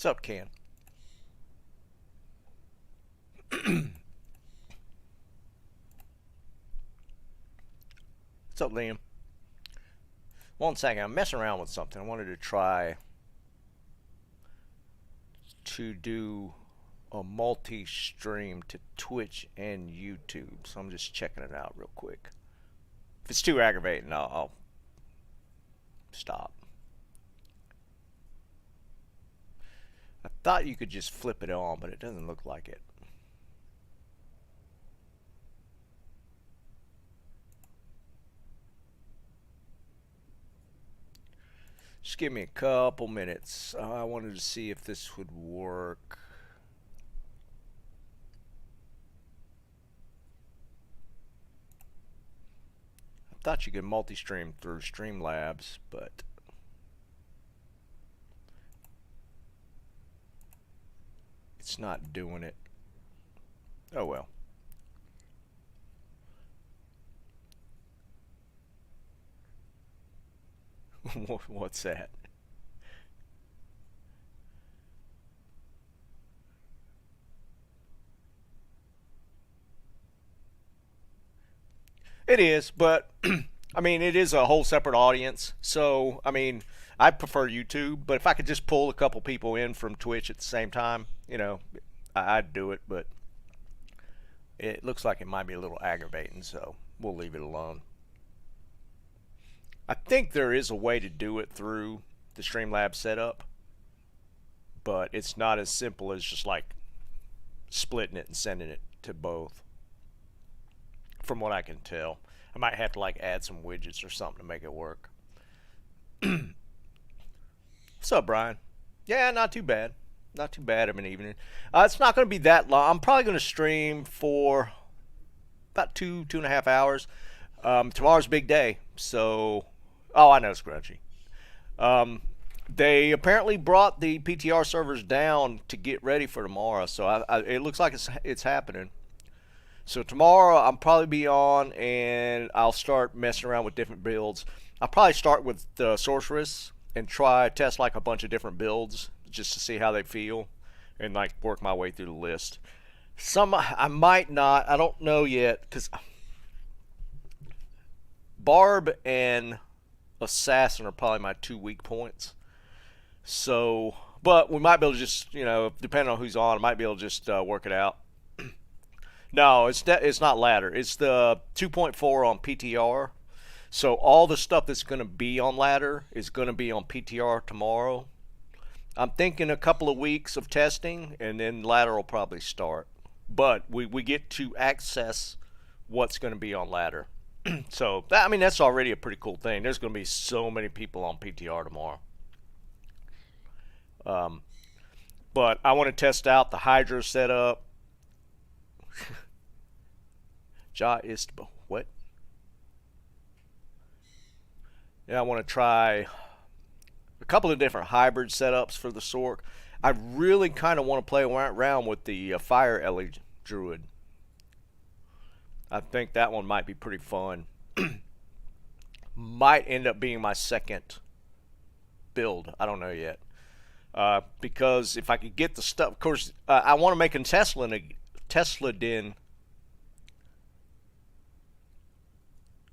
What's up, Ken? What's up, Liam? One second, I'm messing around with something. I wanted to try to do a multi-stream to Twitch and YouTube, so I'm just checking it out real quick. If it's too aggravating, I'll stop. I thought you could just flip it on, but it doesn't look like it. Just give me a couple minutes. I wanted to see if this would work. I thought you could multi-stream through Streamlabs, but it's not doing it. Oh well. What's that? It is, but I mean, it is a whole separate audience. So, I mean, I prefer YouTube, but if I could just pull a couple people in from Twitch at the same time, you know, I'd do it, but it looks like it might be a little aggravating, so we'll leave it alone. I think there is a way to do it through the Streamlabs setup, but it's not as simple as just like splitting it and sending it to both. From what I can tell, I might have to like add some widgets or something to make it work. What's up, Brian? Yeah, not too bad. Not too bad of an evening. It's not going to be that long. I'm probably going to stream for about 2.5 hours. Tomorrow's a big day, so oh, I know, Scrunchy. They apparently brought the PTR servers down to get ready for tomorrow, so it looks like it's happening. So tomorrow I'll probably be on, and I'll start messing around with different builds. I'll probably start with the Sorceress and test like a bunch of different builds just to see how they feel, and like work my way through the list. Some I might not. I don't know yet, because Barb and Assassin are probably my 2 weak points. So, but we might be able to just, you know, depending on who's on, I might be able to just work it out. No, it's not ladder. It's the 2.4 on PTR. So all the stuff that's going to be on ladder is going to be on PTR tomorrow. I'm thinking a couple of weeks of testing, and then ladder will probably start. But we get to access what's going to be on ladder. So, I mean, that's already a pretty cool thing. There's going to be so many people on PTR tomorrow. But I want to test out the Hydra setup. What? Yeah, I want to try a couple of different hybrid setups for the Sork. I really kind of want to play around with the Fire Ellie Druid. I think that one might be pretty fun. Might end up being my second build. I don't know yet. Because if I could get the stuff, of course, I want to make a Tesla Den.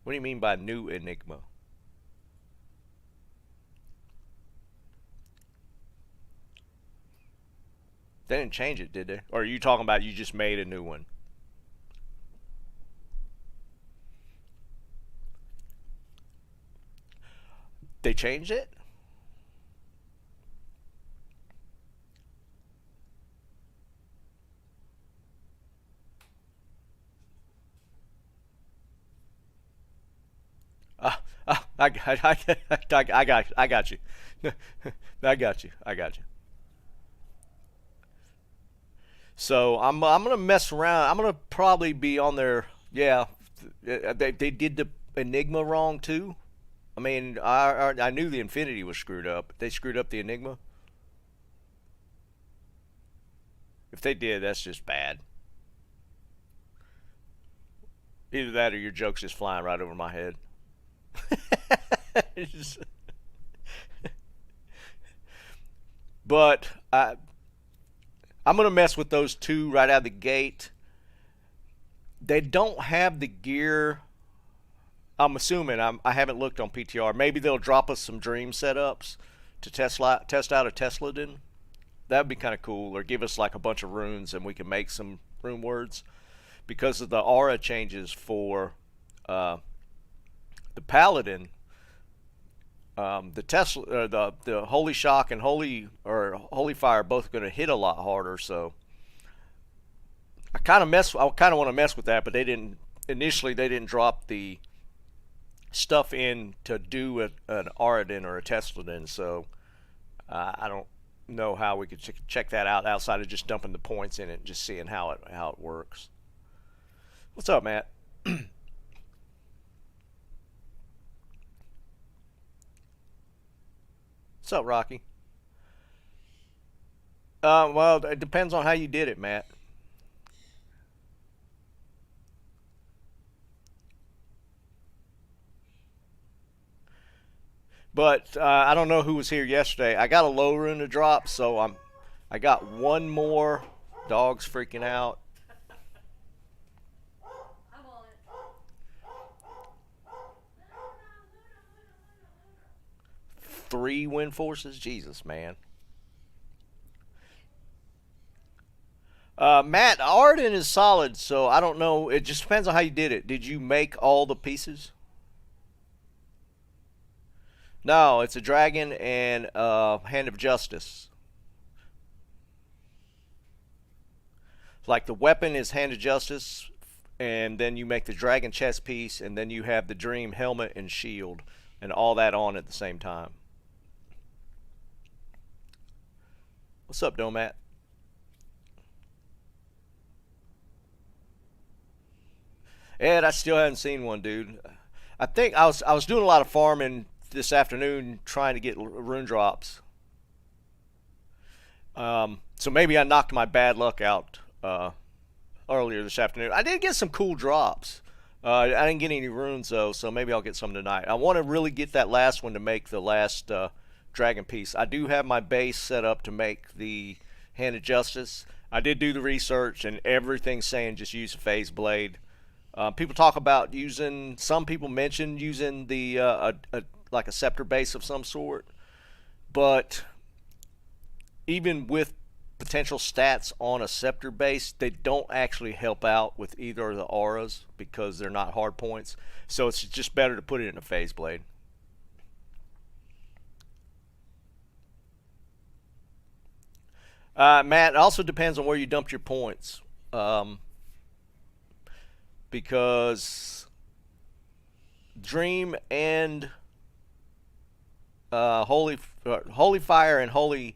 What do you mean by new Enigma? They didn't change it, did they? Or are you talking about you just made a new one? They changed it? I got you. I got you. I got you. So I'm gonna mess around. I'm gonna probably be on there. Yeah, they did the Enigma wrong too. I mean, I knew the Infinity was screwed up. They screwed up the Enigma. If they did, that's just bad. Either that or your joke's just flying right over my head. But I'm gonna mess with those two right out of the gate. They don't have the gear. I'm assuming I haven't looked on PTR. Maybe they'll drop us some dream setups to test out a Tesladin. That would be kind of cool. Or give us like a bunch of runes and we can make some rune words because of the aura changes for the paladin. The Tesla, the Holy Shock and Holy Fire are both going to hit a lot harder. So I kind of want to mess with that, but they didn't initially. They didn't drop the stuff in to do an Auradin or a Tesladin. So I don't know how we could check that out outside of just dumping the points in it and just seeing how it works. What's up, Matt? What's up, Rocky? Well, it depends on how you did it, Matt. But I don't know who was here yesterday. I got a low rune to drop, so I got one more. Dog's freaking out. Three wind forces, Jesus, man. Matt, Auradin is solid, so I don't know. It just depends on how you did it. Did you make all the pieces? No, it's a dragon and hand of justice. Like the weapon is hand of justice, and then you make the dragon chest piece, and then you have the dream helmet and shield, and all that on at the same time. What's up, Domat? Ed, I still haven't seen one, dude. I think I was doing a lot of farming this afternoon trying to get rune drops. So maybe I knocked my bad luck out earlier this afternoon. I did get some cool drops. I didn't get any runes though, so maybe I'll get some tonight. I want to really get that last one to make the last dragon piece. I do have my base set up to make the Hand of Justice. I did do the research, and everything's saying just use a phase blade. People talk about using. Some people mention using the like a scepter base of some sort, but even with potential stats on a scepter base, they don't actually help out with either of the auras because they're not hard points. So it's just better to put it in a phase blade. Matt, it also depends on where you dumped your points. Because Dream and Holy Fire and Holy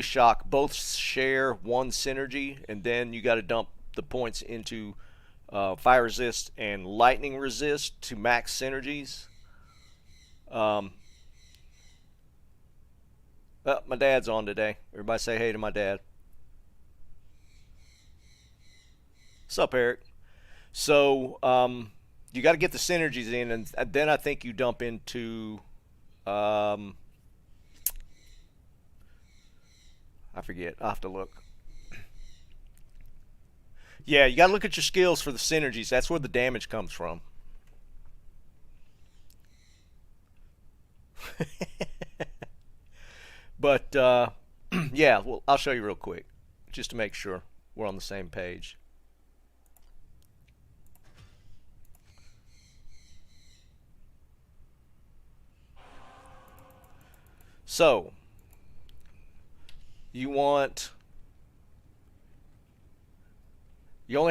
Shock both share one synergy, and then you got to dump the points into Fire Resist and Lightning Resist to max synergies. Um, my dad's on today. Everybody say hey to my dad. What's up, Eric? So you got to get the synergies in, and then I think you dump into I forget. I will have to look. Yeah, you got to look at your skills for the synergies. That's where the damage comes from. But yeah, well, I'll show you real quick just to make sure we're on the same page. So you only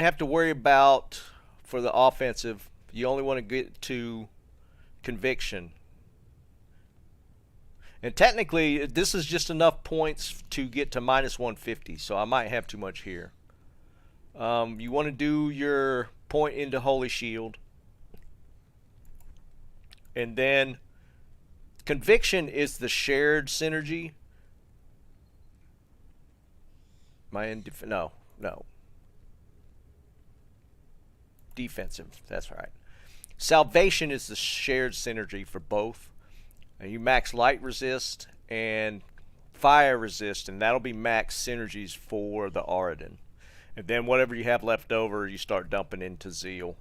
have to worry about for the offensive, You only want to get to conviction. And technically, this is just enough points to get to minus 150, so I might have too much here. You want to do your point into Holy Shield. And then conviction is the shared synergy. Am I in no. Defensive, that's right. Salvation is the shared synergy for both. And you max light resist and fire resist, and that'll be max synergies for the Auradin. And then whatever you have left over, you start dumping into Zeal.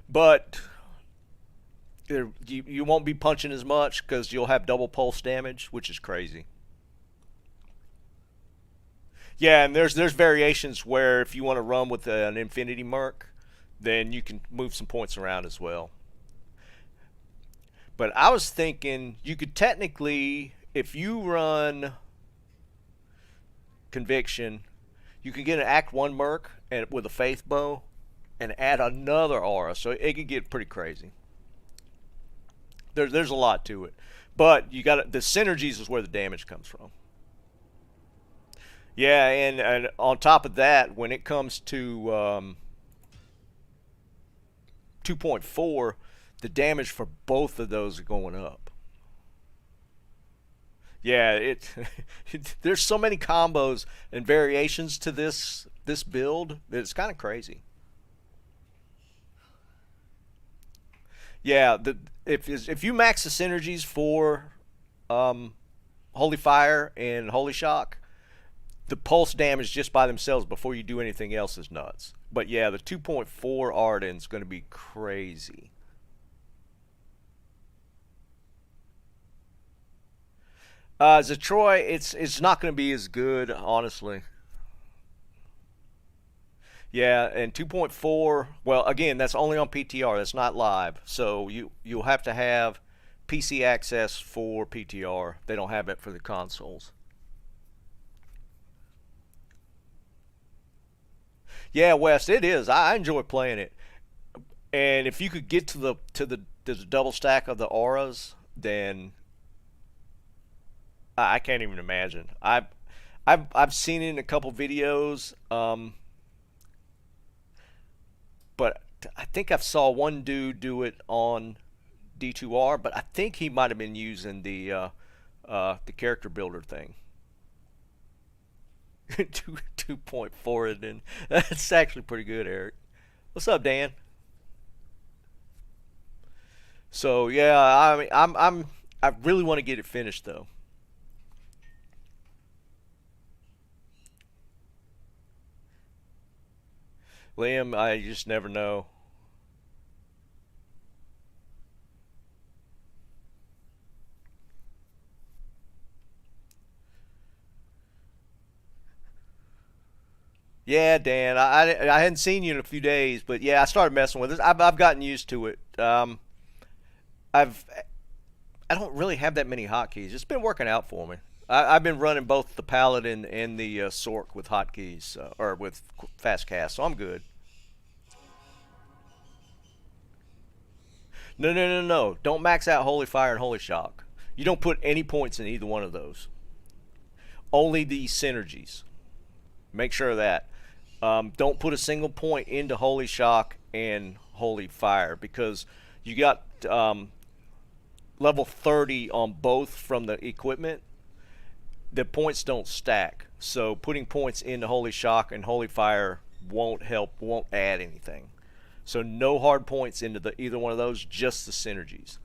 But you won't be punching as much because you'll have double pulse damage, which is crazy. Yeah, and there's variations where if you want to run with an Infinity Merc, then you can move some points around as well. But I was thinking you could technically, if you run Conviction, you can get an Act 1 Merc and with a Faith Bow and add another aura, so it could get pretty crazy. There's a lot to it. But you got the synergies is where the damage comes from. Yeah, and on top of that, when it comes to 2.4, the damage for both of those are going up. Yeah, there's so many combos and variations to this build that it's kind of crazy. Yeah, if you max the synergies for Holy Fire and Holy Shock, the pulse damage just by themselves before you do anything else is nuts. But yeah, the 2.4 Auradin is going to be crazy. Zatroy, it's not going to be as good, honestly. Yeah, and 2.4, well, again, that's only on PTR. That's not live. So you'll have to have PC access for PTR. They don't have it for the consoles. Yeah, West, it is. I enjoy playing it. And if you could get to the double stack of the auras, then I can't even imagine. I've seen it in a couple videos, but I think I saw one dude do it on D2R, but I think he might have been using the character builder thing. 2.4 and then that's actually pretty good, Eric. What's up, Dan? So yeah, I mean, I really want to get it finished though. Liam, I just never know. Yeah, Dan, I hadn't seen you in a few days, but yeah, I started messing with it. I've gotten used to it. I've I don't really have that many hotkeys. It's been working out for me. I've been running both the Paladin and the Sorc with hotkeys or with fast cast, so I'm good. No. Don't max out Holy Fire and Holy Shock. You don't put any points in either one of those. Only the synergies. Make sure of that. Don't put a single point into Holy Shock and Holy Fire because you got level 30 on both from the equipment. The points don't stack. So putting points into Holy Shock and Holy Fire won't help, won't add anything. So no hard points into either one of those, just the synergies.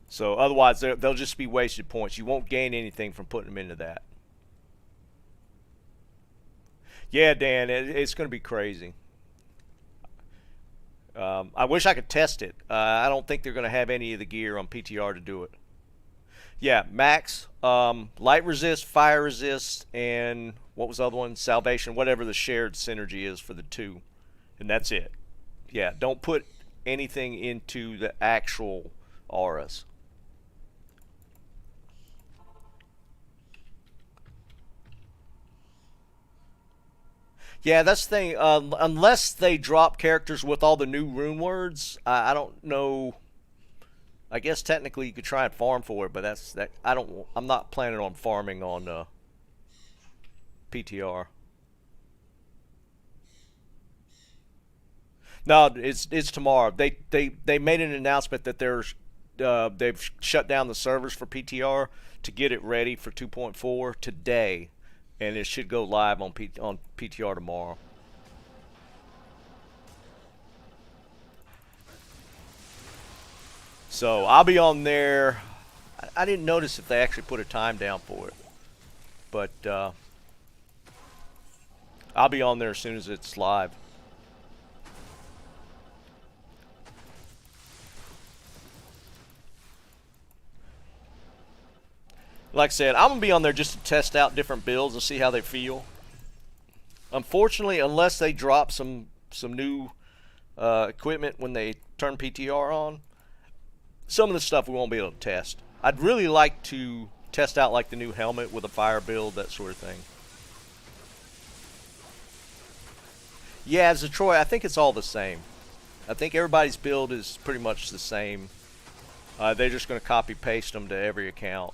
So otherwise, they'll just be wasted points. You won't gain anything from putting them into that. Yeah, Dan, it's going to be crazy. I wish I could test it. I don't think they're going to have any of the gear on PTR to do it. Yeah, max, light resist, fire resist, and what was the other one? Salvation, whatever the shared synergy is for the two. And that's it. Yeah, don't put anything into the actual auras. Yeah, that's the thing. Unless they drop characters with all the new rune words, I don't know. I guess technically you could try and farm for it, but that's that. I don't. I'm not planning on farming on PTR. No, it's tomorrow. They made an announcement that they've shut down the servers for PTR to get it ready for 2.4 today, and it should go live on PTR tomorrow. So I'll be on there. I didn't notice if they actually put a time down for it, but I'll be on there as soon as it's live. Like I said, I'm going to be on there just to test out different builds and see how they feel. Unfortunately, unless they drop some new equipment when they turn PTR on, some of the stuff we won't be able to test. I'd really like to test out like the new helmet with a fire build, that sort of thing. Yeah, as a Troy, I think it's all the same. I think everybody's build is pretty much the same. They're just going to copy paste them to every account.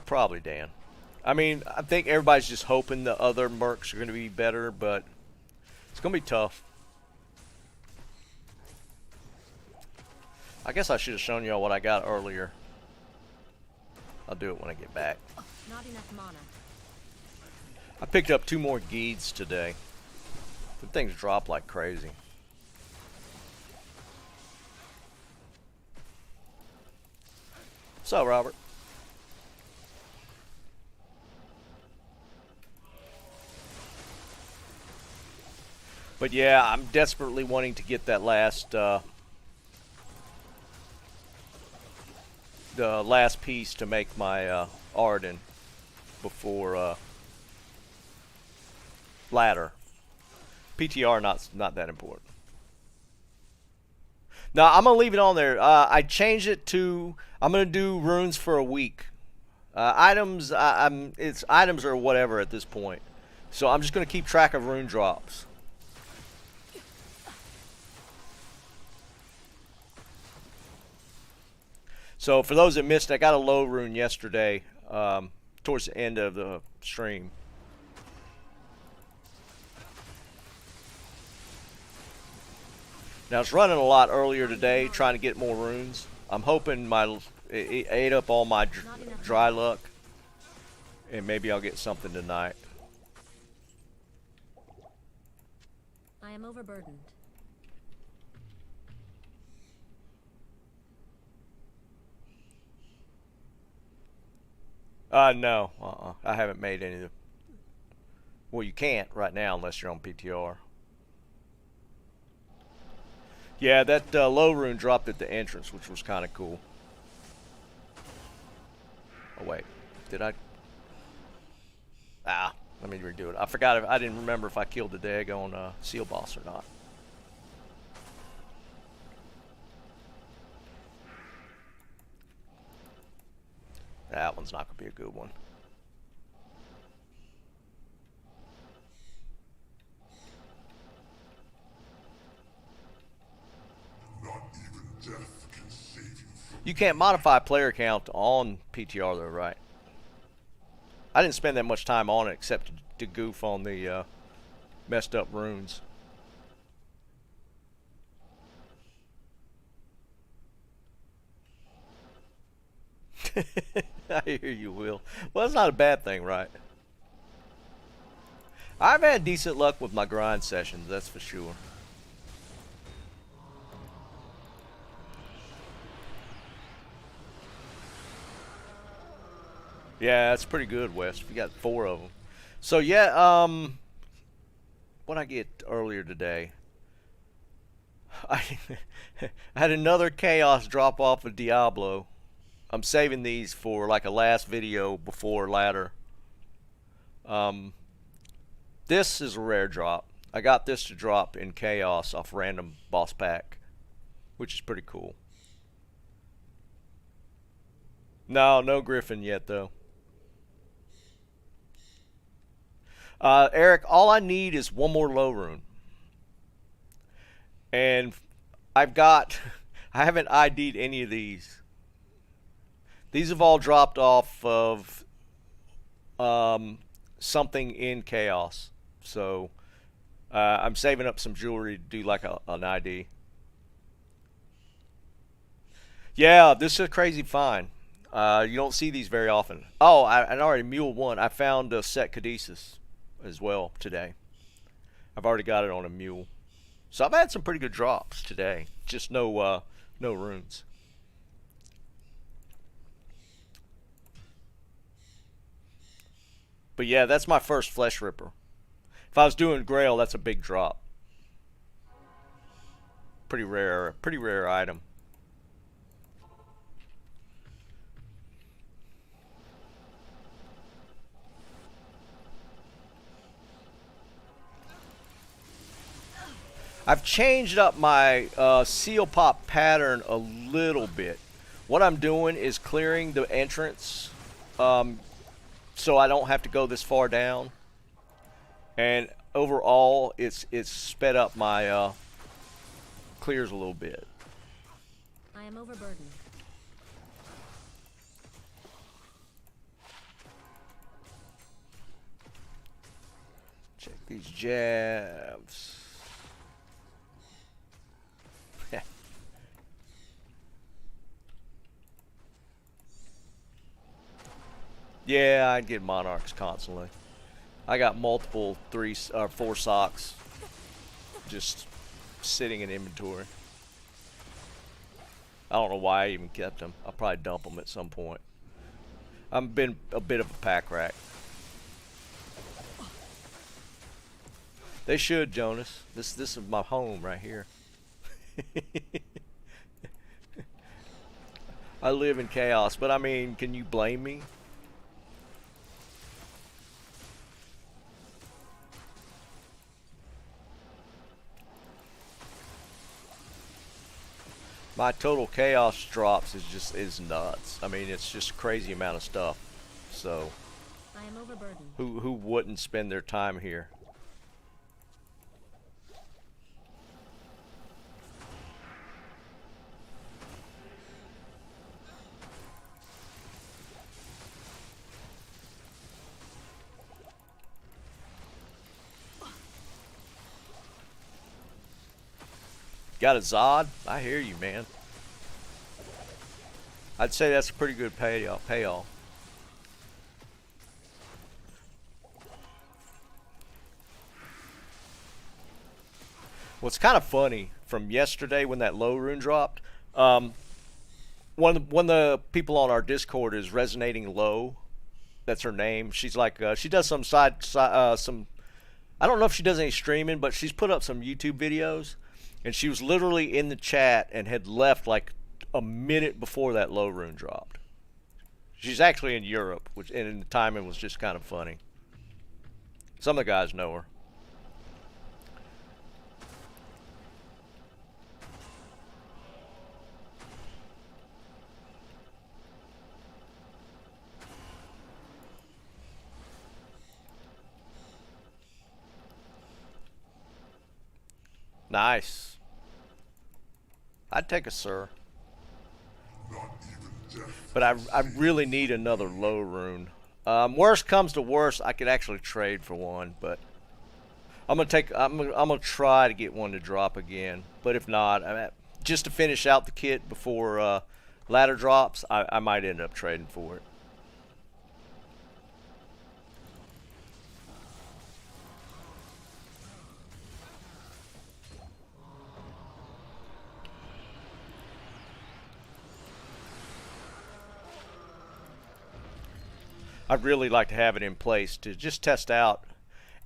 Probably, Dan. I mean, I think everybody's just hoping the other mercs are going to be better, but it's going to be tough. I guess I should have shown y'all what I got earlier. I'll do it when I get back. Not enough mana. I picked up 2 more Geeds today. The things drop like crazy. What's up, Robert? But yeah, I'm desperately wanting to get that last the last piece to make my Auradin before ladder. PTR not that important. Now I'm gonna leave it on there. I changed it to I'm gonna do runes for a week. Items it's items or whatever at this point. So I'm just gonna keep track of rune drops. So for those that missed, I got a low rune yesterday, towards the end of the stream. Now it's running a lot earlier today, trying to get more runes. I'm hoping it ate up all my dry luck, and maybe I'll get something tonight. I am overburdened. No. I haven't made any of the... Well, you can't right now unless you're on PTR. Yeah, that low rune dropped at the entrance, which was kind of cool. Oh, wait. Did I... let me redo it. I forgot if... I didn't remember if I killed the daggone seal boss or not. That one's not going to be a good one. Not even death can save you from... You can't modify player count on PTR though, right? I didn't spend that much time on it except to goof on the messed up runes. I hear you, Will. Well, that's not a bad thing, right? I've had decent luck with my grind sessions, that's for sure. Yeah, that's pretty good, Wes. We got 4 of them. So yeah, what I get earlier today, I had another chaos drop off of Diablo. I'm saving these for like a last video before ladder. This is a rare drop. I got this to drop in chaos off random boss pack, which is pretty cool. No Griffin yet though. Eric, all I need is one more low rune. And I've got, I haven't ID'd any of these. These have all dropped off of something in Chaos. So I'm saving up some jewelry to do like an ID. Yeah, this is a crazy find. You don't see these very often. Oh, I already mule one. I found a set Caduceus as well today. I've already got it on a mule. So I've had some pretty good drops today. Just no runes. But yeah, that's my first Flesh Ripper. If I was doing Grail, that's a big drop. Pretty rare item. I've changed up my seal pop pattern a little bit. What I'm doing is clearing the entrance so I don't have to go this far down. And overall, it's sped up my clears a little bit. I am overburdened. Check these jabs. Yeah, I get monarchs constantly. I got multiple 4 socks just sitting in inventory. I don't know why I even kept them. I'll probably dump them at some point. I've been a bit of a pack rat. They should, Jonas. This is my home right here. I live in chaos, but I mean, can you blame me? My total chaos drops is nuts. I mean, it's just a crazy amount of stuff. So, I am overburdened. who wouldn't spend their time here? Got a Zod? I hear you, man. I'd say that's a pretty good payoff. What's kind of funny from yesterday when that low rune dropped, one of the people on our Discord is Resonating Low. That's her name. She's like she does some some. I don't know if she does any streaming, but she's put up some YouTube videos. And she was literally in the chat and had left like a minute before that low rune dropped. She's actually in Europe, and the timing was just kind of funny. Some of the guys know her. Nice. I'd take a Sir. But I really need another low rune. Worst comes to worst, I could actually trade for one, but I'm gonna try to get one to drop again. But if not, just to finish out the kit before ladder drops, I might end up trading for it. I'd really like to have it in place to just test out.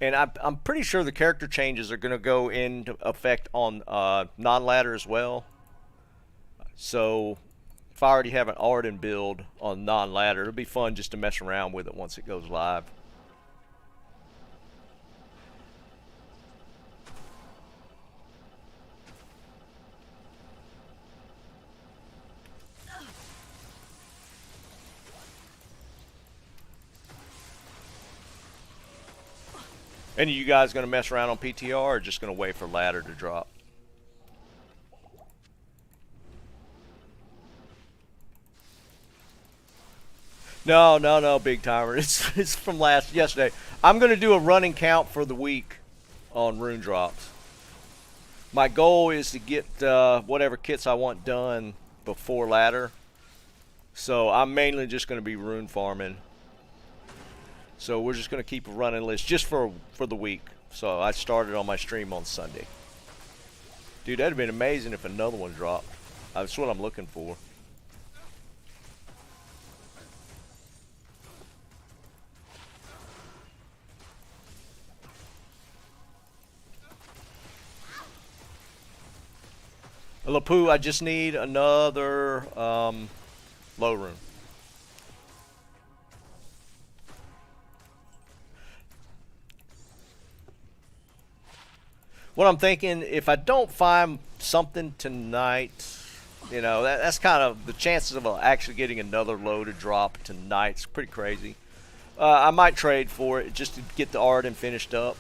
And I'm pretty sure the character changes are going to go into effect on non-ladder as well. So if I already have an Auradin build on non-ladder, it'll be fun just to mess around with it once it goes live. And are you guys going to mess around on PTR or just going to wait for ladder to drop? No, big timer. It's from yesterday. I'm going to do a running count for the week on rune drops. My goal is to get whatever kits I want done before ladder. So I'm mainly just going to be rune farming. So we're just going to keep a running list just for the week. So I started on my stream on Sunday. Dude, that'd have been amazing if another one dropped. That's what I'm looking for. Lapu, I just need another low rune. What I'm thinking, if I don't find something tonight, you know, that's kind of the chances of actually getting another low to drop tonight's pretty crazy. I might trade for it just to get the Auradin finished up.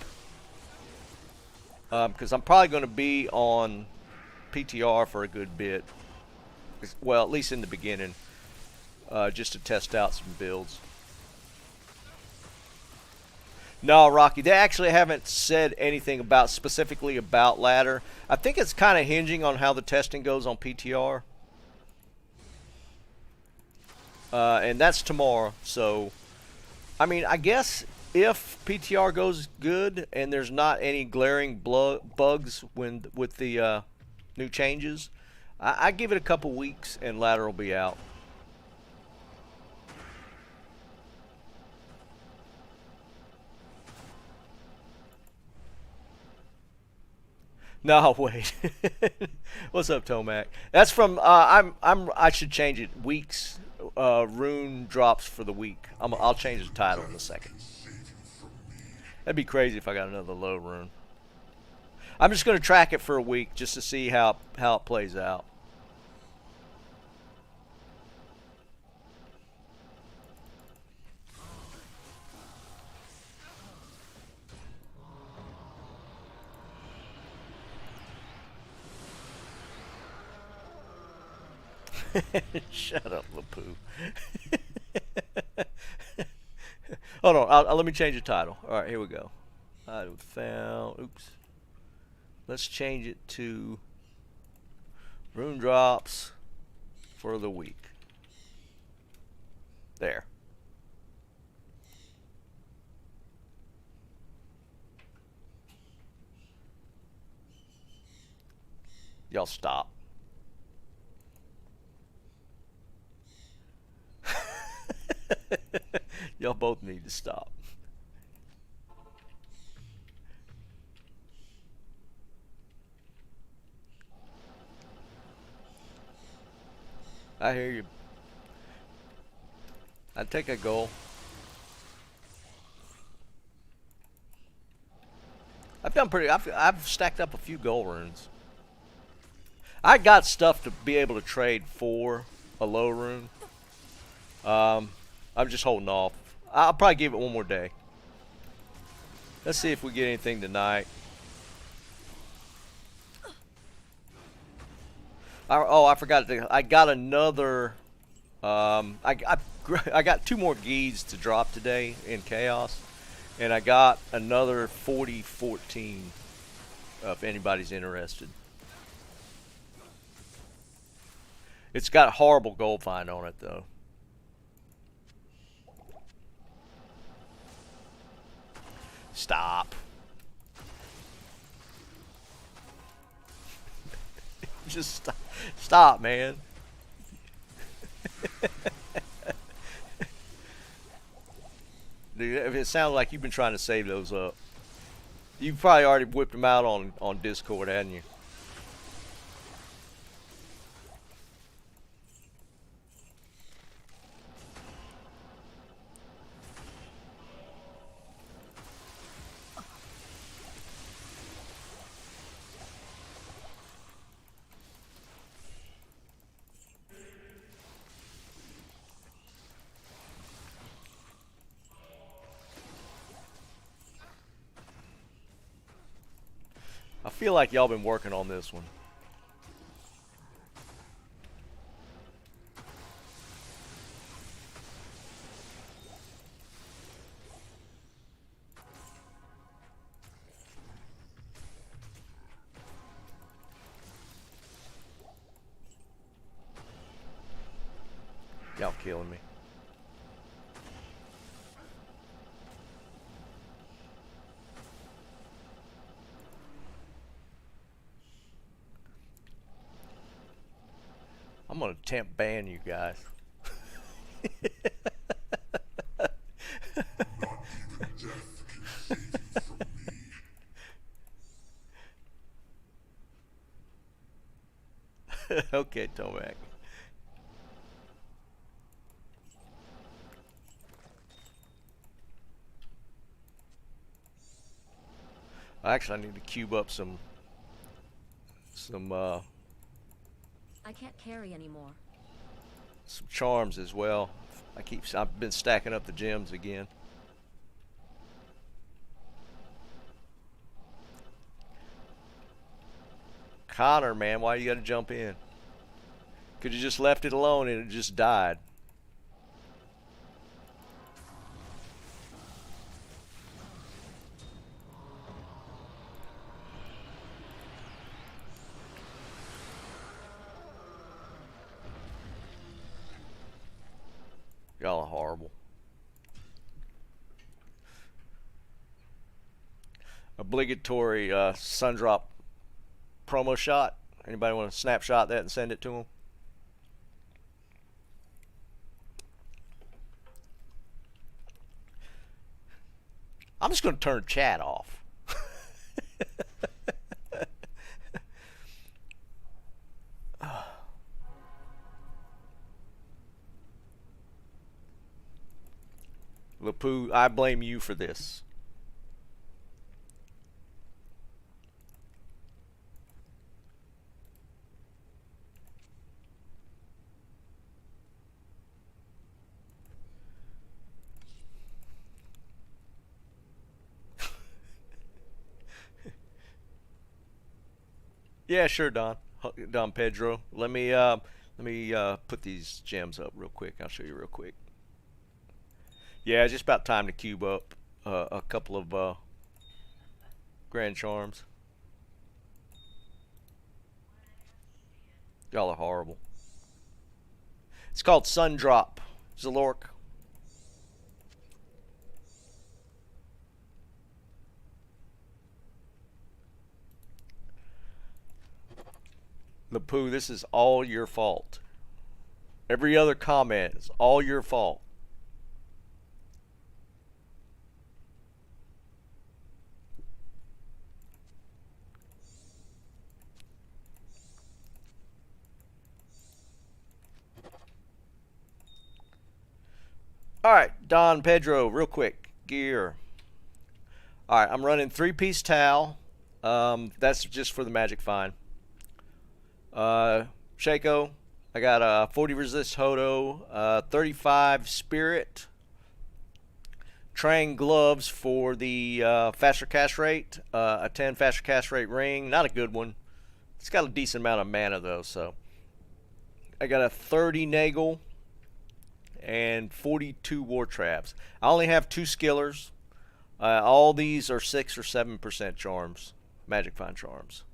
Because I'm probably going to be on PTR for a good bit. Well, at least in the beginning. Just to test out some builds. No, Rocky, they actually haven't said anything specifically about ladder. I think it's kind of hinging on how the testing goes on PTR. And that's tomorrow, so I mean, I guess if PTR goes good and there's not any glaring bugs with the new changes, I give it a couple weeks and ladder will be out. No, wait. What's up, Tomac? That's from I should change it. Weeks rune drops for the week. I'll change the title in a second. That'd be crazy if I got another low rune. I'm just going to track it for a week just to see how it plays out. Shut up, Lapu. Hold on, let me change the title. All right, here we go. I found. Oops. Let's change it to rune drops for the week. There. Y'all stop. Y'all both need to stop. I hear you. I'd take a goal. I've stacked up a few goal runes. I got stuff to be able to trade for a low rune. I'm just holding off. I'll probably give it one more day. Let's see if we get anything tonight. Oh, I forgot. I got another. I got 2 more geeds to drop today in Chaos, and I got another 40-14. If anybody's interested, it's got a horrible gold find on it though. Stop. Just stop, man. Dude, it sounds like you've been trying to save those up. You've probably already whipped them out on Discord, hadn't you? I feel like y'all been working on this one. Y'all killing me. I'm gonna attempt ban you guys. Not even death can save you from me. Okay, Tomac. Actually, I need to cube up some I can't carry anymore. charms as well. I've been stacking up the gems again. Connor, man, why you gotta jump in? Could you just left it alone and it just died? Y'all are horrible. Obligatory sun drop promo shot. Anybody want to snapshot that and send it to them? I'm just going to turn chat off. Lapoo, I blame you for this. Yeah, sure, Don Pedro. Let me put these gems up real quick. I'll show you real quick. Yeah, it's just about time to cube up a couple of grand charms. Y'all are horrible. It's called Sun Drop, Zalork. Lapoo, this is all your fault. Every other comment is all your fault. Alright, Don Pedro, real quick. Gear. Alright, I'm running 3-piece towel. That's just for the magic find. Shaco, I got a 40 resist Hodo, 35 spirit, Trang gloves for the faster cast rate, a 10 faster cast rate ring, not a good one. It's got a decent amount of mana though, so I got a 30 Nagel and 42 war traps. I only have 2 skillers. All these are 6 or 7% charms, magic find charms.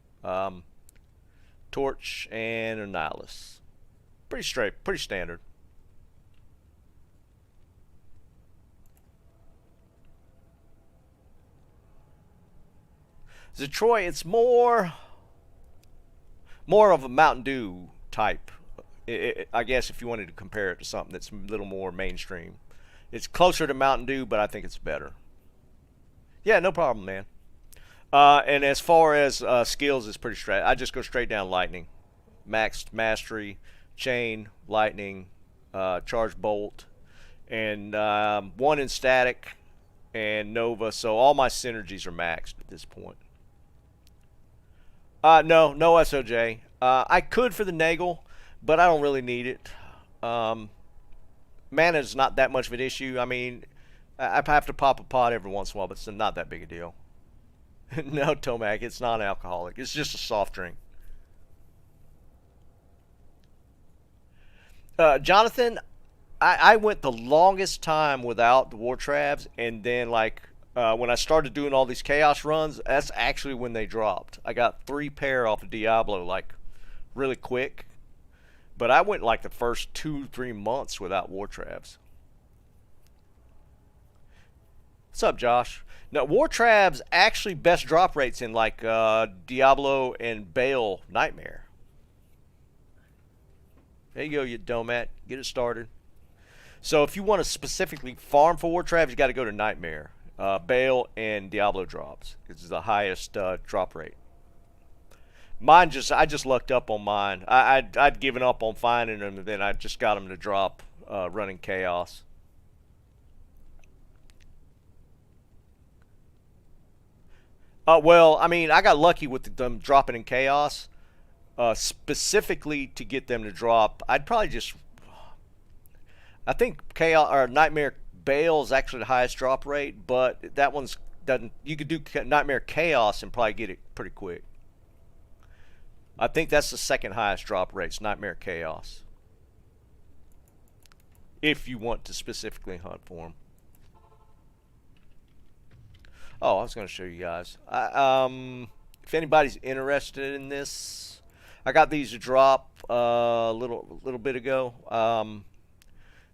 Torch and Annihilus. Pretty straight, pretty standard. Zetroy, it's more of a Mountain Dew type. I guess if you wanted to compare it to something that's a little more mainstream. It's closer to Mountain Dew, but I think it's better. Yeah, no problem, man. And as far as skills, it's pretty straight. I just go straight down lightning. Maxed mastery, chain, lightning, charge bolt, and 1 in static and Nova. So all my synergies are maxed at this point. No SOJ. I could for the Nagel, but I don't really need it. Mana is not that much of an issue. I mean, I have to pop a pod every once in a while, but it's not that big a deal. No, Tomac, it's non-alcoholic. It's just a soft drink. Jonathan, I went the longest time without the War Travs, and then like when I started doing all these Chaos runs, that's actually when they dropped. I got 3 pair off of Diablo like really quick, but I went like the first 2-3 months without War Travs. What's up, Josh? Now, War Travs actually best drop rates in like Diablo and Bale Nightmare. There you go, you Domat. Get it started. So if you want to specifically farm for War Travs, you got to go to Nightmare. Bale and Diablo drops. It's the highest drop rate. Mine I just lucked up on mine. I'd given up on finding them, and then I just got them to drop running Chaos. Well, I mean, I got lucky with them dropping in Chaos. Specifically to get them to drop, I'd probably just... I think Chaos or Nightmare Bale is actually the highest drop rate, but that one's doesn't. You could do Nightmare Chaos and probably get it pretty quick. I think that's the second highest drop rates, Nightmare Chaos. If you want to specifically hunt for them. Oh, I was going to show you guys. If anybody's interested in this, I got these to drop a little bit ago.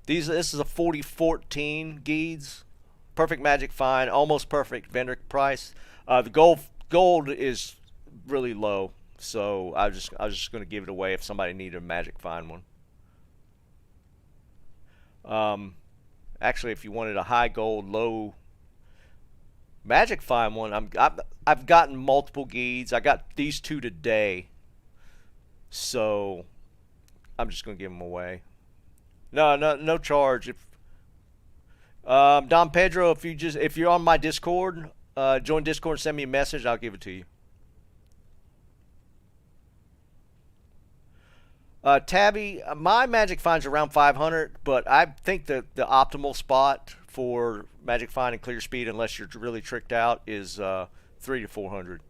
This is a 4014 Geeds, perfect magic find, almost perfect vendor price. The gold is really low, so I was just going to give it away if somebody needed a magic find one. Actually, if you wanted a high gold, low magic find one, I've gotten multiple Geeds. I got these 2 today, so I'm just going to give them away. No charge. If Don Pedro, if you're on my Discord, join Discord and send me a message, I'll give it to you. Tabby, my magic finds around 500, but I think that the optimal spot for magic find and clear speed, unless you're really tricked out, is 300 to 400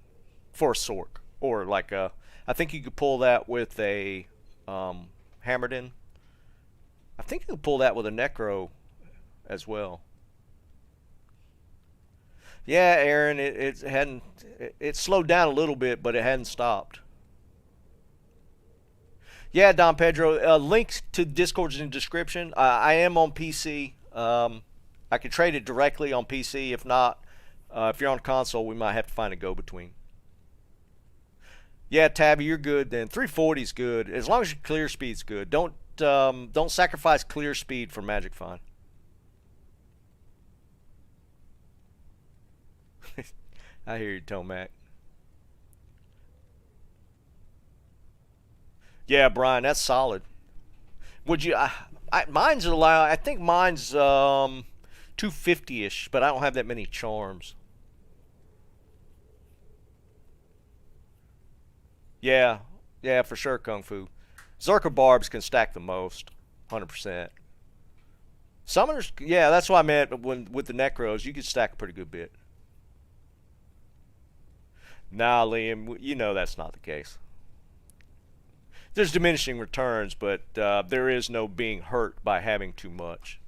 for a Sork, or like I think you could pull that with a Hammerden. I think you can pull that with a Necro as well. Yeah, Aaron, it slowed down a little bit, but it hadn't stopped. Yeah, Don Pedro, links to Discord's in the description. I am on PC. I can trade it directly on PC. If not, if you're on console, we might have to find a go-between. Yeah, Tabby, you're good then. 340 is good as long as your clear speed's good. Don't sacrifice clear speed for magic find. I hear you, Tomac. Yeah, Brian, that's solid. Would you? Mine's allow. I think mine's 250-ish, but I don't have that many charms. Yeah, for sure, Kung Fu. Zerker Barbs can stack the most, 100%. Summoners, yeah, that's what I meant with the Necros. You could stack a pretty good bit. Nah, Liam, you know that's not the case. There's diminishing returns, but there is no being hurt by having too much.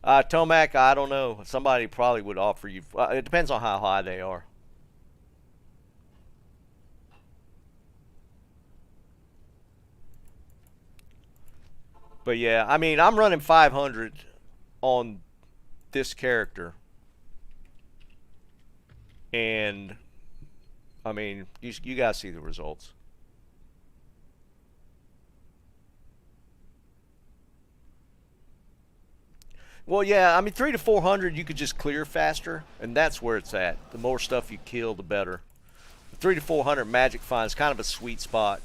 Tomac, I don't know. Somebody probably would offer you. It depends on how high they are. But yeah, I mean, I'm running 500 on this character. And, I mean, you guys see the results. Well, yeah, I mean, 300 to 400 you could just clear faster, and that's where it's at. The more stuff you kill, the better. The 300 to 400 magic find is kind of a sweet spot.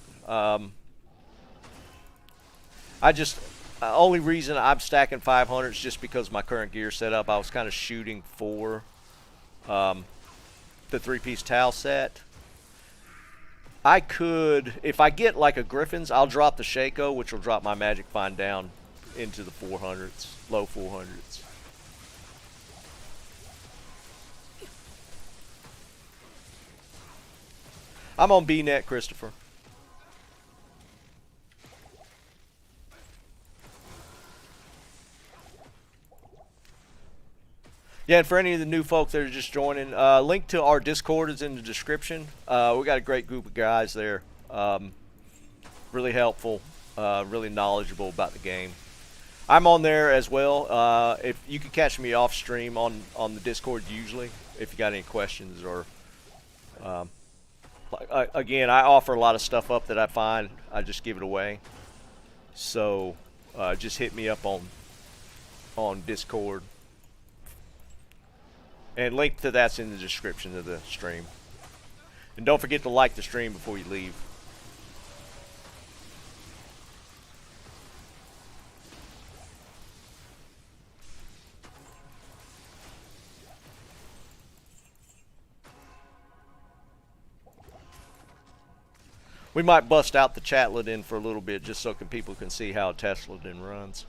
Only reason I'm stacking 500 is just because of my current gear setup. I was kind of shooting for the 3-piece towel set. If I get like a Griffin's, I'll drop the Shaco, which will drop my magic find down into the 400s, low 400s. I'm on BNet, Christopher. Yeah, and for any of the new folks that are just joining, link to our Discord is in the description. We got a great group of guys there. Really helpful, really knowledgeable about the game. I'm on there as well. If you can catch me off stream on the Discord usually, if you got any questions or again, I offer a lot of stuff up that I find. I just give it away. So just hit me up on Discord. And link to that's in the description of the stream. And don't forget to like the stream before you leave. We might bust out the Chatladin for a little bit just so people can see how a Tesladin runs.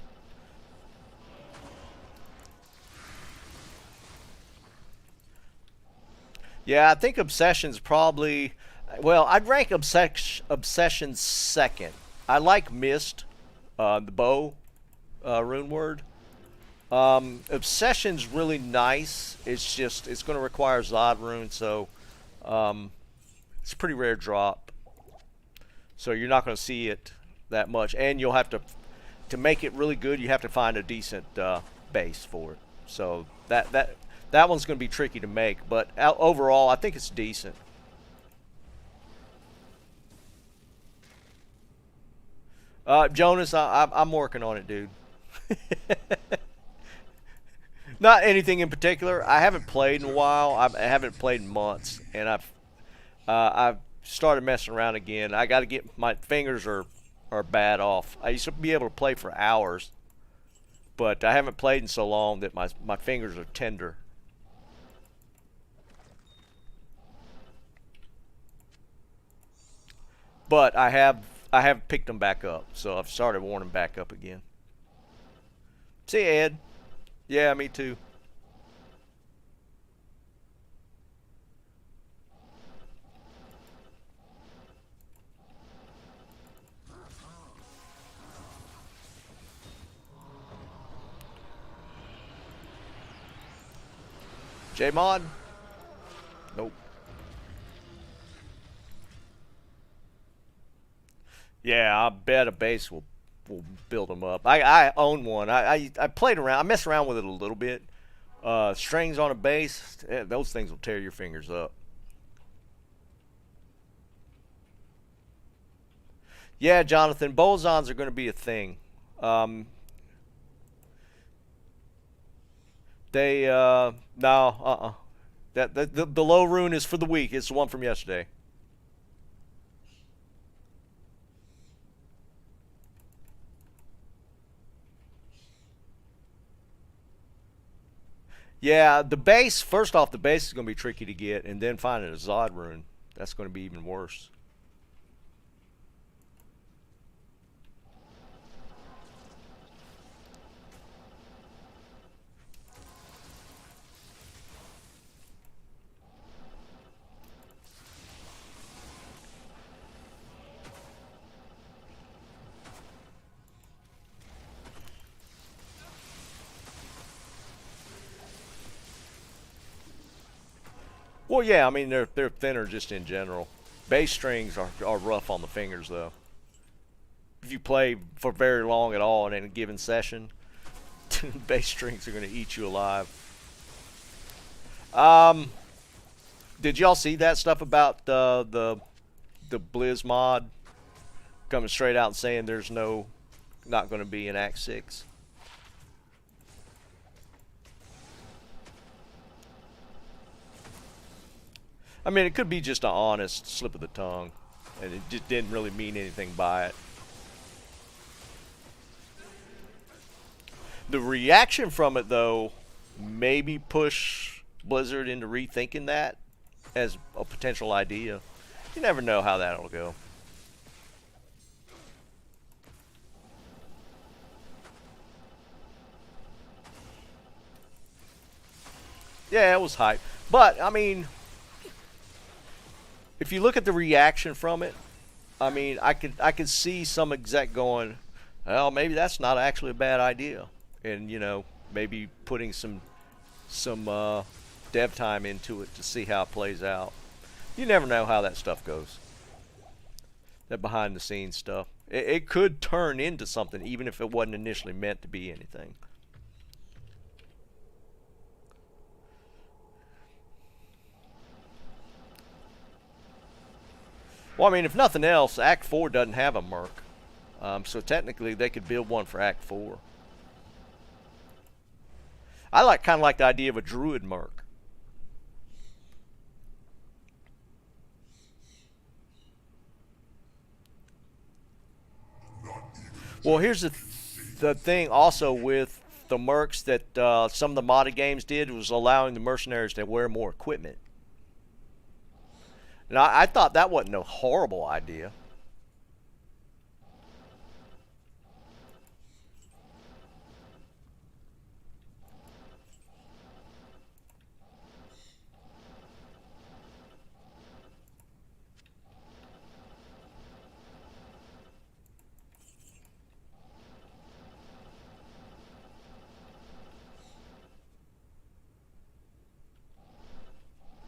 Yeah, I think Obsession's probably... Well, I'd rank Obsession second. I like Mist, the bow, rune word. Obsession's really nice. It's just, it's going to require Zod rune, so it's a pretty rare drop. So you're not going to see it that much. And you'll have to make it really good, you have to find a decent base for it. So that one's going to be tricky to make, but overall, I think it's decent. Jonas, I'm working on it, dude. Not anything in particular. I haven't played in a while. I haven't played in months, and I've started messing around again. I got to get my fingers are bad off. I used to be able to play for hours, but I haven't played in so long that my fingers are tender. But I have picked them back up, so I've started warming back up again. See you, Ed. Yeah, me too. J-Mod? Nope. Yeah, I bet a base will build them up. I own one. I played around. I messed around with it a little bit. Strings on a base, those things will tear your fingers up. Yeah, Jonathan, bosons are going to be a thing. No, the low rune is for the week. It's the one from yesterday. Yeah, the base, first off, the base is going to be tricky to get, and then finding a Zod rune, that's going to be even worse. Well, yeah, I mean, they're thinner just in general. Bass strings are rough on the fingers, though. If you play for very long at all in a given session, bass strings are going to eat you alive. Did y'all see that stuff about the Blizz mod coming straight out and saying there's not going to be an Act 6? I mean, it could be just an honest slip of the tongue, and it just didn't really mean anything by it. The reaction from it, though, maybe push Blizzard into rethinking that as a potential idea. You never know how that'll go. Yeah, it was hype. But I mean, if you look at the reaction from it, I mean, I could see some exec going, well, maybe that's not actually a bad idea, and you know, maybe putting some dev time into it to see how it plays out. You never know how that stuff goes. That behind the scenes stuff. It could turn into something even if it wasn't initially meant to be anything. Well, I mean, if nothing else, Act 4 doesn't have a Merc. So technically they could build one for Act 4. I kind of like the idea of a Druid Merc. Well, here's the thing also with the mercs that some of the modded games did was allowing the mercenaries to wear more equipment. And I thought that wasn't a horrible idea.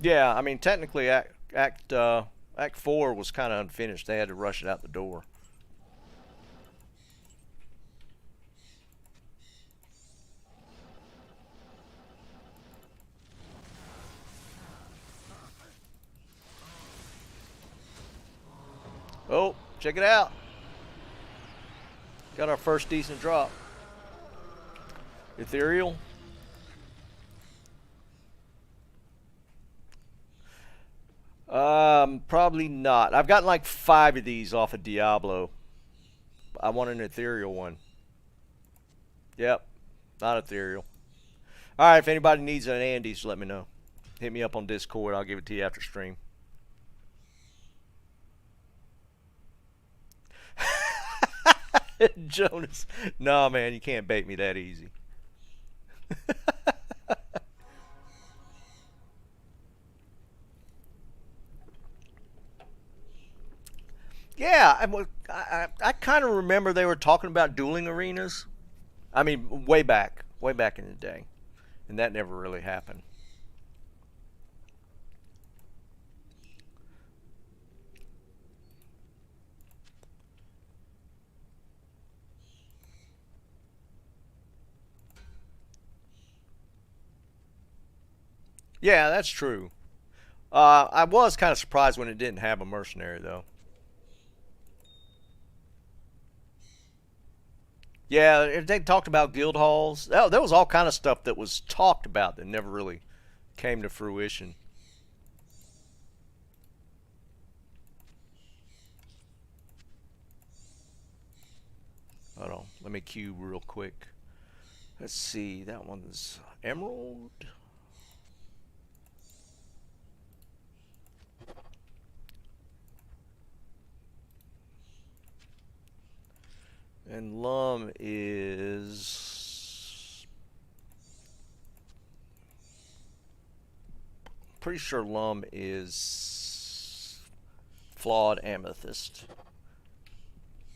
Yeah, I mean, technically, Act 4 was kind of unfinished. They had to rush it out the door. Oh, check it out. Got our first decent drop. Ethereal. Probably not. I've gotten like 5 of these off of Diablo. I want an ethereal one. Yep, not ethereal. Alright, if anybody needs an Andes, let me know. Hit me up on Discord. I'll give it to you after stream. Jonas. Nah, man, you can't bait me that easy. Yeah, I kind of remember they were talking about dueling arenas. I mean, way back in the day. And that never really happened. Yeah, that's true. I was kind of surprised when it didn't have a mercenary, though. Yeah, they talked about guild halls. Oh, there was all kind of stuff that was talked about that never really came to fruition. Hold on, let me queue real quick. Let's see, that one's Emerald. And Lum is... pretty sure Lum is flawed amethyst.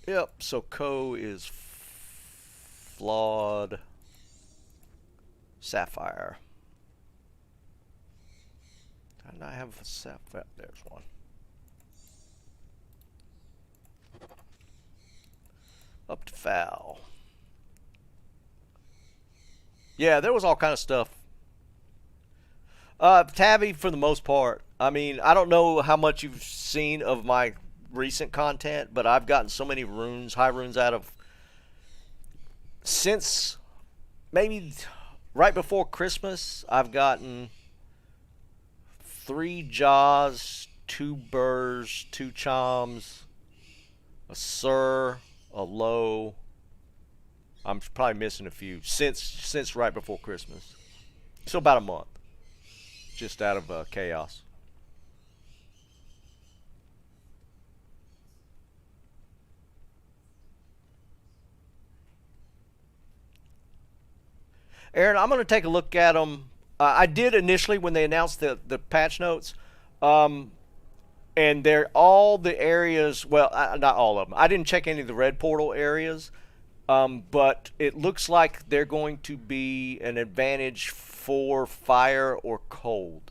Yep, so Ko is flawed sapphire. Did I have a sapphire? There's one. Up to foul. Yeah, there was all kind of stuff. Tabby, for the most part. I mean, I don't know how much you've seen of my recent content, but I've gotten so many runes, high runes out of... since maybe right before Christmas, I've gotten 3 Jaws, 2 Burrs, 2 Choms, a Sir, a Low. I'm probably missing a few since right before Christmas. So about a month, just out of chaos. Aaron, I'm going to take a look at them I did initially when they announced the patch notes, um, and they're all the areas. Well, not all of them. I didn't check any of the red portal areas, but it looks like they're going to be an advantage for fire or cold.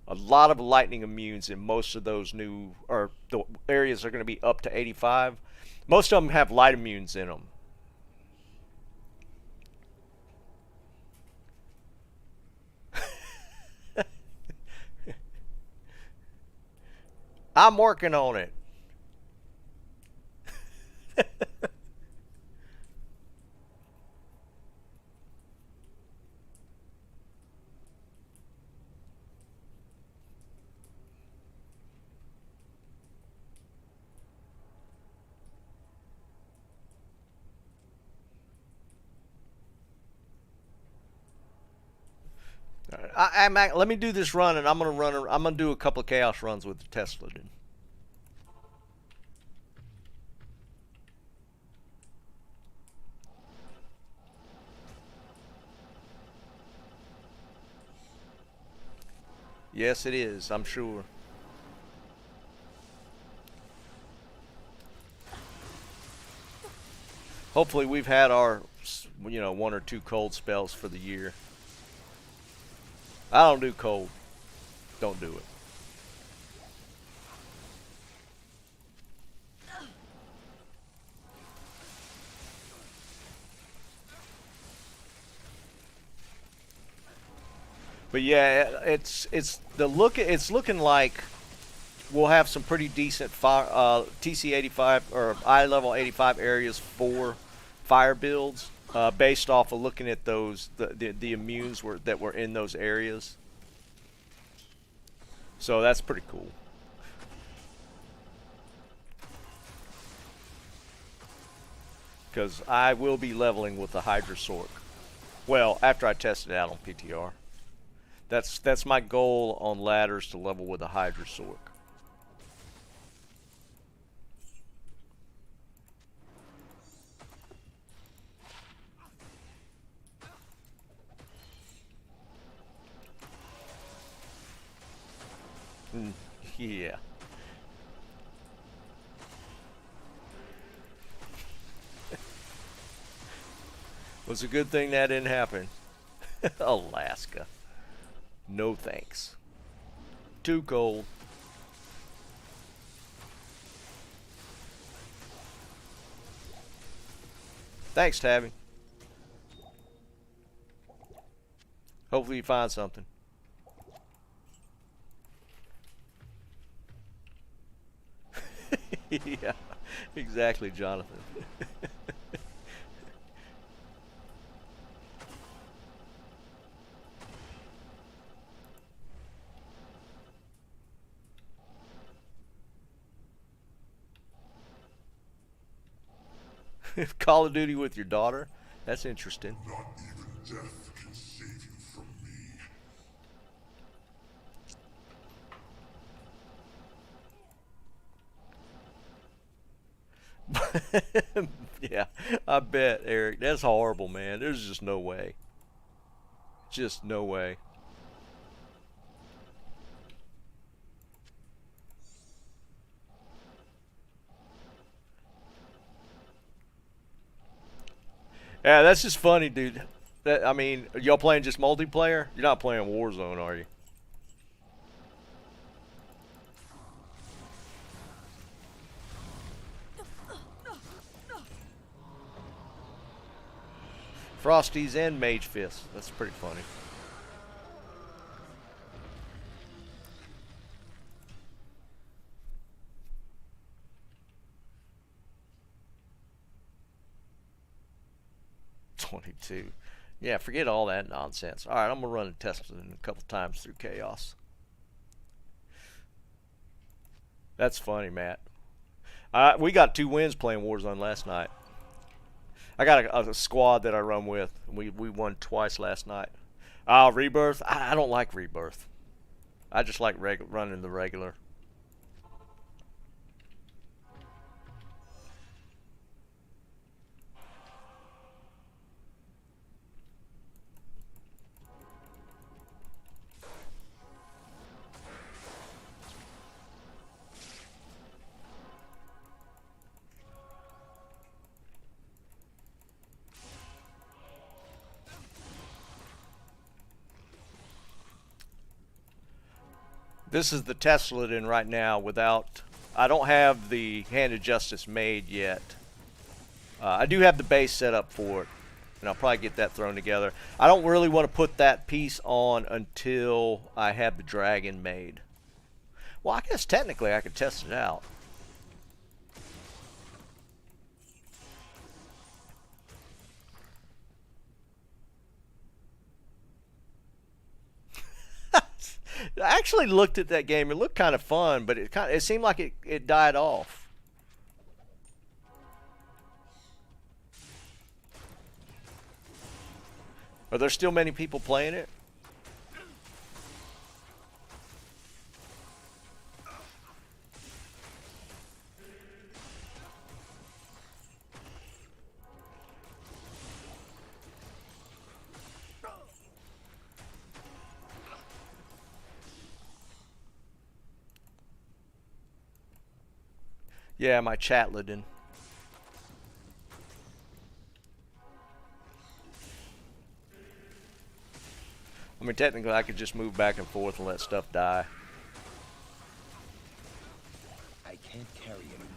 A lot of lightning immunes in most of those new, or the areas are going to be up to 85. Most of them have light immunes in them. I'm working on it. Let me do this run, and I'm gonna run. I'm gonna do a couple of chaos runs with the Tesla. Dude. Yes, it is. I'm sure. Hopefully, we've had our, one or two cold spells for the year. I don't do cold. Don't do it. But yeah, it's looking like we'll have some pretty decent TC 85 or eye level 85 areas for fire builds, based off of looking at those the immunes that were in those areas. So that's pretty cool. Because I will be leveling with the Hydra Sork. Well, after I test it out on PTR. That's my goal on ladders, to level with a Hydra Sork. Yeah. Was a good thing that didn't happen. Alaska. No thanks. Too cold. Thanks, Tabby. Hopefully you find something. Yeah, exactly, Jonathan. Call of Duty with your daughter? That's interesting. Not even death can save you from me. Yeah, I bet, Eric. That's horrible, man. There's just no way. Just no way. Yeah, that's just funny, dude. I mean, y'all playing just multiplayer? You're not playing Warzone, are you? Frosties and Mage Fist. That's pretty funny. .22. Yeah, forget all that nonsense. Alright, I'm going to run and test it a couple times through Chaos. That's funny, Matt. We got 2 wins playing Warzone last night. I got a squad that I run with. We won twice last night. Rebirth? I don't like Rebirth. I just like running the regular. This is the Tesladin right now without... I don't have the Hand of Justice made yet. I do have the base set up for it, and I'll probably get that thrown together. I don't really want to put that piece on until I have the dragon made. Well, I guess technically I could test it out. I actually looked at that game. It looked kind of fun, but it seemed like it died off. Are there still many people playing it? Yeah, my Chatladin. I mean, technically, I could just move back and forth and let stuff die. I can't carry anymore.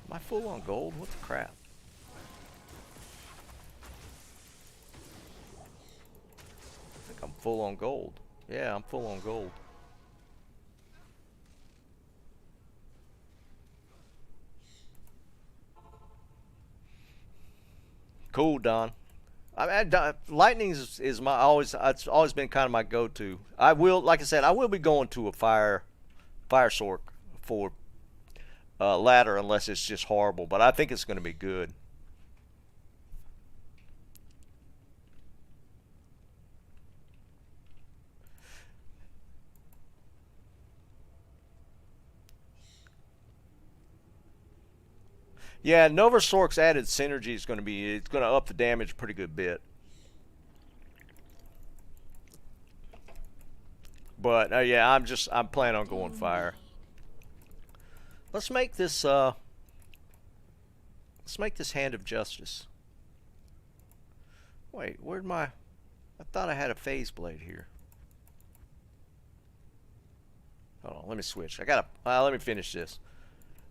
Am I full on gold? What the crap? I think I'm full on gold. Yeah, I'm full on gold. Cool, Don. I mean, lightning is my it's always been kind of my go-to. I will, like I said, I will be going to a fire sork for ladder unless it's just horrible. But I think it's going to be good. Yeah, Nova Sork's added synergy is going to be, it's going to up the damage a pretty good bit. But yeah, I'm planning on going fire. Let's make this Hand of Justice. Wait, where'd my, I thought I had a phase blade here. Hold on, let me switch. Let me finish this.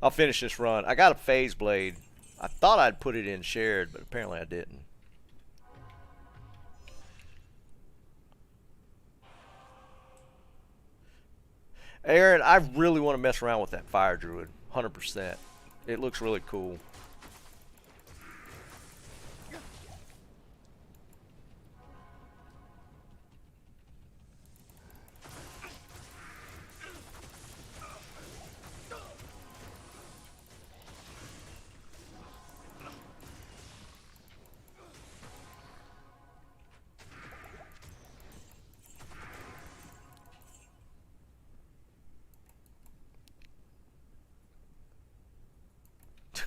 I'll finish this run. I got a phase blade. I thought I'd put it in shared, but apparently I didn't. Aaron, I really want to mess around with that fire druid. 100%. It looks really cool.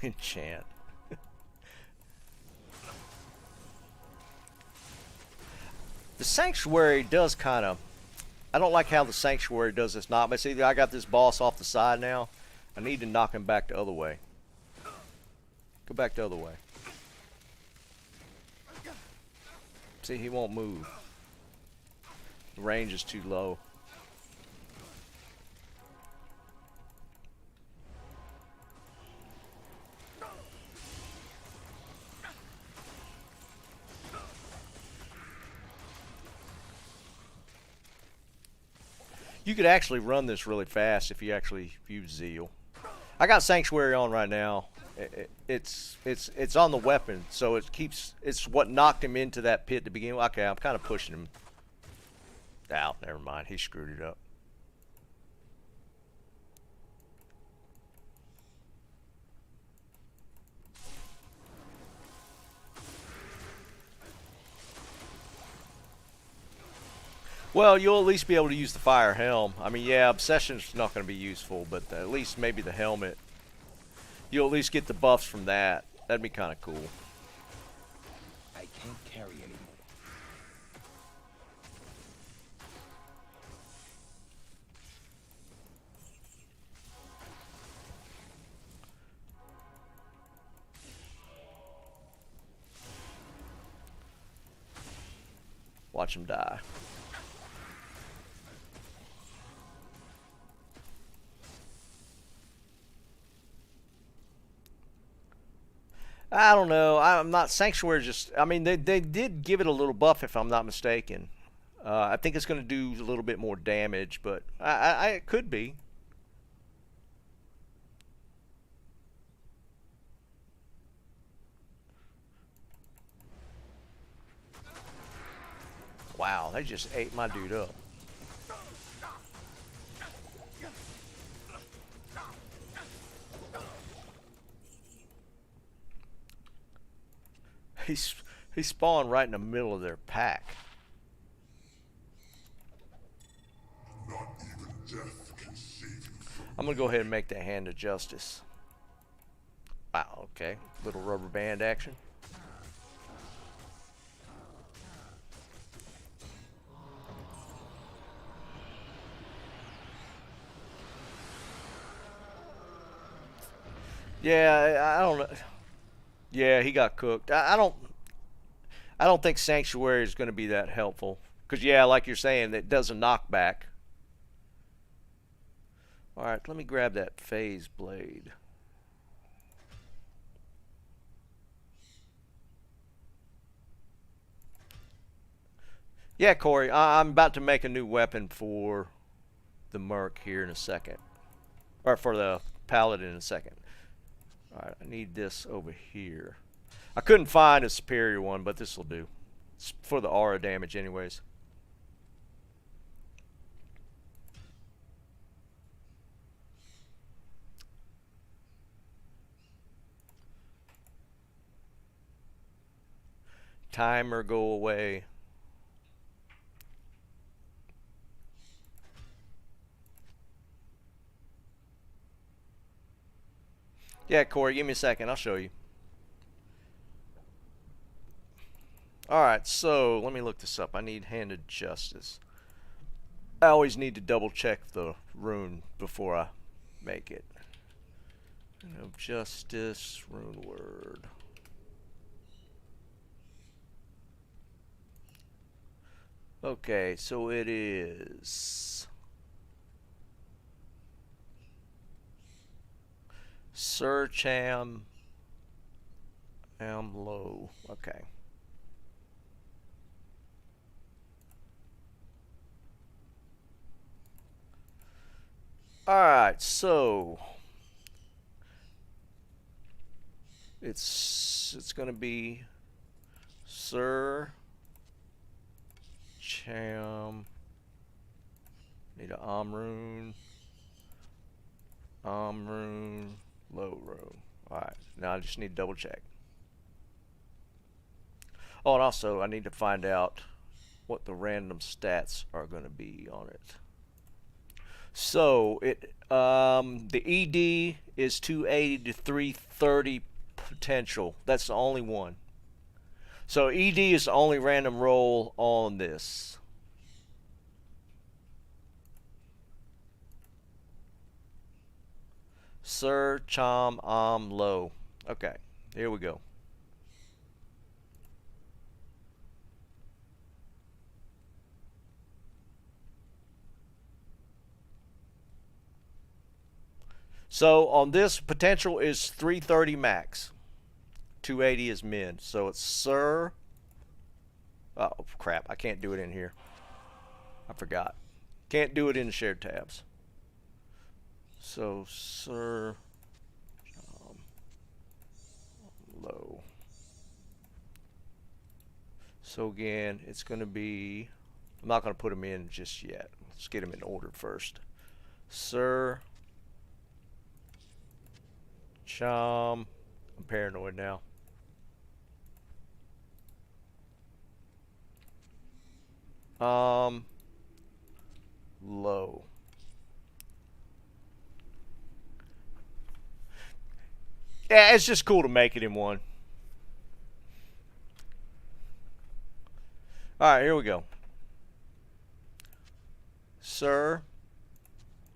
Enchant. The Sanctuary does kind of... I don't like how the Sanctuary does this knock. But see, I got this boss off the side now. I need to knock him back the other way. Go back the other way. See, he won't move. The range is too low. You could actually run this really fast if you actually use Zeal. I got Sanctuary on right now. It's on the weapon, so it's what knocked him into that pit to begin with. Okay, I'm kind of pushing him out. Never mind, he screwed it up. Well, you'll at least be able to use the fire helm. I mean, yeah, Obsession's not going to be useful, but at least maybe the helmet. You'll at least get the buffs from that. That'd be kind of cool. I can't carry anymore. Watch him die. I don't know. I'm not Sanctuary. Just I mean they did give it a little buff if I'm not mistaken. I think it's going to do a little bit more damage, but it could be. Wow, they just ate my dude up. He spawned right in the middle of their pack. Not even death can save you from I'm gonna go ahead and make that Hand of Justice. Wow, okay. Little rubber band action. Yeah, I don't know. Yeah, he got cooked. I don't think Sanctuary is going to be that helpful. Because, yeah, like you're saying, it does a knockback. Alright, let me grab that Phase Blade. Yeah, Corey, I'm about to make a new weapon for the Merc here in a second. Or for the Paladin in a second. Alright, I need this over here. I couldn't find a superior one, but this will do. It's for the aura damage anyways. Timer go away. Yeah, Corey, give me a second. I'll show you. Alright, so let me look this up. I need Hand of Justice. I always need to double check the rune before I make it. Hand of Justice, rune word. Okay, so it is Sir Cham am low. Okay. Alright, so it's gonna be Sir Cham. Need an Rune. Rune. Low rune. Alright, now I just need to double check. Oh, and also I need to find out what the random stats are going to be on it. So it the ED is 280 to 330 potential. That's the only one. So ED is the only random roll on this. Sir Cham Am Low. Okay, here we go. So on this, potential is 330 max. 280 is mid. So it's Sir. Oh crap! I can't do it in here. I forgot. Can't do it in the shared tabs. So Sir low. So again, it's going to be. I'm not going to put them in just yet. Let's get them in order first. Sir Cham. I'm paranoid now. Low. Yeah, it's just cool to make it in one. Alright, here we go. Sir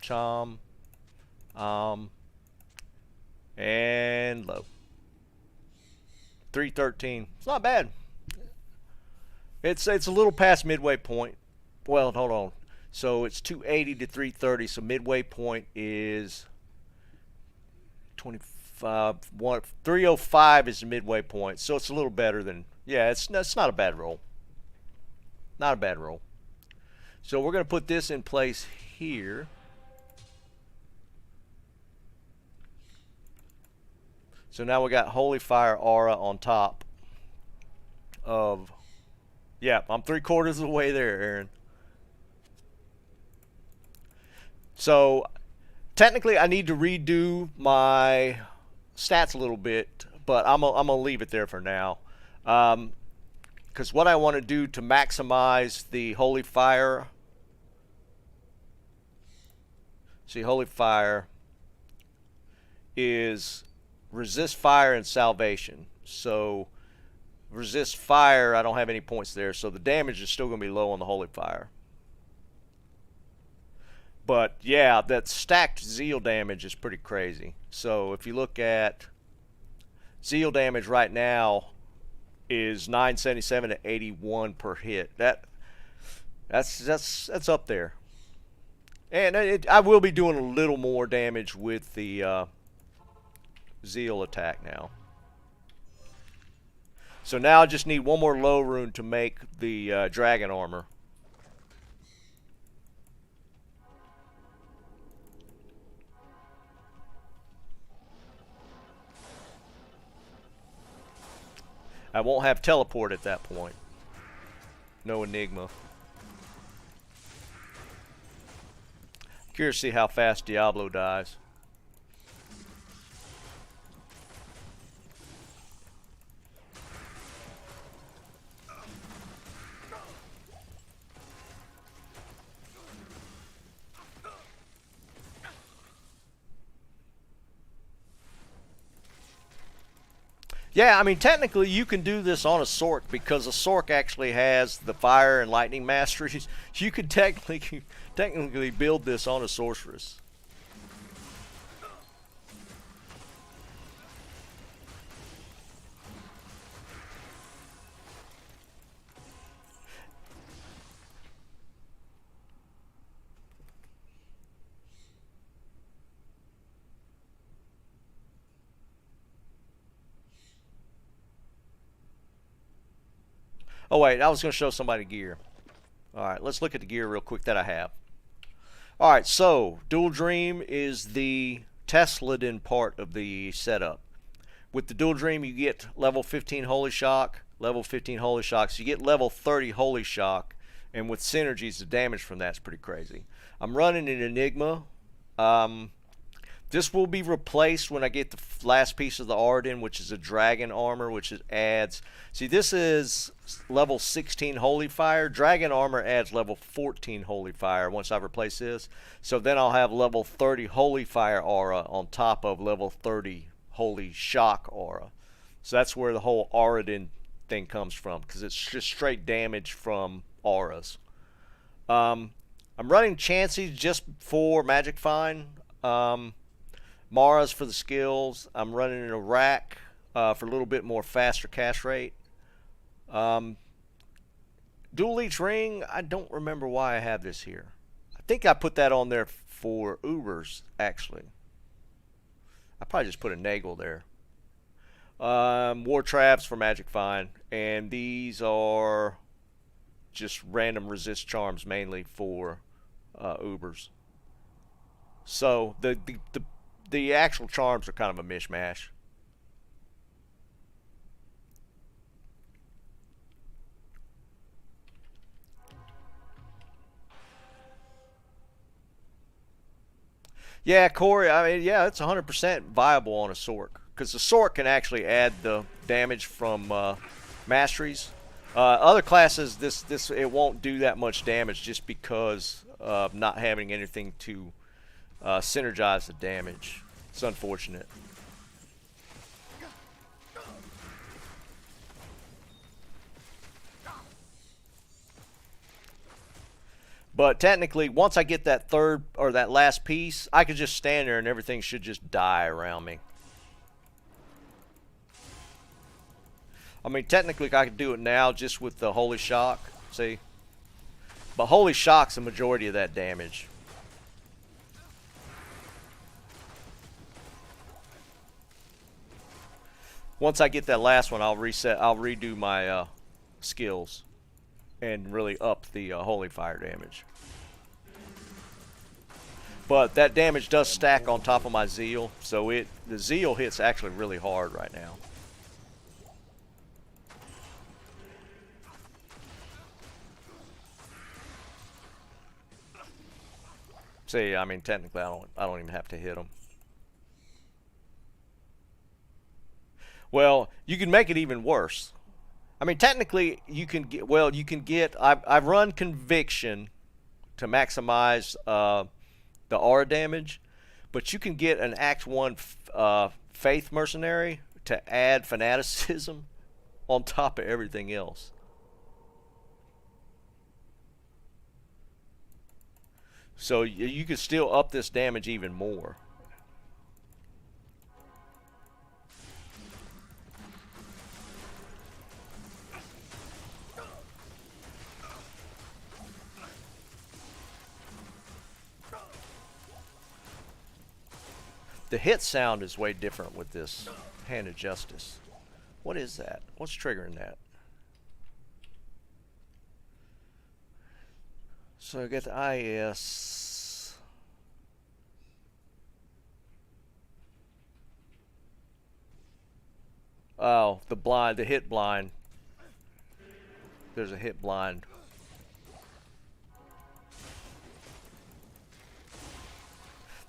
Cham and low. 313. It's not bad. It's a little past midway point. Well, hold on. So it's 280 to 330. So midway point is 20. 305 is the midway point, so it's a little better than. Yeah, it's not a bad roll. Not a bad roll. So we're going to put this in place here. So now we got Holy Fire Aura on top of. Yeah, I'm 3/4 of the way there, Aaron. So technically I need to redo my stats a little bit, but I'm gonna leave it there for now. Because what I want to do to maximize the Holy Fire. See, Holy Fire is resist fire and salvation. So resist fire, I don't have any points there, so the damage is still going to be low on the Holy Fire. But yeah, that stacked zeal damage is pretty crazy. So if you look at zeal damage right now is 977 to 81 per hit. That's up there. And I will be doing a little more damage with the zeal attack now. So now I just need one more low rune to make the dragon armor. I won't have teleport at that point. No Enigma. Curious to see how fast Diablo dies. Yeah, I mean, technically you can do this on a Sorc because a Sorc actually has the fire and lightning masteries. You could technically build this on a Sorceress. Oh wait, I was going to show somebody gear. Alright, let's look at the gear real quick that I have. Alright, so Dual Dream is the Tesladin part of the setup. With the Dual Dream you get level 15 Holy Shock, level 15 Holy Shock, so you get level 30 Holy Shock, and with synergies the damage from that's pretty crazy. I'm running an Enigma. This will be replaced when I get the last piece of the Auradin, which is a dragon armor, which adds. See, this is level 16 Holy Fire. Dragon armor adds level 14 Holy Fire once I replace this. So then I'll have level 30 Holy Fire aura on top of level 30 Holy Shock aura. So that's where the whole Auradin thing comes from, because it's just straight damage from auras. I'm running Chansey just for Magic Find. Mara's for the skills. I'm running an Iraq for a little bit more faster cast rate. Dual Leech Ring, I don't remember why I have this here. I think I put that on there for Ubers, actually. I probably just put a Nagel there. War Traps for Magic Find. And these are just random resist charms mainly for Ubers. So the actual charms are kind of a mishmash. Yeah, Corey, I mean, yeah, it's 100% viable on a Sorc. Because the Sorc can actually add the damage from masteries. Other classes, this it won't do that much damage just because of not having anything to synergize the damage. It's unfortunate. But technically, once I get that third or that last piece, I could just stand there and everything should just die around me. I mean, technically, I could do it now just with the Holy Shock. See? But Holy Shock's the majority of that damage. Once I get that last one, I'll reset. I'll redo my skills and really up the holy fire damage. But that damage does stack on top of my zeal, so the zeal hits actually really hard right now. See, I mean, technically, I don't even have to hit them. Well, you can make it even worse. I mean, technically, you can get. Well, you can get. I've run conviction to maximize the aura damage, but you can get an Act 1 faith mercenary to add fanaticism on top of everything else. So you could still up this damage even more. The hit sound is way different with this Hand of Justice. What is that? What's triggering that? So I get the IS. Oh, the blind, the hit blind. There's a hit blind.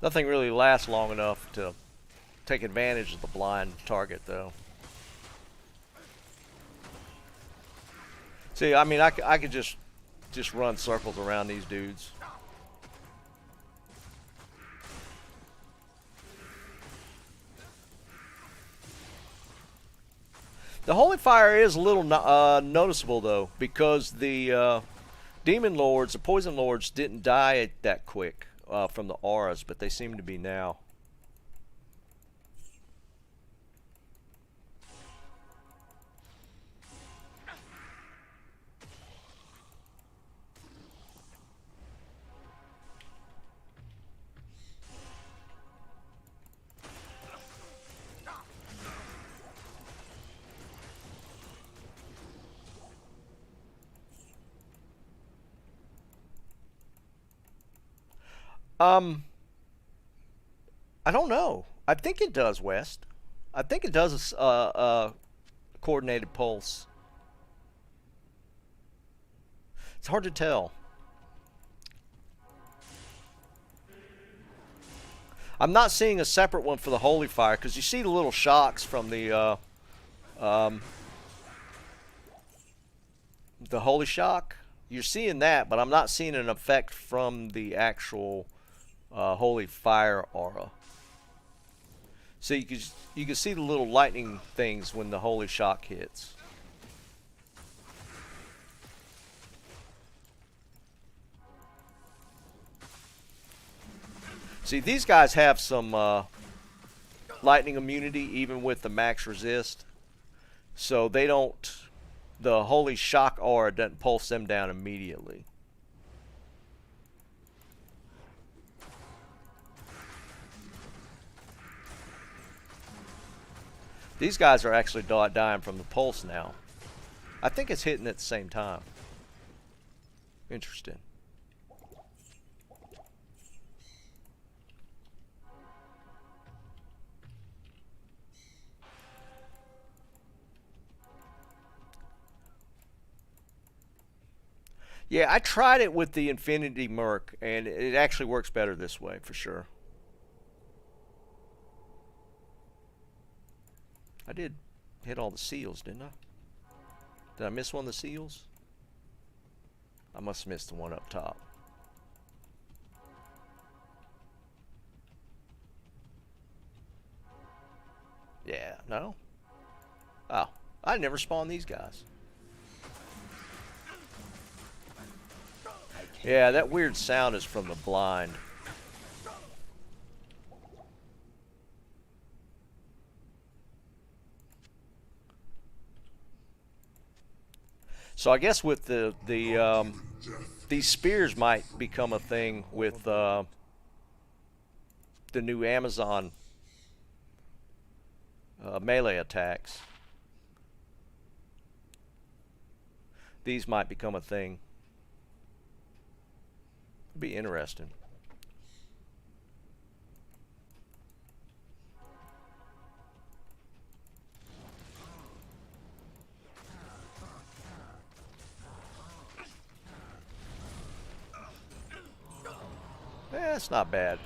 Nothing really lasts long enough to take advantage of the blind target, though. See, I mean, I could just run circles around these dudes. The Holy Fire is a little noticeable, though, because the Demon Lords, the Poison Lords, didn't die that quick from the auras, but they seem to be now. I don't know. I think it does, West. I think it does a coordinated pulse. It's hard to tell. I'm not seeing a separate one for the Holy Fire, because you see the little shocks from the Holy Shock. You're seeing that, but I'm not seeing an effect from the actual Holy Fire aura. So you can see the little lightning things when the Holy Shock hits. See, these guys have some lightning immunity even with the max resist, so they don't. The Holy Shock aura doesn't pulse them down immediately. These guys are actually dying from the pulse now. I think it's hitting at the same time. Interesting. Yeah, I tried it with the Infinity Merc, and it actually works better this way, for sure. I did hit all the seals, didn't I? Did I miss one of the seals? I must have missed the one up top. Yeah, no? Oh, I never spawned these guys. Yeah, that weird sound is from the blind. So I guess with these spears might become a thing with the new Amazon melee attacks. These might become a thing. Be interesting. Eh, it's not bad.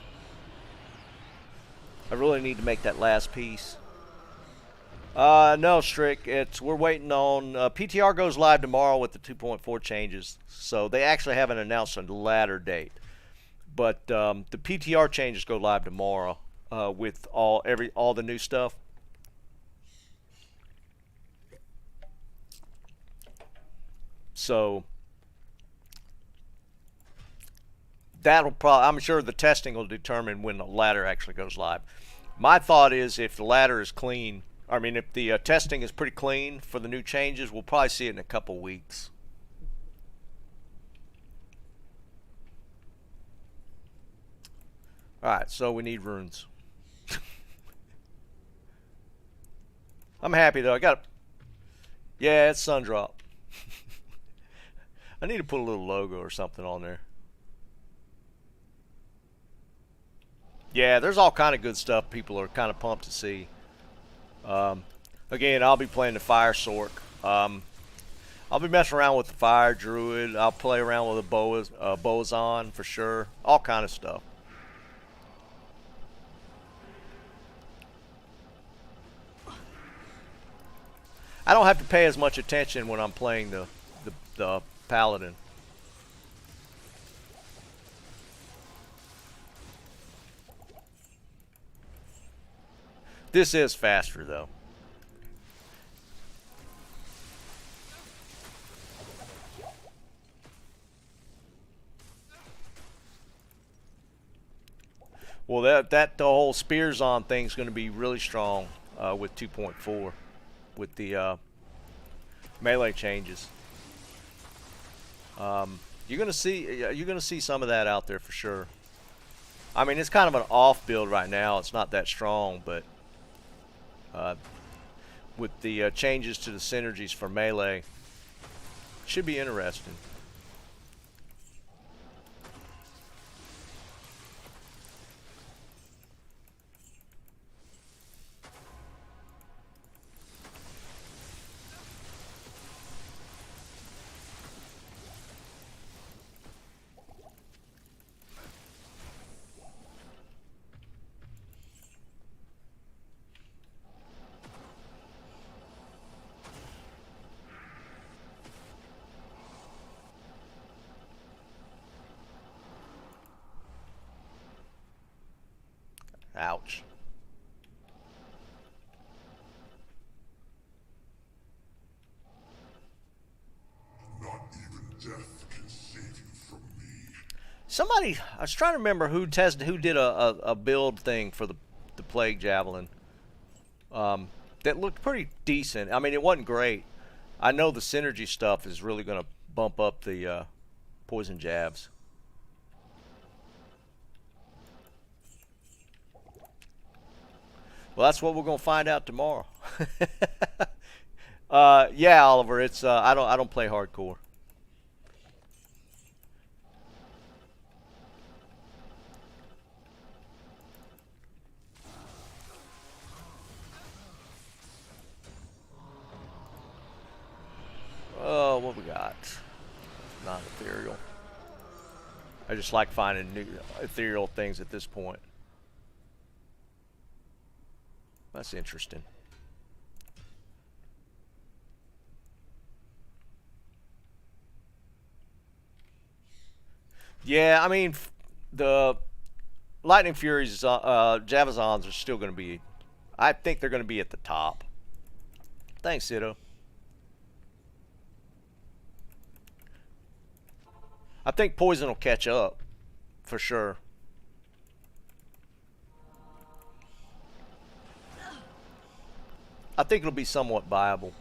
I really need to make that last piece. No, Strick. We're waiting on PTR goes live tomorrow with the 2.4 changes. So they actually haven't announced a latter date, but the PTR changes go live tomorrow with all the new stuff. So that'll probably, I'm sure the testing will determine when the ladder actually goes live. My thought is if the ladder is clean, I mean if the testing is pretty clean for the new changes, we'll probably see it in a couple weeks. Alright, so we need runes. I'm happy though. Yeah, it's Sundrop. I need to put a little logo or something on there. Yeah, there's all kind of good stuff people are kind of pumped to see. Again, I'll be playing the Fire Sorc. I'll be messing around with the Fire Druid. I'll play around with the Boazon for sure. All kind of stuff. I don't have to pay as much attention when I'm playing the Paladin. This is faster though. Well, the whole spears on thing is going to be really strong with 2.4 with the melee changes. You're gonna see some of that out there for sure. I mean, it's kind of an off build right now. It's not that strong, but with the changes to the synergies for melee, should be interesting. Ouch. Not even death can save you from me. Somebody, I was trying to remember who did a build thing for the Plague Javelin. That looked pretty decent. I mean, it wasn't great. I know the synergy stuff is really going to bump up the poison jabs. Well, that's what we're gonna find out tomorrow. Yeah, Oliver. It's I don't play hardcore. Oh, what we got? Non-ethereal. I just like finding new ethereal things at this point. That's interesting. Yeah, I mean, the Lightning Furies, Javazons are still going to be, I think they're going to be at the top. Thanks, Sito. I think Poison will catch up, for sure. I think it'll be somewhat viable.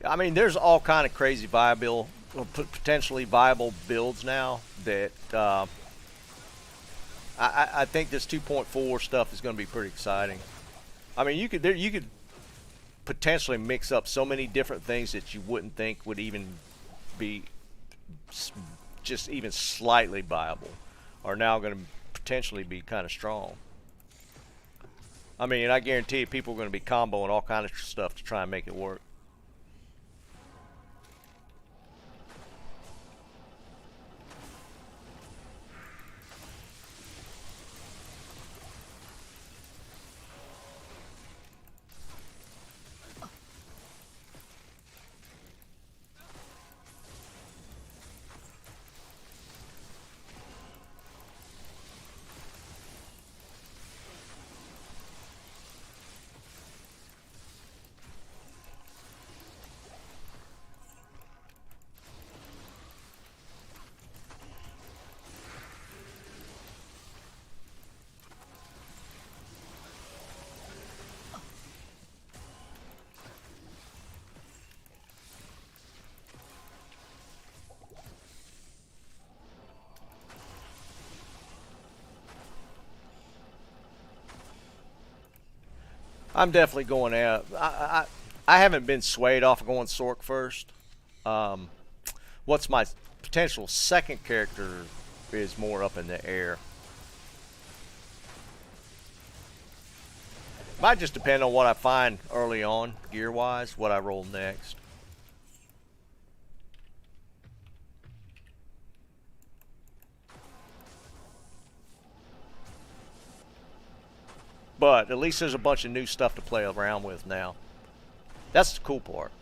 I mean, there's all kind of crazy viable, potentially viable builds now that I think this 2.4 stuff is going to be pretty exciting. I mean, you could potentially mix up so many different things that you wouldn't think would even be just even slightly viable, are now going to potentially be kind of strong. I mean, I guarantee you people are going to be comboing all kinds of stuff to try and make it work. I'm definitely going out. I haven't been swayed off of going Sorc first. What's my potential second character is more up in the air. Might just depend on what I find early on, gear-wise, what I roll next. But at least there's a bunch of new stuff to play around with now. That's the cool part.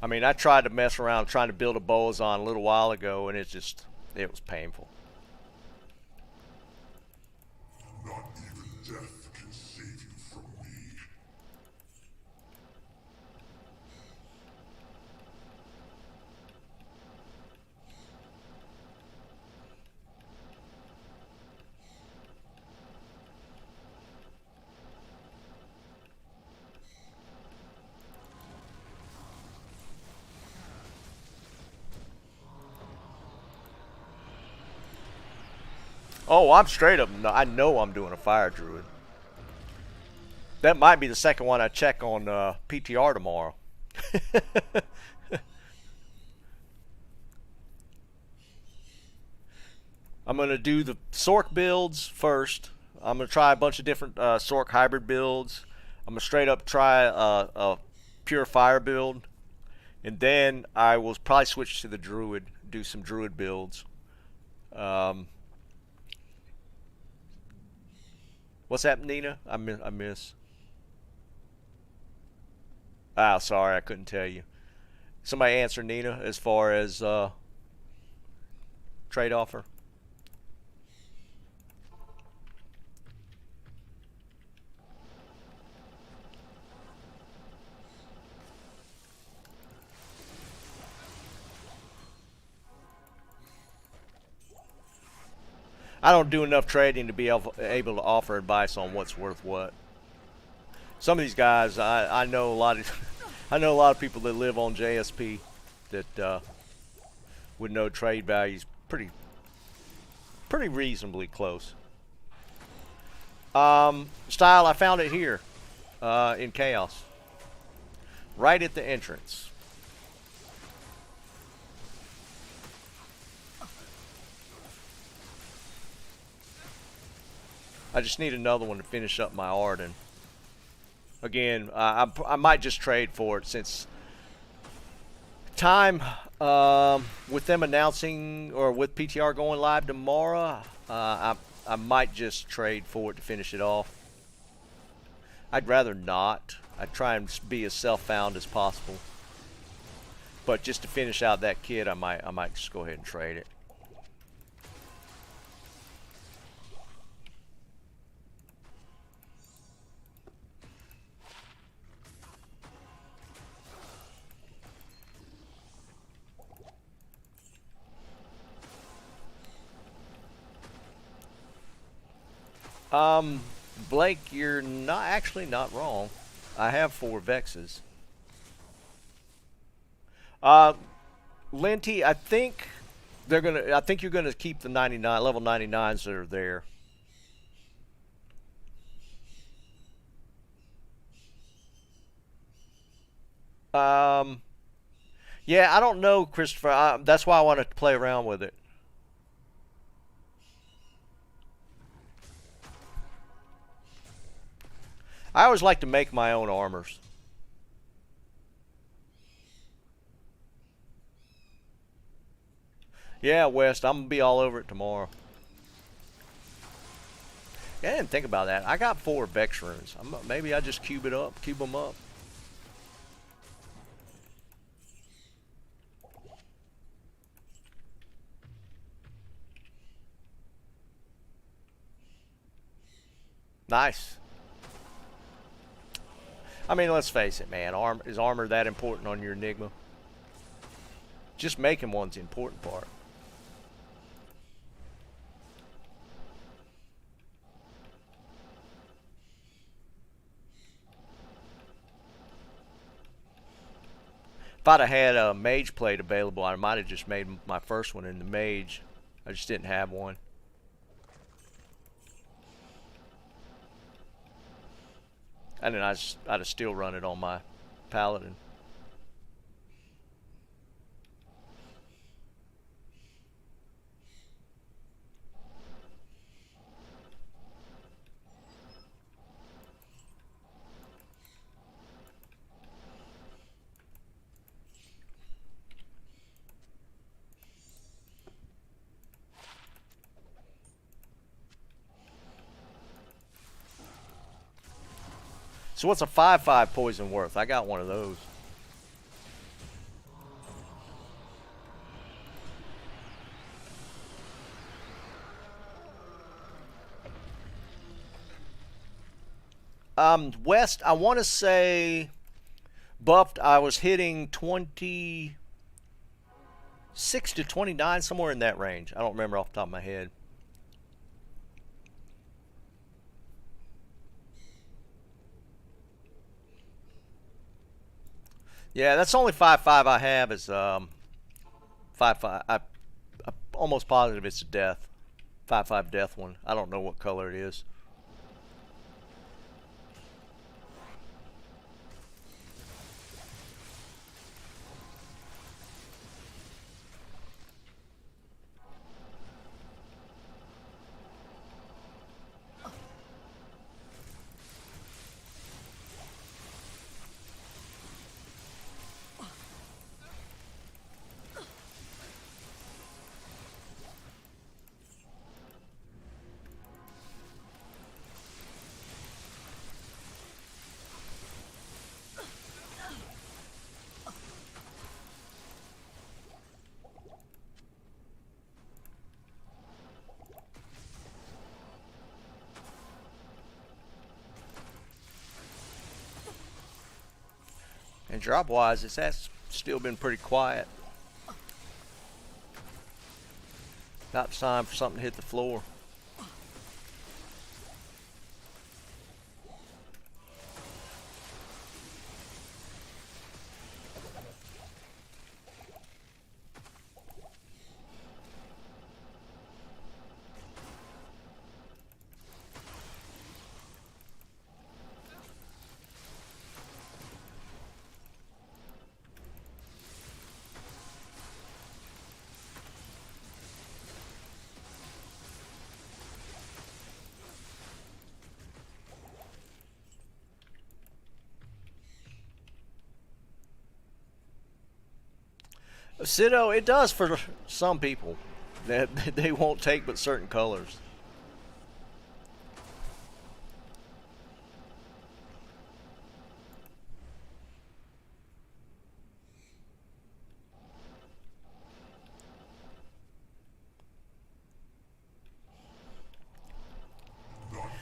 I mean, I tried to mess around trying to build a Boazon a little while ago, and it was painful. Not even death can save you from me. Oh, I'm straight up. I know I'm doing a fire druid. That might be the second one I check on PTR tomorrow. I'm going to do the Sorc builds first. I'm going to try a bunch of different Sorc hybrid builds. I'm going to straight up try a pure fire build. And then I will probably switch to the Druid, do some Druid builds. What's that, Nina? I miss. Ah, sorry, I couldn't tell you. Somebody answer Nina as far as trade offer. I don't do enough trading to be able to offer advice on what's worth what. Some of these guys, I know a lot of, I know a lot of people that live on JSP that would know trade values pretty reasonably close. Style, I found it here in Chaos, right at the entrance. I just need another one to finish up my Auradin. Again, I might just trade for it since time with them announcing, or with PTR going live tomorrow. I might just trade for it to finish it off. I'd rather not. I'd try and be as self-found as possible. But just to finish out that kit, I might just go ahead and trade it. Blake, you're not actually not wrong. I have 4 Vexes. Linty, I think they're gonna. I think you're gonna keep the 99 level 99s that are there. Um, yeah, I don't know, Christopher. That's why I wanted to play around with it. I always like to make my own armors. Yeah, West, I'm gonna be all over it tomorrow. Yeah, I didn't think about that. I got 4 Vex runes. Maybe I just cube them up. Nice. I mean, let's face it, man. Is armor that important on your Enigma? Just making one's the important part. If I'd have had a mage plate available, I might have just made my first one in the mage. I just didn't have one. And then I'd have still run it on my paladin. So what's a 5/5 poison worth? I got one of those. West, I want to say buffed. I was hitting 26 to 29, somewhere in that range. I don't remember off the top of my head. Yeah, that's the only 5/5 I have is 5/5. I'm almost positive it's a death. 5/5 death one. I don't know what color it is. And drop-wise, that's still been pretty quiet. About time for something to hit the floor. Cito, it does for some people. That they won't take but certain colors.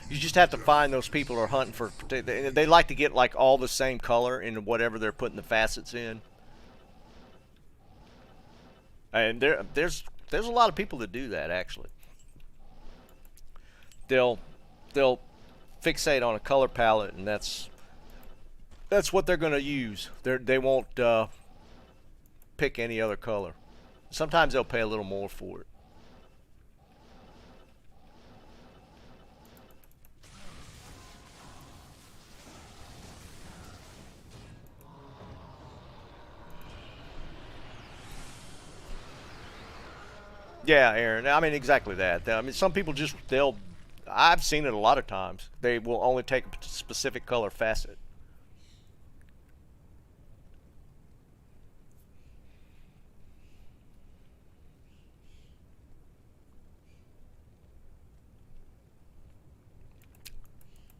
You just have to find those people who are hunting for. They like to get like all the same color in whatever they're putting the facets in. And there's a lot of people that do that actually. They'll fixate on a color palette, and that's what they're going to use. They won't pick any other color. Sometimes they'll pay a little more for it. Yeah, Aaron. I mean, exactly that. I mean, some people just, I've seen it a lot of times. They will only take a specific color facet.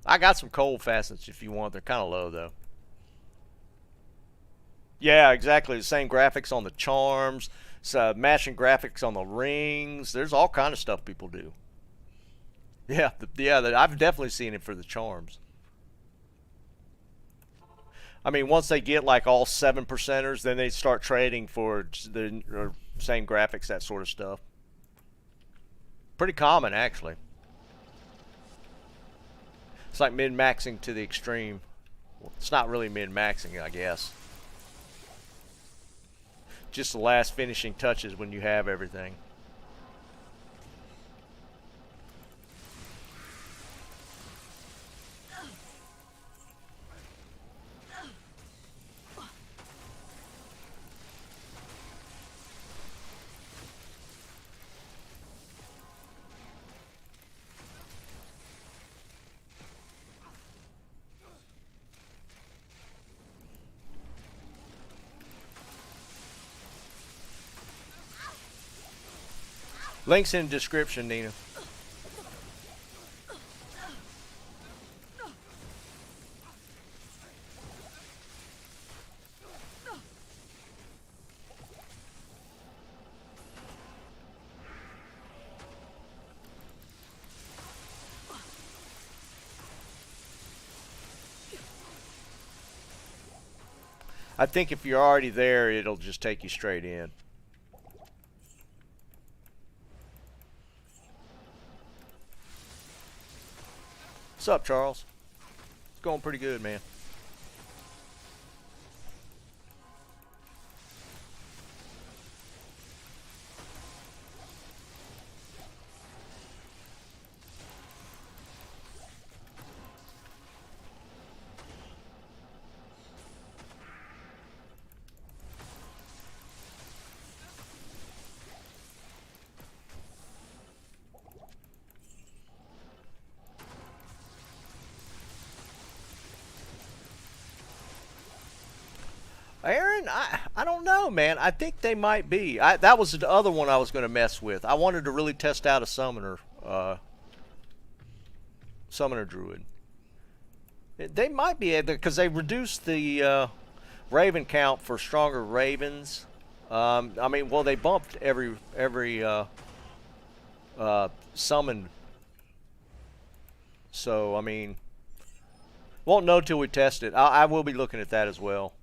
I got some cold facets if you want. They're kind of low, though. Yeah, exactly. The same graphics on the charms, matching graphics on the rings. There's all kind of stuff people do. Yeah, I've definitely seen it for the charms. I mean, once they get like all 7%ers, then they start trading for the same graphics, that sort of stuff. Pretty common, actually. It's like min-maxing to the extreme. Well, it's not really min-maxing, I guess. Just the last finishing touches when you have everything. Links in the description, Nina. I think if you're already there, it'll just take you straight in. What's up, Charles? It's going pretty good, man. Aaron, I don't know, man. I think they might be. That was the other one I was going to mess with. I wanted to really test out a summoner druid. They might be able to, because they reduced the raven count for stronger ravens. I mean, well, they bumped every summon. So, I mean, won't know till we test it. I will be looking at that as well.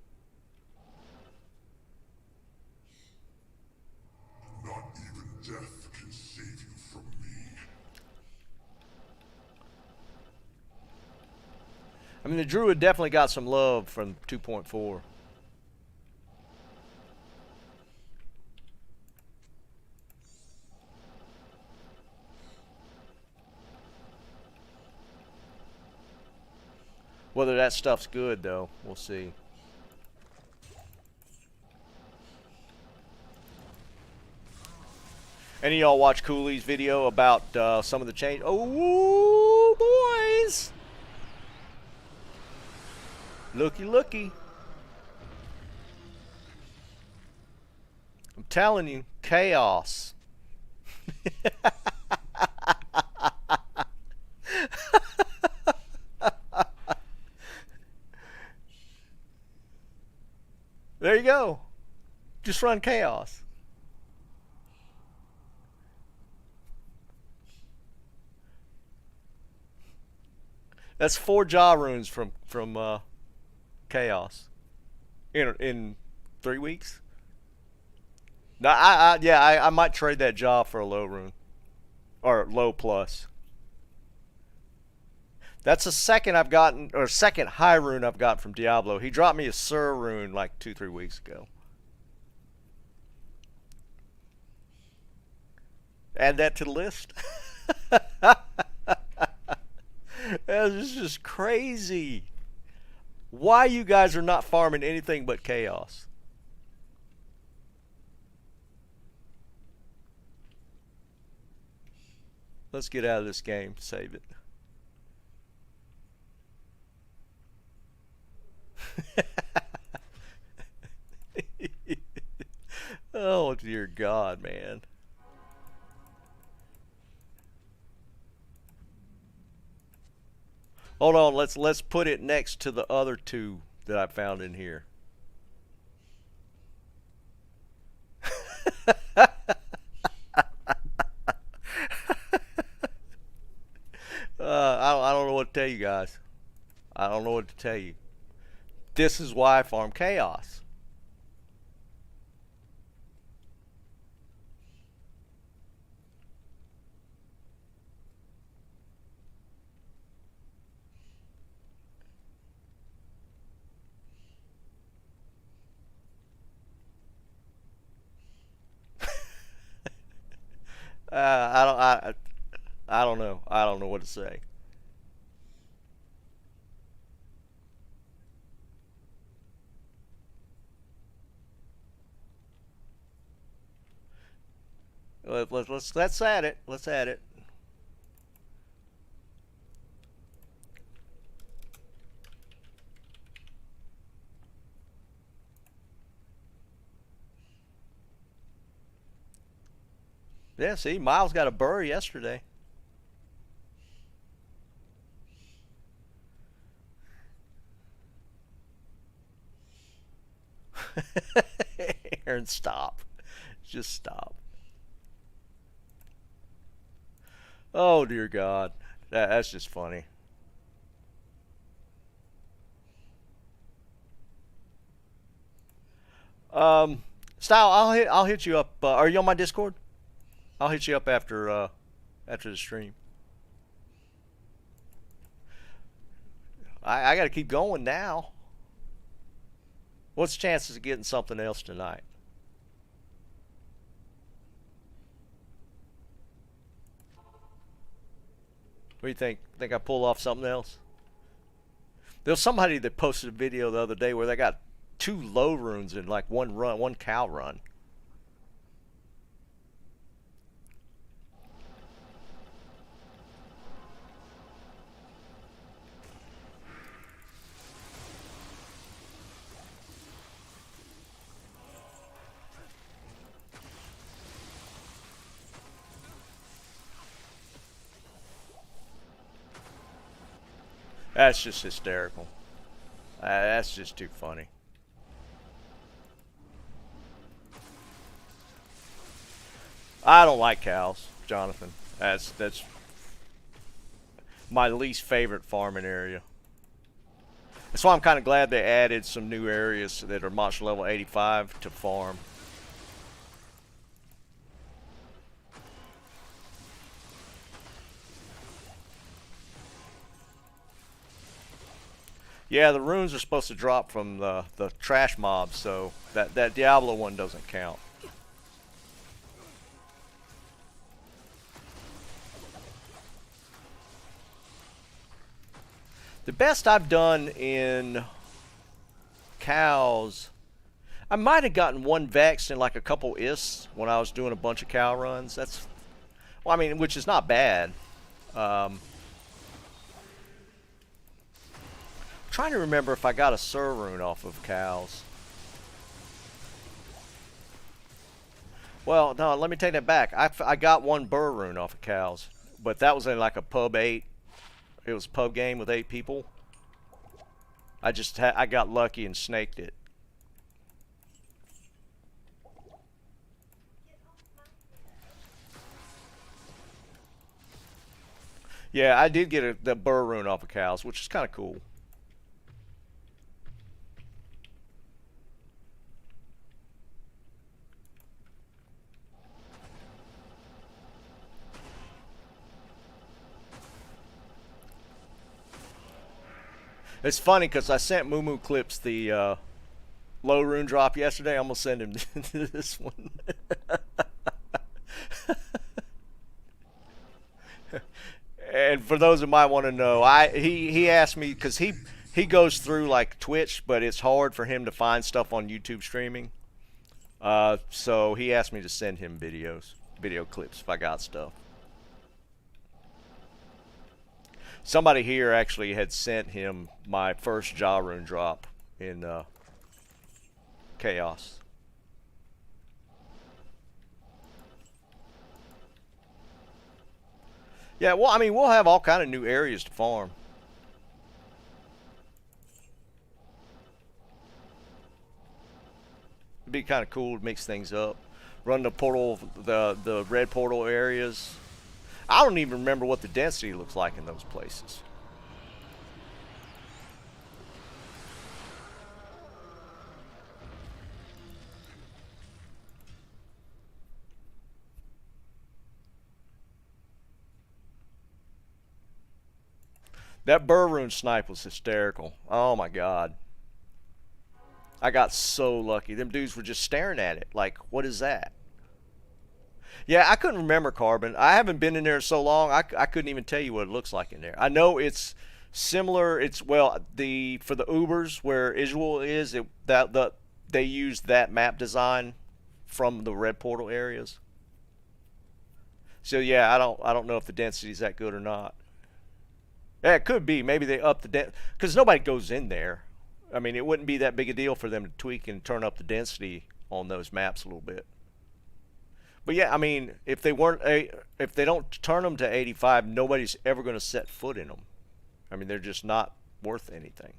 Not even death can save you from me. I mean, the Druid definitely got some love from 2.4. Whether that stuff's good, though, we'll see. Any of y'all watch Cooley's video about some of the change? Oh, boys! Looky, looky. I'm telling you, chaos. There you go. Just run chaos. That's 4 jaw runes from chaos in 3 weeks. Now I might trade that jaw for a low rune or low plus. That's the second I've gotten, or second high rune I've got from Diablo. He dropped me a Sir rune like 2-3 weeks ago. Add that to the list. This is just crazy. Why you guys are not farming anything but chaos? Let's get out of this game. Save it. Oh dear God, man. Hold on, let's put it next to the other two that I found in here. I don't know what to tell you guys. I don't know what to tell you. This is why I farm chaos. I don't know. I don't know what to say. Let's add it. Let's add it. Yeah, see, Miles got a burr yesterday. Aaron, stop. Just stop. Oh, dear God. That's just funny. Style, I'll hit you up. Are you on my Discord? I'll hit you up after the stream. I got to keep going now. What's the chances of getting something else tonight? What do you think? Think I pull off something else? There was somebody that posted a video the other day where they got 2 low runes in like one run, one cow run. That's just hysterical. That's just too funny. I don't like cows, Jonathan. That's my least favorite farming area. That's why I'm kind of glad they added some new areas that are monster level 85 to farm. Yeah, the runes are supposed to drop from the trash mobs, so that Diablo one doesn't count. The best I've done in cows, I might have gotten 1 vexed and like a couple ists when I was doing a bunch of cow runs. That's, well, I mean, which is not bad. Trying to remember if I got a Sir rune off of cows. Well, no, let me take that back. I got 1 burr rune off of cows, but that was in like a pub 8. It was a pub game with 8 people. I got lucky and snaked it. Yeah, I did get the burr rune off of cows, which is kind of cool. It's funny because I sent Moo Clips the low rune drop yesterday. I'm gonna send him this one. And for those that might want to know, he asked me because he goes through like Twitch, but it's hard for him to find stuff on YouTube streaming. So he asked me to send him video clips if I got stuff. Somebody here actually had sent him my first Jaw rune drop in Chaos. Yeah, well, I mean, we'll have all kind of new areas to farm. It'd be kind of cool to mix things up. Run the portal, the red portal areas. I don't even remember what the density looks like in those places. That Burr Rune snipe was hysterical. Oh my god. I got so lucky. Them dudes were just staring at it like, what is that? Yeah, I couldn't remember Carbon. I haven't been in there so long, I couldn't even tell you what it looks like in there. I know it's similar. It's, well, for the Ubers where Isual is, they used that map design from the red portal areas. So yeah, I don't know if the density is that good or not. Yeah, it could be. Maybe they upped the density because nobody goes in there. I mean, it wouldn't be that big a deal for them to tweak and turn up the density on those maps a little bit. But yeah, I mean, if they don't turn them to 85, nobody's ever going to set foot in them. I mean, they're just not worth anything.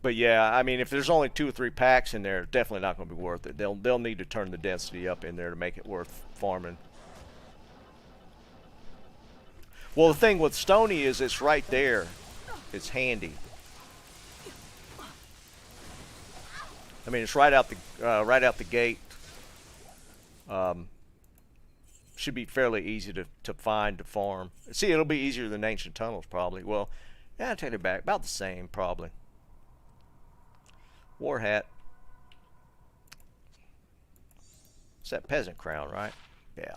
But yeah, I mean, if there's only 2 or 3 packs in there, it's definitely not going to be worth it. They'll need to turn the density up in there to make it worth farming. Well, the thing with Stony is it's right there. It's handy. I mean, it's right out the gate. Should be fairly easy to find, to farm. See, it'll be easier than Ancient Tunnels probably. Well, yeah, I take it back. About the same probably. War hat. It's that peasant crown, right? Yeah.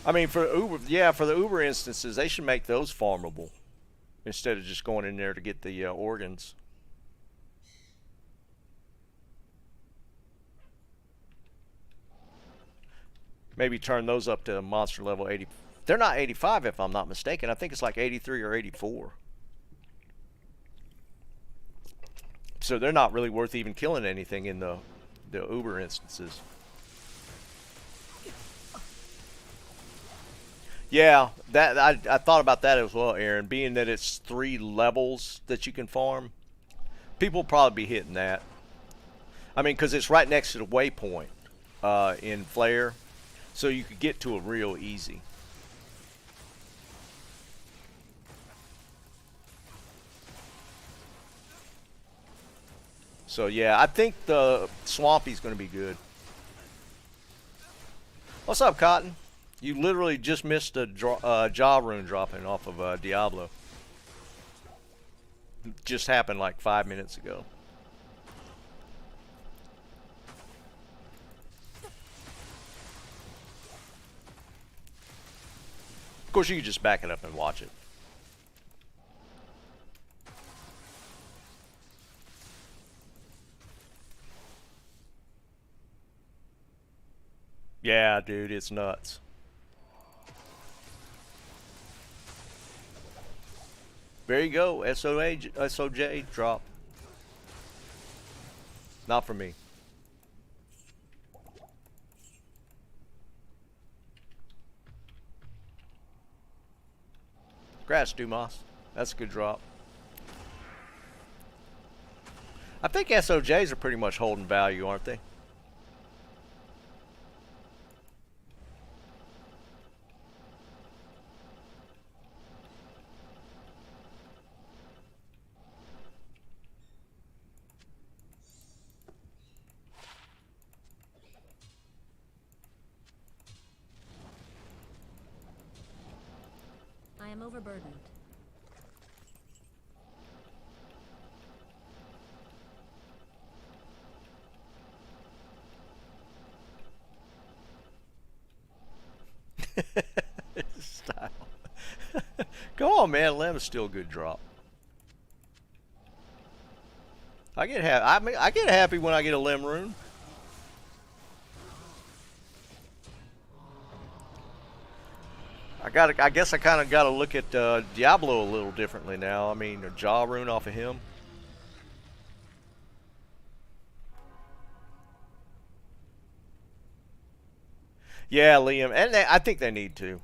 I mean, for the Uber instances, they should make those farmable instead of just going in there to get the organs. Maybe turn those up to monster level 80. They're not 85 if I'm not mistaken. I think it's like 83 or 84. So they're not really worth even killing anything in the Uber instances. Yeah, that I thought about that as well, Aaron. Being that it's 3 levels that you can farm, people will probably be hitting that. I mean, because it's right next to the waypoint in Flare, so you could get to it real easy. So yeah, I think the Swampy's going to be good. What's up, Cotton? You literally just missed a Jaw rune dropping off of Diablo. It just happened like 5 minutes ago. Of course, you can just back it up and watch it. Yeah, dude, it's nuts. There you go, SOJ drop. Not for me. Congrats, Dumas. That's a good drop. I think SOJs are pretty much holding value, aren't they? I am overburdened. Style. Go on, man. Lem's still a good drop. I get happy. I get happy when I get a Lem rune. I guess I kind of got to look at Diablo a little differently now. I mean, a jaw rune off of him. Yeah, Liam, and I think they need to.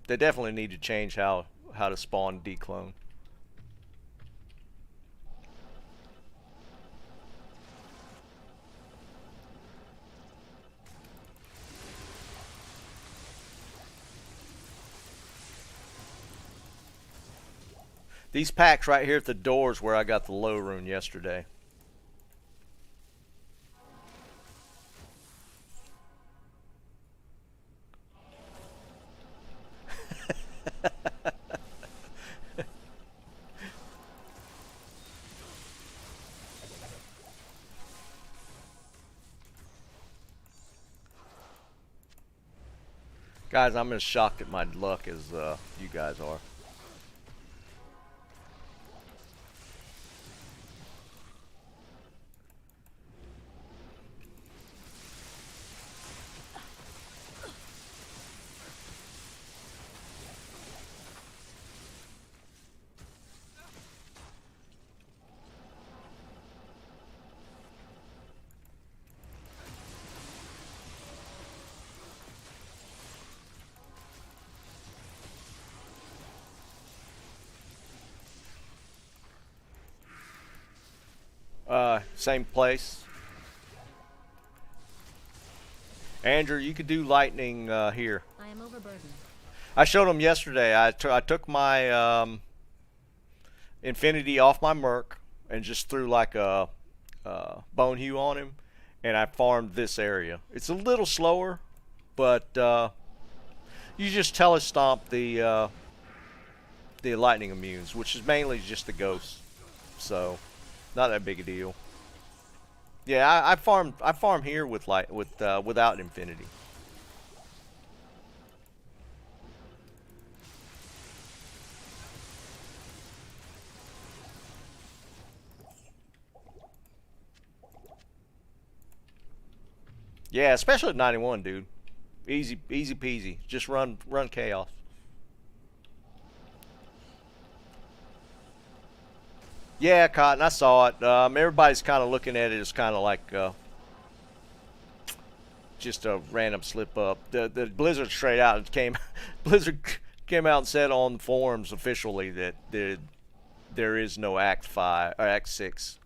They definitely need to change how to spawn declone. These packs right here at the doors where I got the low rune yesterday. Guys, I'm as shocked at my luck as you guys are. Same place. Andrew, you could do lightning here. I am overburdened. I showed him yesterday. I took my infinity off my Merc and just threw like a bone hew on him, and I farmed this area. It's a little slower, but you just telestomp the lightning immunes, which is mainly just the ghosts, so not that big a deal. Yeah, I farm here with without infinity. Yeah, especially at 91, dude. Easy peasy. Just run chaos. Yeah, Cotton, I saw it. Everybody's kind of looking at it as kind of like just a random slip up. The Blizzard straight out came. Blizzard came out and said on the forums officially that there is no Act 5 or Act 6.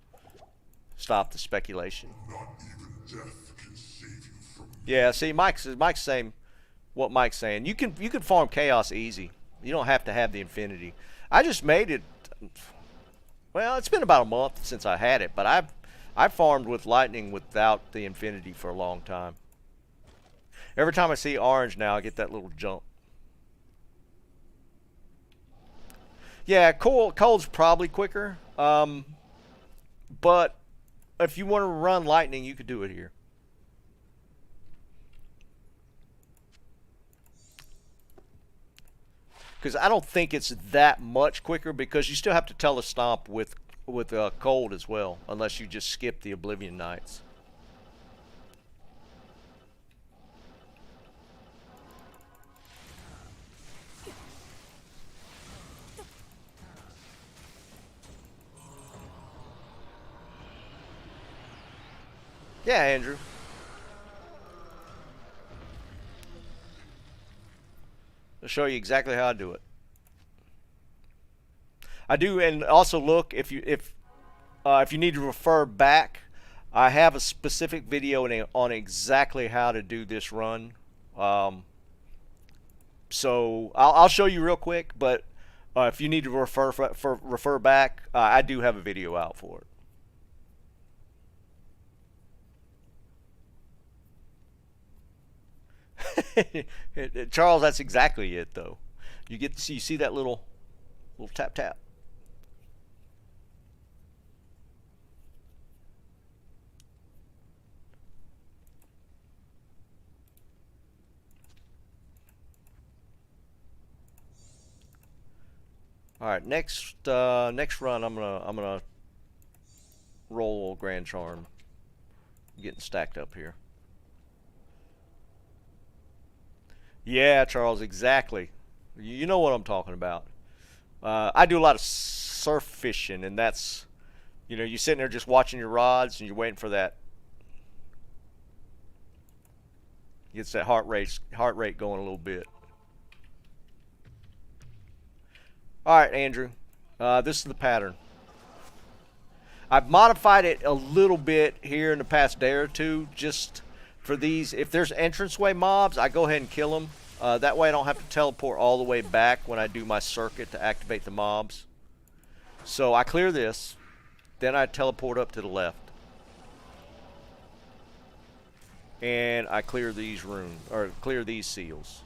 Stop the speculation. Not even death can save you from me. Yeah, see, Mike's saying what Mike's saying. You can farm chaos easy. You don't have to have the infinity. I just made it. Well, it's been about a month since I had it, but I've farmed with lightning without the infinity for a long time. Every time I see orange now, I get that little jump. Yeah, cold's probably quicker, but if you want to run lightning, you could do it here. Because I don't think it's that much quicker, because you still have to telestomp with cold as well, unless you just skip the Oblivion Knights. Yeah, Andrew. I'll show you exactly how I do it. I do, and also look if you need to refer back, I have a specific video on exactly how to do this run. So I'll show you real quick, but if you need to refer back, I do have a video out for it. Charles, that's exactly it, though. You see that little tap tap. All right, next run, I'm gonna roll Grand Charm. I'm getting stacked up here. Yeah, Charles, exactly. You know what I'm talking about. I do a lot of surf fishing, and that's, you're sitting there just watching your rods, and you're waiting for that. Gets that heart rate going a little bit. All right, Andrew. This is the pattern. I've modified it a little bit here in the past day or two, just for these. If there's entranceway mobs, I go ahead and kill them. That way I don't have to teleport all the way back when I do my circuit to activate the mobs. So I clear this, then I teleport up to the left. And I clear these clear these seals.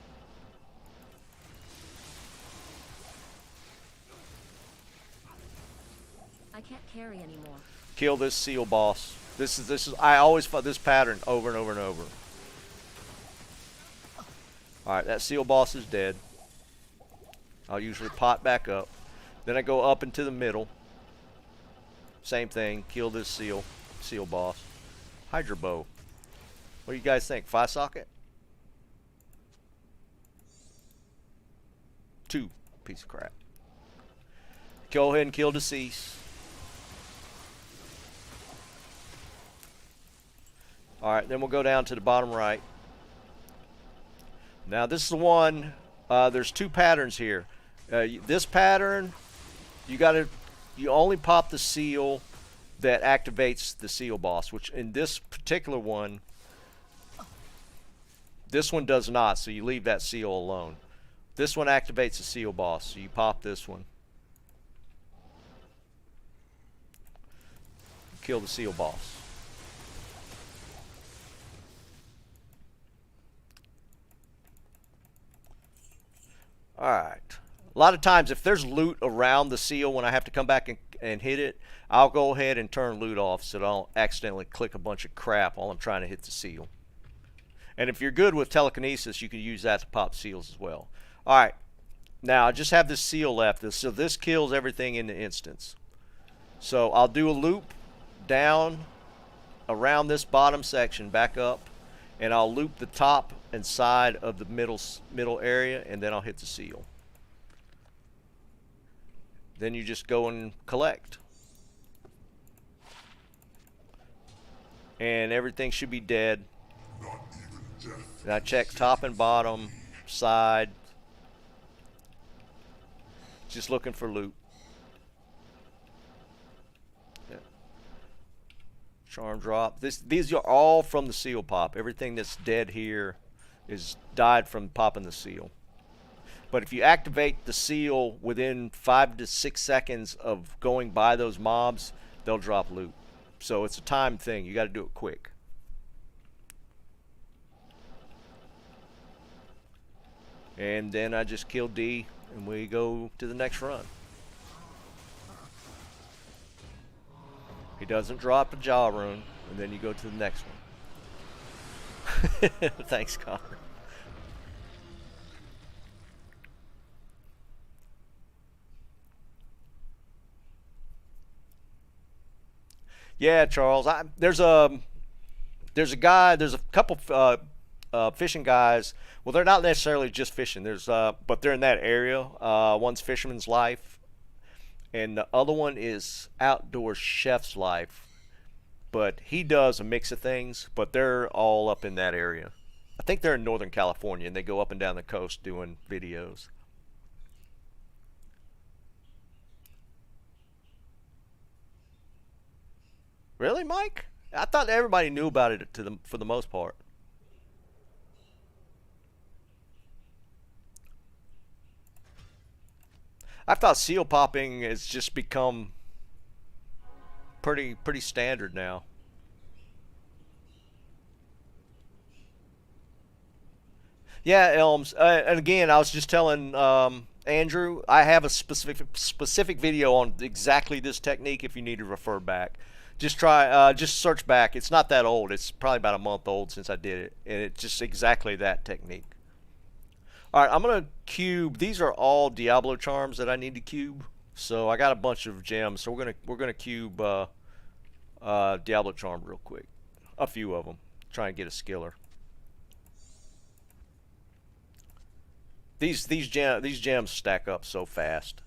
I can't carry anymore. Kill this seal boss. This is I always fight this pattern over and over and over. Alright, that seal boss is dead. I'll usually pot back up. Then I go up into the middle. Same thing, kill this seal boss. Hydra bow. What do you guys think? 5 socket? 2. Piece of crap. Go ahead and kill Decease. Alright, then we'll go down to the bottom right. Now this is the one, there's 2 patterns here. This pattern, you only pop the seal that activates the seal boss, which in this particular one, this one does not, so you leave that seal alone. This one activates the seal boss, so you pop this one. Kill the seal boss. Alright. A lot of times if there's loot around the seal when I have to come back and hit it, I'll go ahead and turn loot off so I don't accidentally click a bunch of crap while I'm trying to hit the seal. And if you're good with telekinesis, you can use that to pop seals as well. Alright. Now I just have this seal left, so this kills everything in the instance. So I'll do a loop down around this bottom section, back up, and I'll loop the top and side of the middle area, and then I'll hit the seal. Then you just go and collect. And everything should be dead. And I check top and bottom, side. Just looking for loot. Yeah. Charm drop. These are all from the seal pop. Everything that's dead here is died from popping the seal. But if you activate the seal within 5 to 6 seconds of going by those mobs, they'll drop loot. So it's a time thing. You got to do it quick. And then I just kill D, and we go to the next run. He doesn't drop a jaw rune, and then you go to the next one. Thanks, Connor. Yeah, Charles. There's a couple fishing guys. Well, they're not necessarily just fishing. But they're in that area. One's Fisherman's Life, and the other one is Outdoor Chef's Life. But he does a mix of things. But they're all up in that area. I think they're in Northern California, and they go up and down the coast doing videos. Really, Mike? I thought everybody knew about it for the most part. I thought seal popping has just become pretty standard now. Yeah, Elms. And again, I was just telling Andrew, I have a specific video on exactly this technique. If you need to refer back, just search back. It's not that old. It's probably about a month old since I did it, and it's just exactly that technique. All right, I'm gonna cube. These are all Diablo charms that I need to cube. So I got a bunch of gems. So we're gonna cube Diablo charm real quick. A few of them. Try and get a skiller. These gems stack up so fast.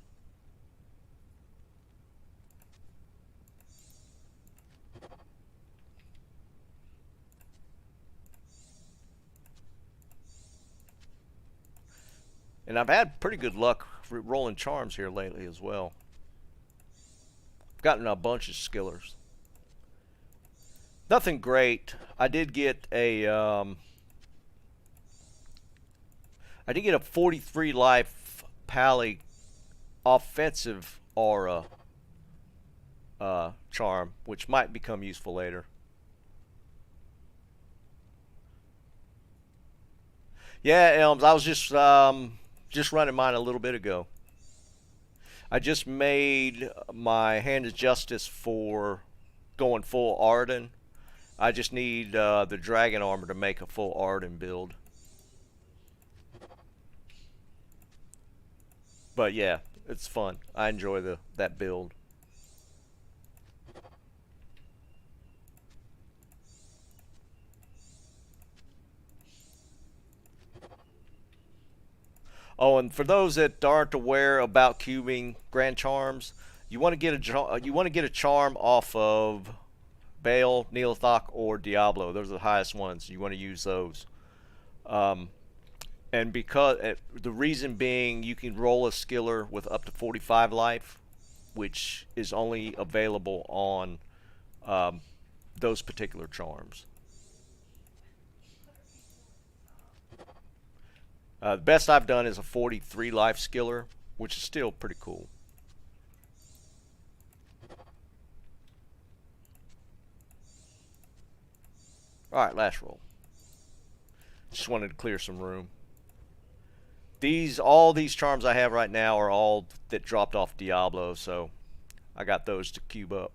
And I've had pretty good luck rolling charms here lately as well. I've gotten a bunch of skillers. Nothing great. I did get a 43 life Pally offensive aura charm, which might become useful later. Yeah, Elms. I was just running mine a little bit ago. I just made my Hand of Justice for going full Auradin. I just need the dragon armor to make a full Auradin build. But yeah, it's fun. I enjoy that build. Oh, and for those that aren't aware about cubing grand charms, you want to get a charm off of Baal, Neolithok, or Diablo. Those are the highest ones. You want to use those. And because the reason being, you can roll a skiller with up to 45 life, which is only available on those particular charms. The best I've done is a 43 life skiller, which is still pretty cool. Alright, last roll. Just wanted to clear some room. All these charms I have right now are all that dropped off Diablo, so I got those to cube up.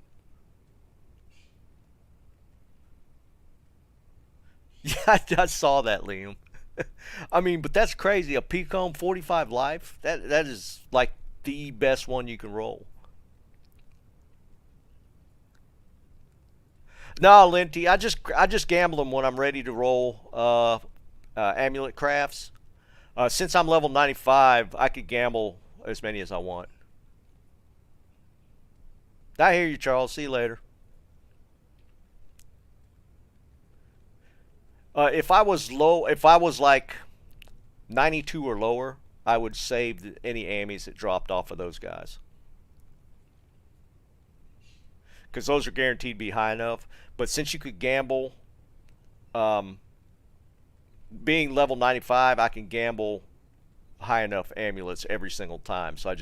Yeah, I saw that, Liam. I mean, but that's crazy. A Pecom 45 life? That is like the best one you can roll. No, Linty, I just gamble them when I'm ready to roll amulet crafts. Since I'm level 95, I could gamble as many as I want. I hear you, Charles. See you later. If I was like 92 or lower, I would save any ammies that dropped off of those guys. Because those are guaranteed to be high enough. But since you could gamble, being level 95, I can gamble high enough amulets every single time. So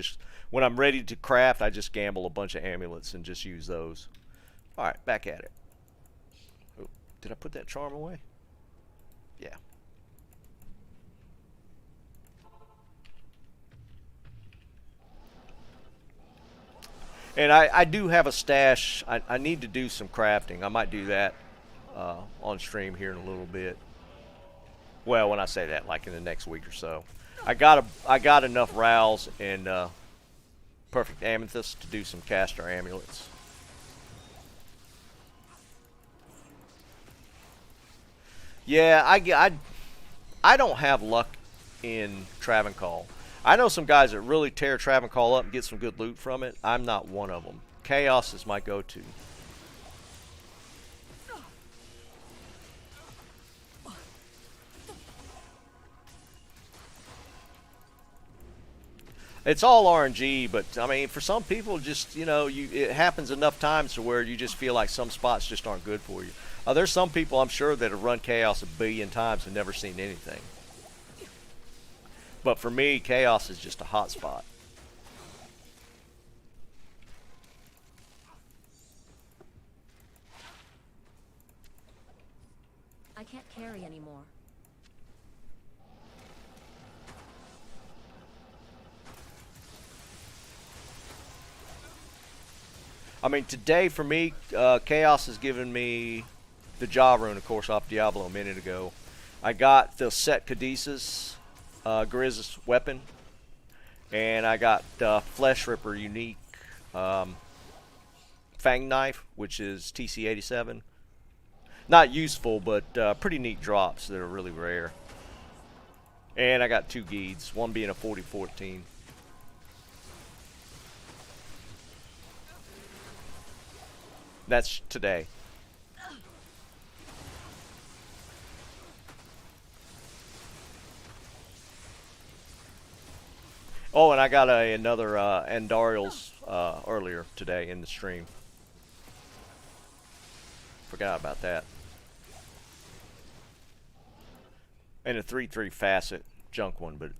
when I'm ready to craft, I just gamble a bunch of amulets and just use those. Alright, back at it. Oh, did I put that charm away? Yeah. And I do have a stash. I need to do some crafting. I might do that on stream here in a little bit. Well, when I say that, like in the next week or so. I got enough Rowls and Perfect Amethyst to do some caster amulets. Yeah, I don't have luck in Travancore. I know some guys that really tear Travancore up and get some good loot from it. I'm not one of them. Chaos is my go-to. It's all RNG, but I mean, for some people, just it happens enough times to where you just feel like some spots just aren't good for you. There's some people I'm sure that have run Chaos a billion times and never seen anything. But for me, Chaos is just a hot spot. I can't carry anymore. I mean, today for me, Chaos has given me the Jaw Rune, of course, off Diablo a minute ago. I got the Set Caduceus Grizz weapon, and I got Flesh Ripper unique Fang Knife, which is TC87. Not useful, but pretty neat drops that are really rare. And I got 2 Geeds, one being a 40-14. That's today. Oh, and I got another Andariel's earlier today in the stream. Forgot about that. And a 3/3 Facet junk one, but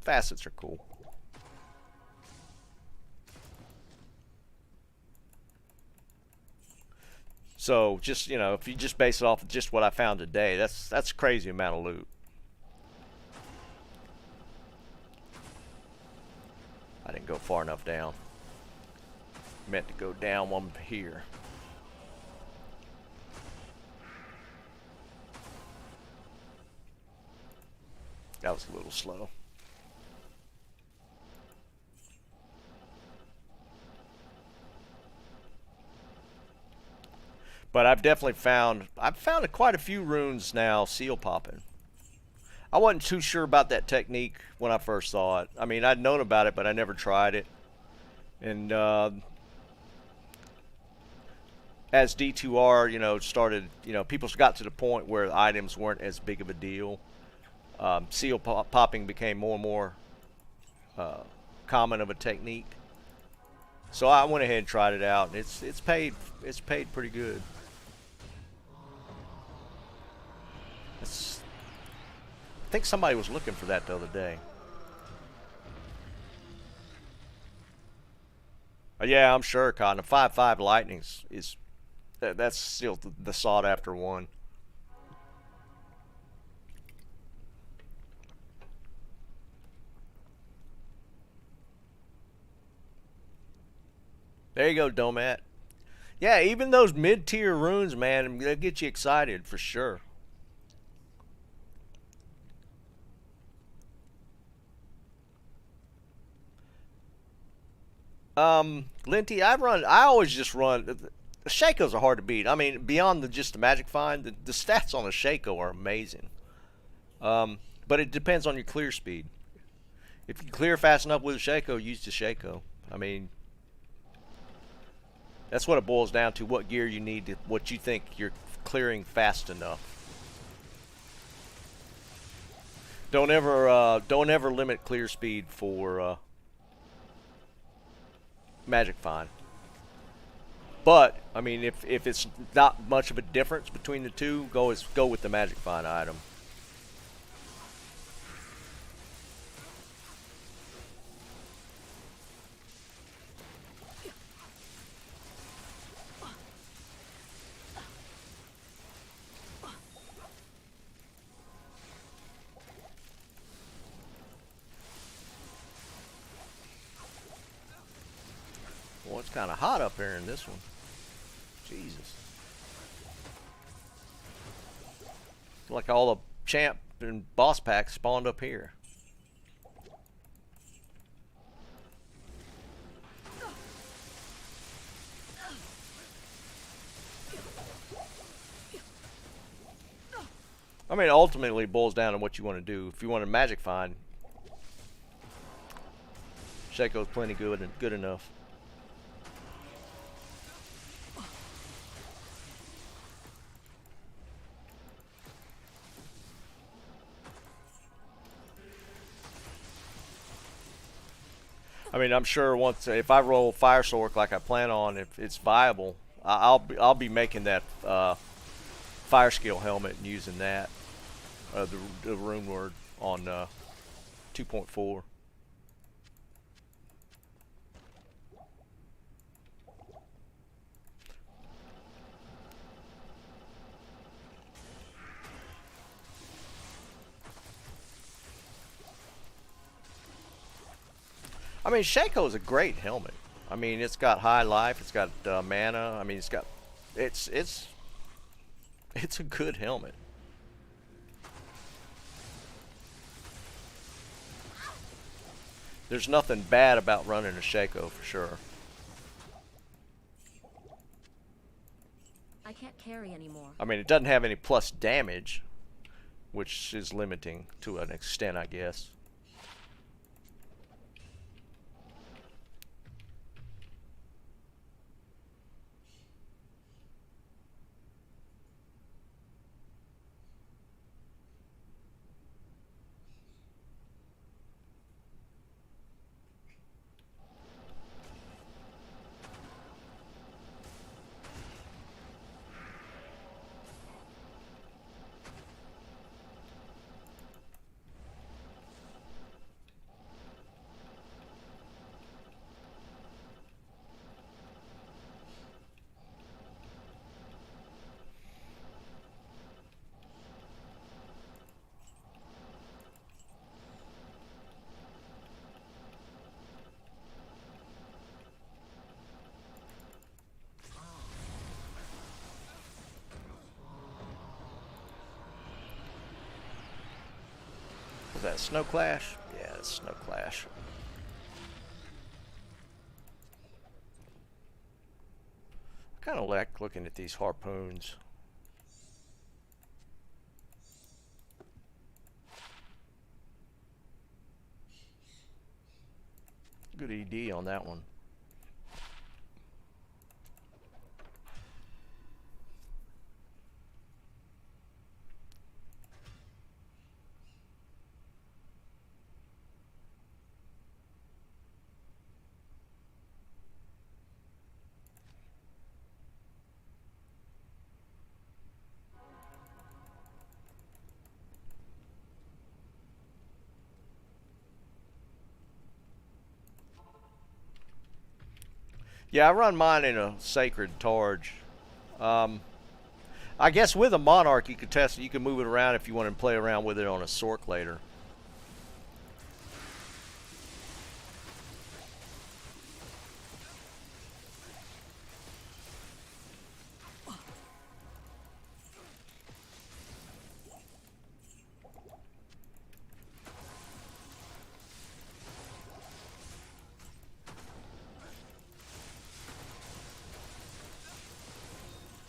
Facets are cool. So just if you just base it off of just what I found today, that's a crazy amount of loot. I didn't go far enough down. Meant to go down one here. That was a little slow. But I've definitely found quite a few runes now seal popping. I wasn't too sure about that technique when I first saw it. I mean, I'd known about it, but I never tried it. And as D2R, started, people got to the point where the items weren't as big of a deal. Seal popping became more and more common of a technique. So I went ahead and tried it out, and it's paid pretty good. I think somebody was looking for that the other day. Yeah, I'm sure, Cotton. A 5/5 lightnings that's still the sought after one. There you go, Domat. Yeah, even those mid-tier runes, man, they'll get you excited for sure. Linty, I always just run. The Shakos are hard to beat. I mean, beyond just the magic find, the stats on a Shako are amazing. But it depends on your clear speed. If you clear fast enough with a Shako, use the Shako. I mean, that's what it boils down to. What gear you need, what you think you're clearing fast enough. Don't ever limit clear speed for magic find. But I mean, if it's not much of a difference between the two, go with the magic find item. Well, it's kind of hot up here in this one. Jesus. Like all the champ and boss packs spawned up here. I mean, ultimately it boils down to what you want to do. If you want a magic find, Shaco's plenty good enough. I mean, I'm sure once if I roll Fire Sork like I plan on, if it's viable, I'll be making that Fire Skill helmet and using that the rune word on 2.4. I mean, Shaco is a great helmet. I mean, it's got high life, it's got mana. I mean, it's a good helmet. There's nothing bad about running a Shaco for sure. I can't carry anymore. I mean, it doesn't have any plus damage, which is limiting to an extent, I guess. Was that Snow Clash? Yeah, it's Snow Clash. I kind of like looking at these harpoons. Good ED on that one. Yeah, I run mine in a Sacred Targe. I guess with a Monarch you could test it. You can move it around if you want to play around with it on a Sork later.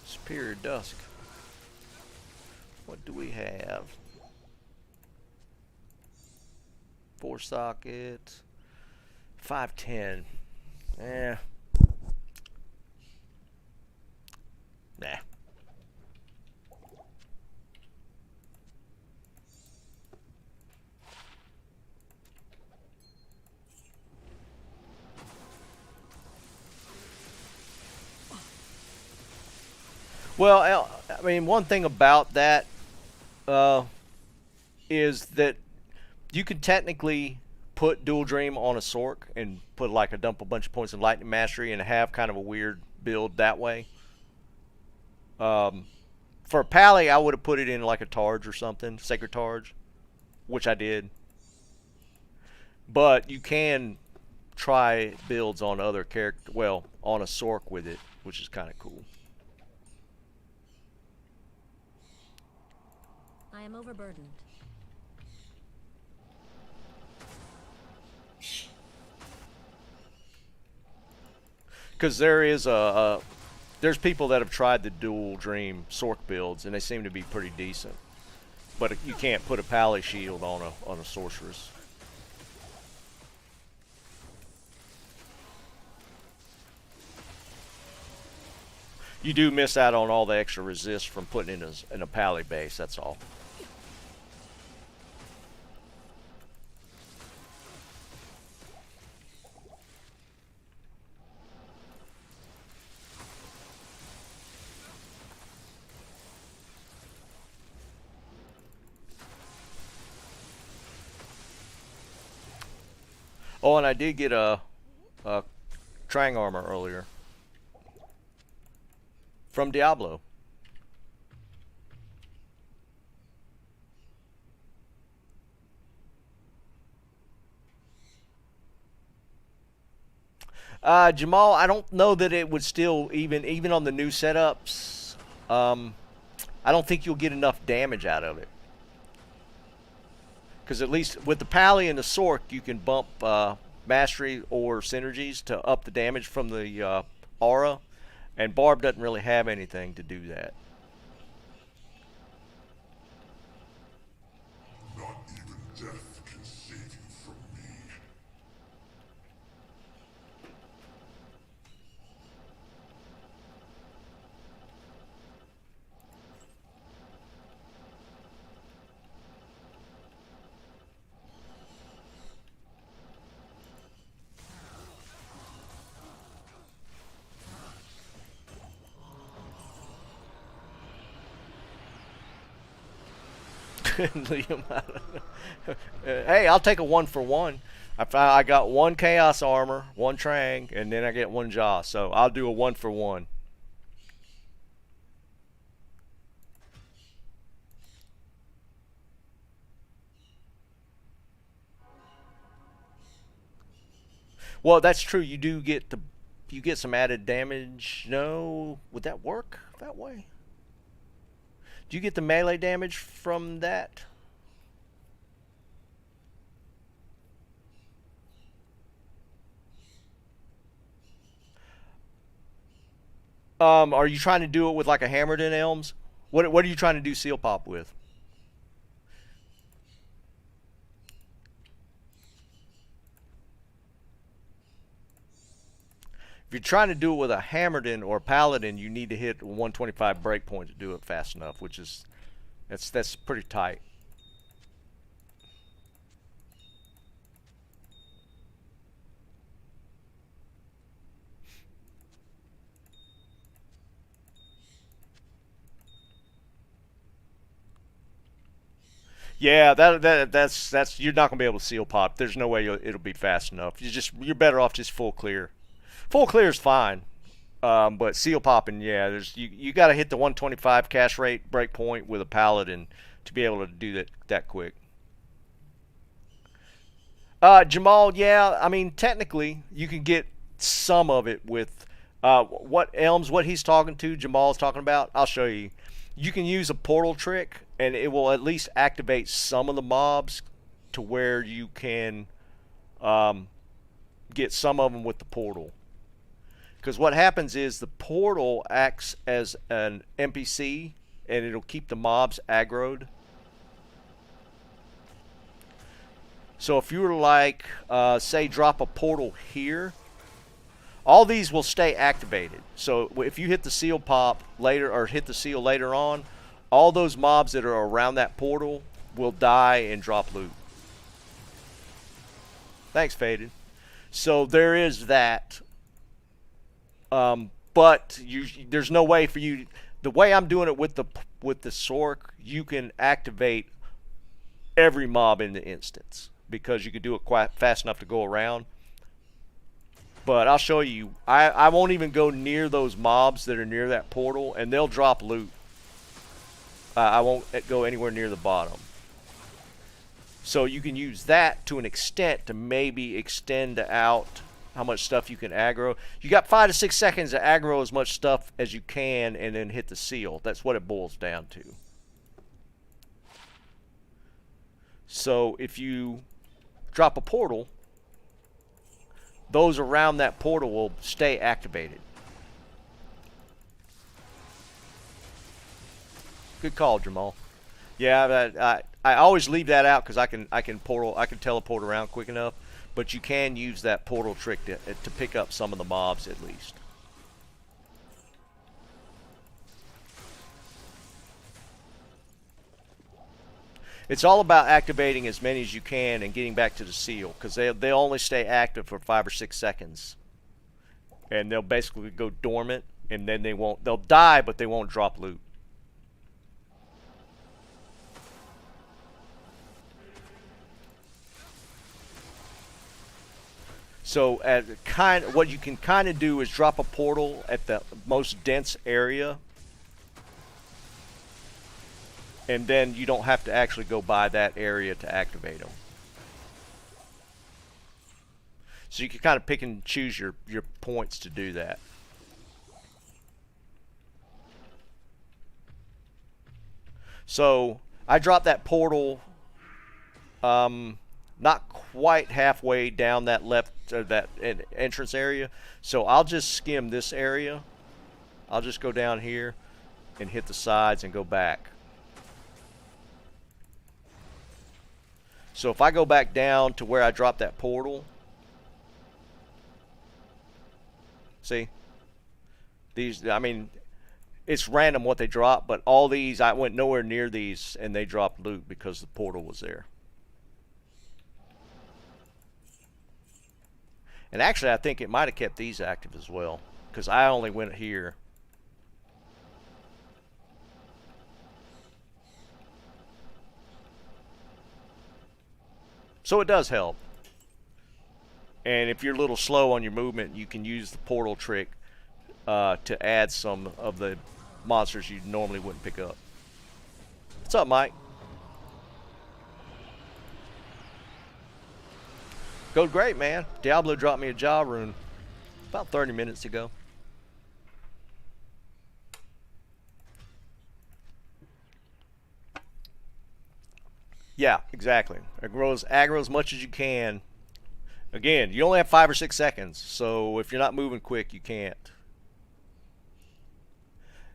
Superior Dusk. What do we have? 4 socket. 510. Eh. Nah. Well, I mean, one thing about that is that you could technically put Dual Dream on a Sork and put like dump a bunch of points of Lightning Mastery and have kind of a weird build that way. For a Pally, I would have put it in like a Targe or something, Sacred Targe, which I did. But you can try builds on other character, well, on a Sork with it, which is kind of cool. I am overburdened. Because there's people that have tried the Dual Dream Sork builds and they seem to be pretty decent, but you can't put a Pally shield on a Sorceress. You do miss out on all the extra resist from putting it in a Pally base. That's all. Oh, and I did get a Trang armor earlier from Diablo. Jamal, I don't know that it would still even on the new setups. I don't think you'll get enough damage out of it. Because at least with the Pally and the Sorc, you can bump mastery or synergies to up the damage from the aura, and Barb doesn't really have anything to do that. Not even death can save you from me. Hey, I'll take a 1-for-1. I got 1 Chaos Armor, 1 Trang, and then I get 1 Jaw. So I'll do a 1-for-1. Well, that's true. You do get some added damage. No, would that work that way? Do you get the melee damage from that? Are you trying to do it with like a Hammered in Elms? What are you trying to do Seal Pop with? If you're trying to do it with a Hammerden or Paladin, you need to hit 125 breakpoint to do it fast enough, which is that's pretty tight. Yeah, that's you're not gonna be able to seal pop. There's no way it'll be fast enough. You're better off just full clear. Full clear is fine, but seal popping, yeah, you got to hit the 125 cash rate break point with a paladin to be able to do that quick. Jamal, yeah, I mean technically you can get some of it with what he's talking to. Jamal's talking about. I'll show you. You can use a portal trick, and it will at least activate some of the mobs to where you can get some of them with the portal. Because what happens is the portal acts as an NPC, and it'll keep the mobs aggroed. So if you were like, say, drop a portal here, all these will stay activated. So if you hit the seal pop later, or hit the seal later on, all those mobs that are around that portal will die and drop loot. Thanks, Faded. So there is that. But there's no way for you. The way I'm doing it with the Sorc, you can activate every mob in the instance because you can do it quite fast enough to go around. But I'll show you. I won't even go near those mobs that are near that portal, and they'll drop loot. I won't go anywhere near the bottom. So you can use that to an extent to maybe extend out how much stuff you can aggro. You got 5 to 6 seconds to aggro as much stuff as you can and then hit the seal. That's what it boils down to. So if you drop a portal, those around that portal will stay activated. Good call, Jamal. Yeah, I always leave that out because I can teleport around quick enough. But you can use that portal trick to pick up some of the mobs at least. It's all about activating as many as you can and getting back to the seal, because they'll only stay active for 5 or 6 seconds, and they'll basically go dormant, and then they'll die, but they won't drop loot. So what you can kind of do is drop a portal at the most dense area, and then you don't have to actually go by that area to activate them. So you can kind of pick and choose your points to do that. So I dropped that portal not quite halfway down that that entrance area. So I'll just skim this area. I'll just go down here and hit the sides and go back. So if I go back down to where I dropped that portal, see, these, I mean, it's random what they drop, but all these, I went nowhere near these, and they dropped loot because the portal was there. And actually, I think it might have kept these active as well, because I only went here. So it does help. And if you're a little slow on your movement, you can use the portal trick to add some of the monsters you normally wouldn't pick up. What's up, Mike? Go great, man. Diablo dropped me a jaw rune about 30 minutes ago. Yeah, exactly. Aggro as much as you can. Again, you only have 5 or 6 seconds, so if you're not moving quick, you can't.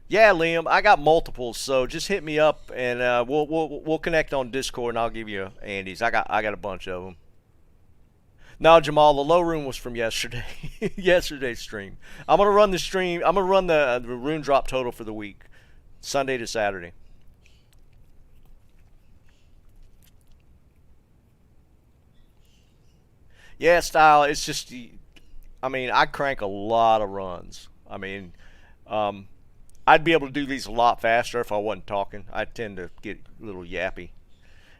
Yeah, Liam, I got multiples, so just hit me up and we'll connect on Discord, and I'll give you Andy's. I got a bunch of them. No, Jamal, the low rune was from yesterday. Yesterday's stream. I'm gonna run the stream. I'm gonna run the rune drop total for the week, Sunday to Saturday. Yeah, style. It's just, I mean, I crank a lot of runs. I mean, I'd be able to do these a lot faster if I wasn't talking. I tend to get a little yappy,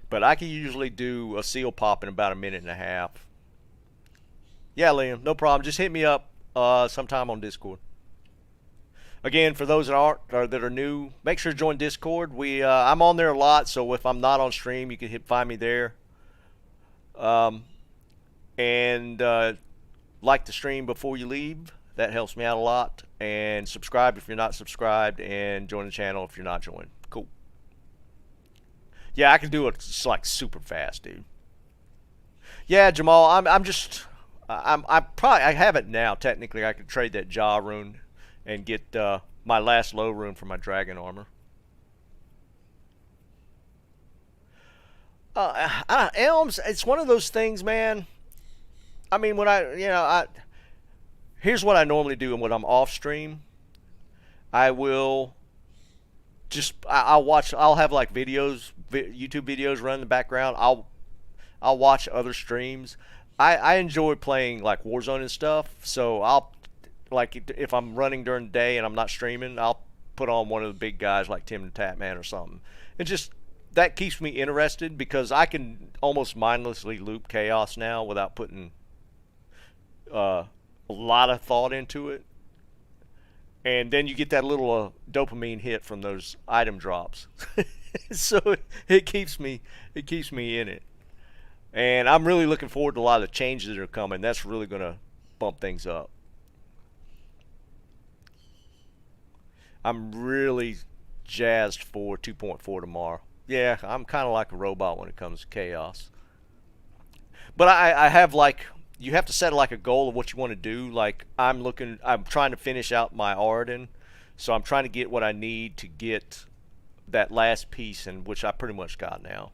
but I can usually do a seal pop in about a minute and a half. Yeah, Liam, no problem. Just hit me up sometime on Discord. Again, for those that aren't or that are new, make sure to join Discord. I'm on there a lot, so if I'm not on stream, you can find me there. And like the stream before you leave. That helps me out a lot. And subscribe if you're not subscribed, and join the channel if you're not joined. Cool. Yeah, I can do it just like super fast, dude. Yeah, Jamal, I have it now. Technically, I could trade that jaw rune and get my last low rune for my dragon armor. Elms, it's one of those things, man. I mean, when here's what I normally do, and when I'm off stream, I'll have like YouTube videos run in the background. I'll watch other streams. I enjoy playing like Warzone and stuff, so I'll, like, if I'm running during the day and I'm not streaming, I'll put on one of the big guys like Tim the Tatman or something. It just, that keeps me interested, because I can almost mindlessly loop chaos now without putting a lot of thought into it. And then you get that little dopamine hit from those item drops. So it keeps me in it. And I'm really looking forward to a lot of the changes that are coming. That's really going to bump things up. I'm really jazzed for 2.4 tomorrow. Yeah, I'm kind of like a robot when it comes to chaos. But I have, like, you have to set like a goal of what you want to do. Like, I'm trying to finish out my Auradin. So I'm trying to get what I need to get that last piece, and which I pretty much got now.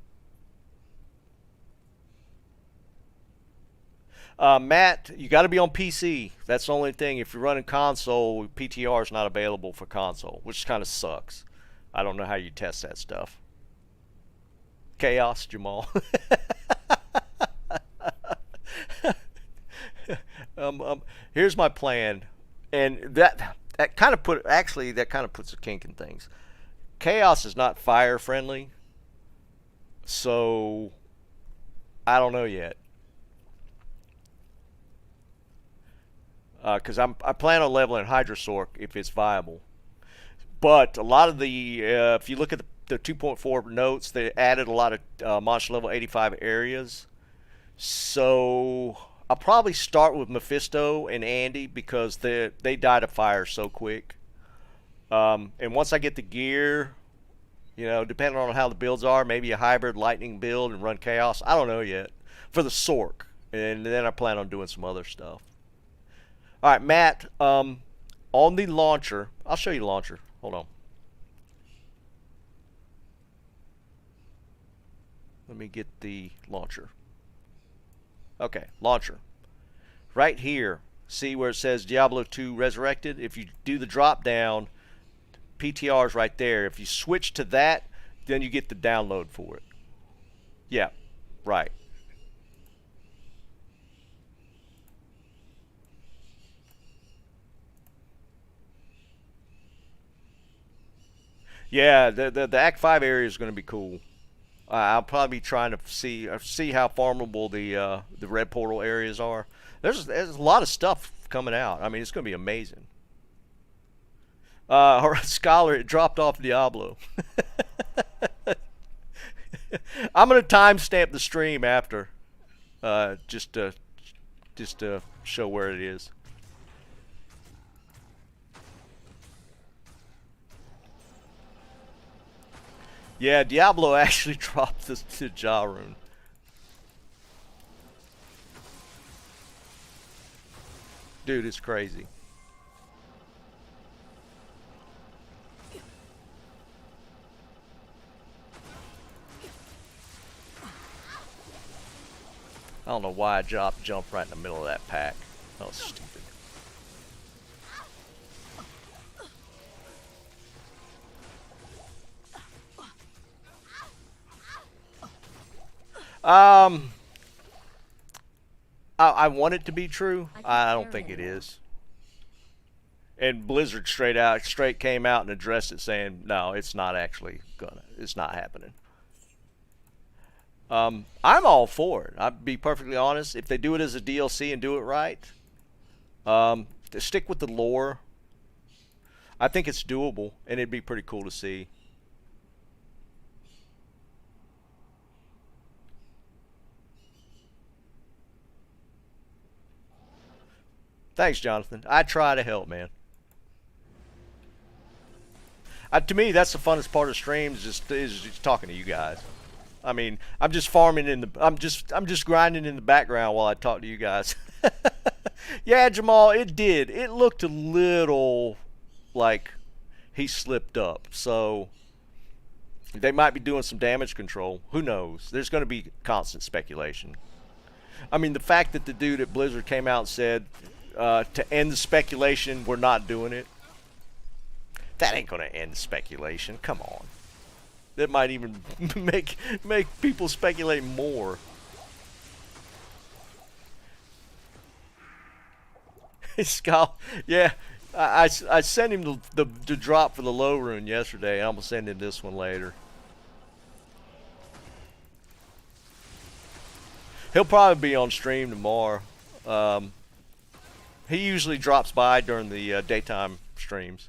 Matt, you got to be on PC. That's the only thing. If you're running console, PTR is not available for console, which kind of sucks. I don't know how you test that stuff. Chaos, Jamal. Here's my plan, and that kind of puts a kink in things. Chaos is not fire friendly, so I don't know yet. because I plan on leveling Hydrosorc if it's viable. But a lot of the if you look at the 2.4 notes, they added a lot of monster level 85 areas. So I'll probably start with Mephisto and Andy because they die to fire so quick. And once I get the gear, you know, depending on how the builds are, maybe a hybrid lightning build and run chaos. I don't know yet for the Sorc, and then I plan on doing some other stuff. All right, Matt. On the launcher, I'll show you the launcher. Hold on. Let me get the launcher. Okay, launcher. Right here, see where it says Diablo 2 Resurrected? If you do the drop down, PTR is right there. If you switch to that, then you get the download for it. Yeah, right. Yeah, the Act 5 area is going to be cool. I'll probably be trying to see how farmable the red portal areas are. There's a lot of stuff coming out. I mean, it's going to be amazing. Scholar, it dropped off Diablo. I'm going to timestamp the stream after, just to show where it is. Yeah, Diablo actually dropped this to Rune. Dude, it's crazy. I don't know why I jumped right in the middle of that pack. That was stupid. I want it to be true. I don't think it is. And Blizzard straight came out and addressed it, saying, "No, it's not actually it's not happening." I'm all for it. I'd be perfectly honest. If they do it as a DLC and do it right, stick with the lore. I think it's doable, and it'd be pretty cool to see. Thanks, Jonathan. I try to help, man. To me, that's the funnest part of streams, is just talking to you guys. I mean, I'm just farming I'm just grinding in the background while I talk to you guys. Yeah, Jamal, it did. It looked a little like he slipped up. So they might be doing some damage control. Who knows? There's going to be constant speculation. I mean, the fact that the dude at Blizzard came out and said, to end the speculation, we're not doing it. That ain't gonna end the speculation. Come on. That might even make people speculate more. Skull, yeah. I sent him the drop for the low rune yesterday. I'm gonna send him this one later. He'll probably be on stream tomorrow. He usually drops by during the daytime streams.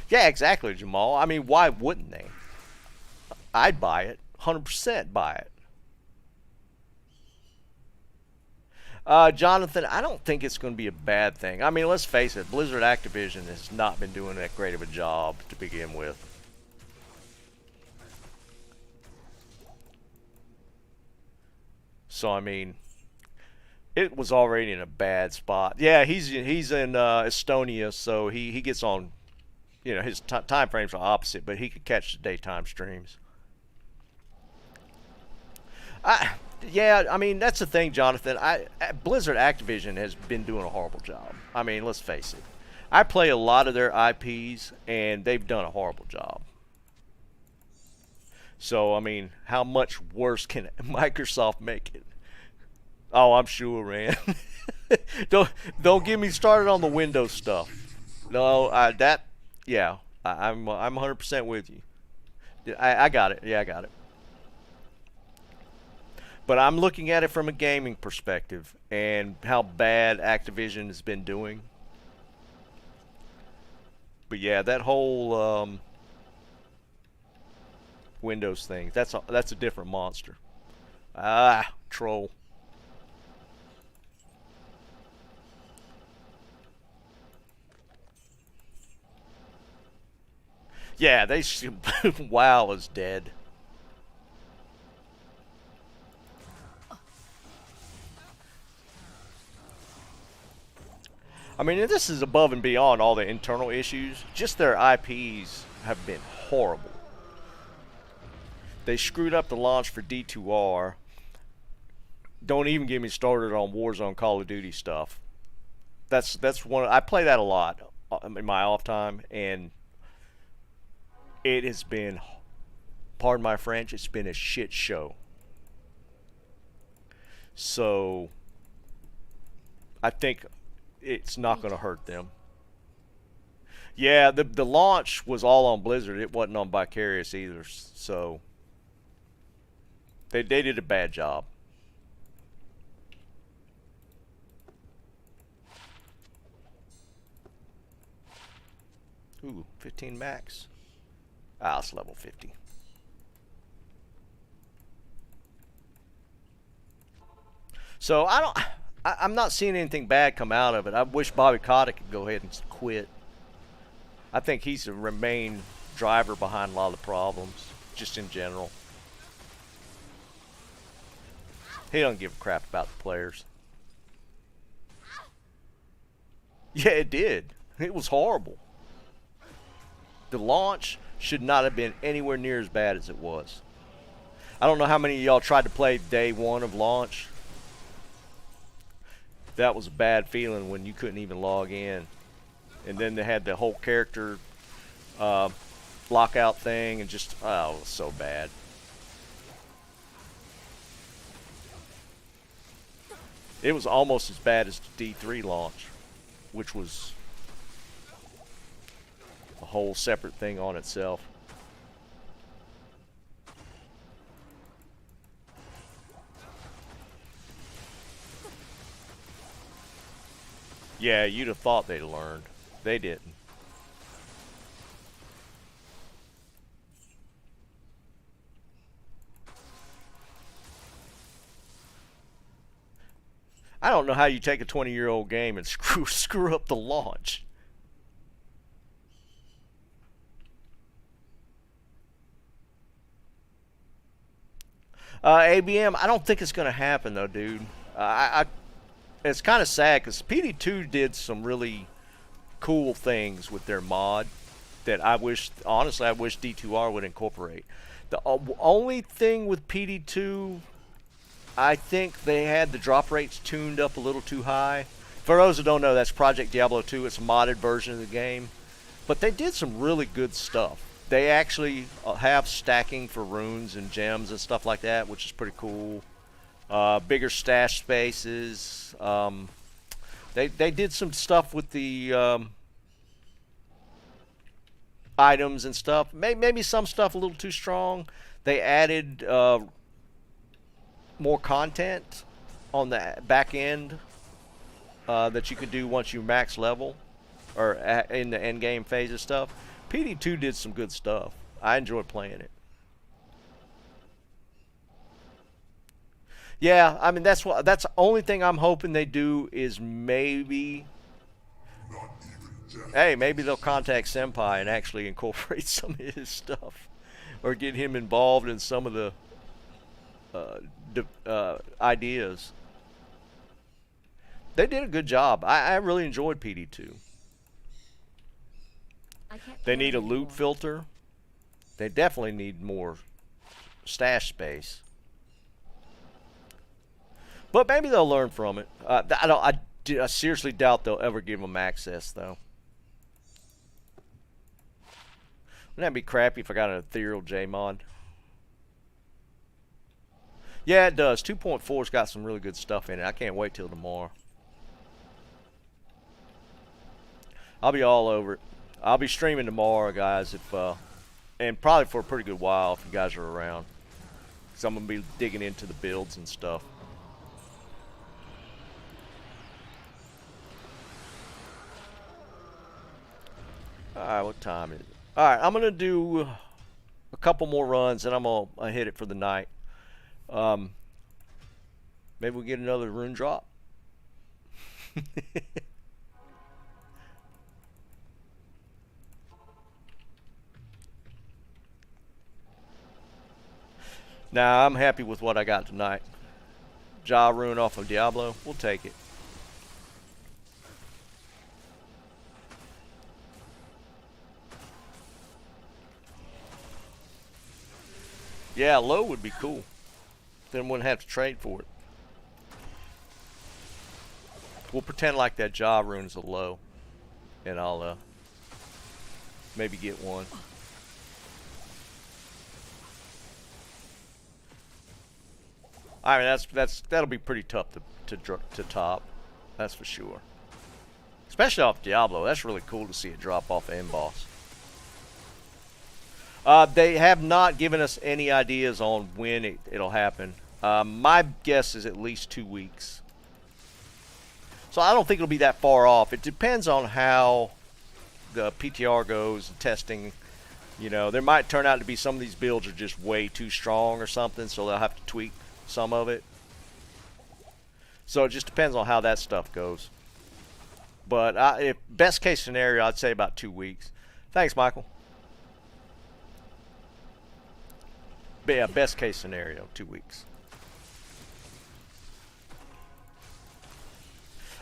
Yeah, exactly, Jamal. I mean, why wouldn't they? I'd buy it. 100% buy it. Jonathan, I don't think it's going to be a bad thing. I mean, let's face it. Blizzard Activision has not been doing that great of a job to begin with. So, I mean, it was already in a bad spot. Yeah, he's in Estonia, so he gets on, you know, his time frames are opposite, but he could catch the daytime streams. Yeah, I mean, that's the thing, Jonathan. Blizzard Activision has been doing a horrible job. I mean, let's face it. I play a lot of their IPs, and they've done a horrible job. So, I mean, how much worse can Microsoft make it? Oh, I'm sure, man. don't get me started on the Windows stuff. No, yeah, I'm 100% with you. I got it. Yeah, I got it. But I'm looking at it from a gaming perspective and how bad Activision has been doing. But yeah, that whole Windows thing, that's a different monster. Ah, troll. Yeah, they WoW is dead. I mean, this is above and beyond all the internal issues. Just their IPs have been horrible. They screwed up the launch for D2R. Don't even get me started on Warzone Call of Duty stuff. That's one. I play that a lot in my off time, and it has been, pardon my French, it's been a shit show. So I think it's not going to hurt them. Yeah, the launch was all on Blizzard. It wasn't on Vicarious either. So they did a bad job. Ooh, 15 max. Ah, it's level 50. So I'm not seeing anything bad come out of it. I wish Bobby Kotick could go ahead and quit. I think he's the main driver behind a lot of the problems, just in general. He don't give a crap about the players. Yeah, it did. It was horrible. The launch should not have been anywhere near as bad as it was. I don't know how many of y'all tried to play day one of launch. That was a bad feeling when you couldn't even log in. And then they had the whole character lockout thing, and just, oh, it was so bad. It was almost as bad as the D3 launch, which was a whole separate thing on itself. Yeah, you'd have thought they'd learned. They didn't. I don't know how you take a 20-year-old game and screw up the launch. ABM, I don't think it's going to happen though, dude. It's kind of sad because PD2 did some really cool things with their mod that I wish D2R would incorporate. The only thing with PD2, I think they had the drop rates tuned up a little too high. For those who don't know, that's Project Diablo 2. It's a modded version of the game. But they did some really good stuff. They actually have stacking for runes and gems and stuff like that, which is pretty cool. Bigger stash spaces. They did some stuff with the items and stuff. Maybe some stuff a little too strong. They added more content on the back end that you could do once you max level or in the end game phase of stuff. PD2 did some good stuff. I enjoyed playing it. Yeah, I mean that's the only thing I'm hoping they do is maybe maybe they'll contact Senpai and actually incorporate some of his stuff or get him involved in some of the ideas. They did a good job. I really enjoyed PD2. They need a loot filter. They definitely need more stash space. But maybe they'll learn from it. I seriously doubt they'll ever give them access, though. Wouldn't that be crappy if I got an Ethereal J mod? Yeah, it does. 2.4's got some really good stuff in it. I can't wait till tomorrow. I'll be all over it. I'll be streaming tomorrow, guys, and probably for a pretty good while if you guys are around. because I'm gonna be digging into the builds and stuff. Alright, what time is it? Alright, I'm gonna do a couple more runs and I'm gonna hit it for the night. Maybe we'll get another rune drop. Nah, I'm happy with what I got tonight. Rune off of Diablo, we'll take it. Yeah, low would be cool. Then wouldn't have to trade for it. We'll pretend like that Rune's a low, and I'll maybe get one. I mean, that'll be pretty tough to top. That's for sure. Especially off Diablo. That's really cool to see it drop off end boss. They have not given us any ideas on when it'll happen. My guess is at least 2 weeks. So I don't think it'll be that far off. It depends on how the PTR goes and testing. You know, there might turn out to be some of these builds are just way too strong or something, so they'll have to tweak some of it. So it just depends on how that stuff goes. But if best case scenario, I'd say about 2 weeks. Thanks, Michael. But yeah, best case scenario, 2 weeks.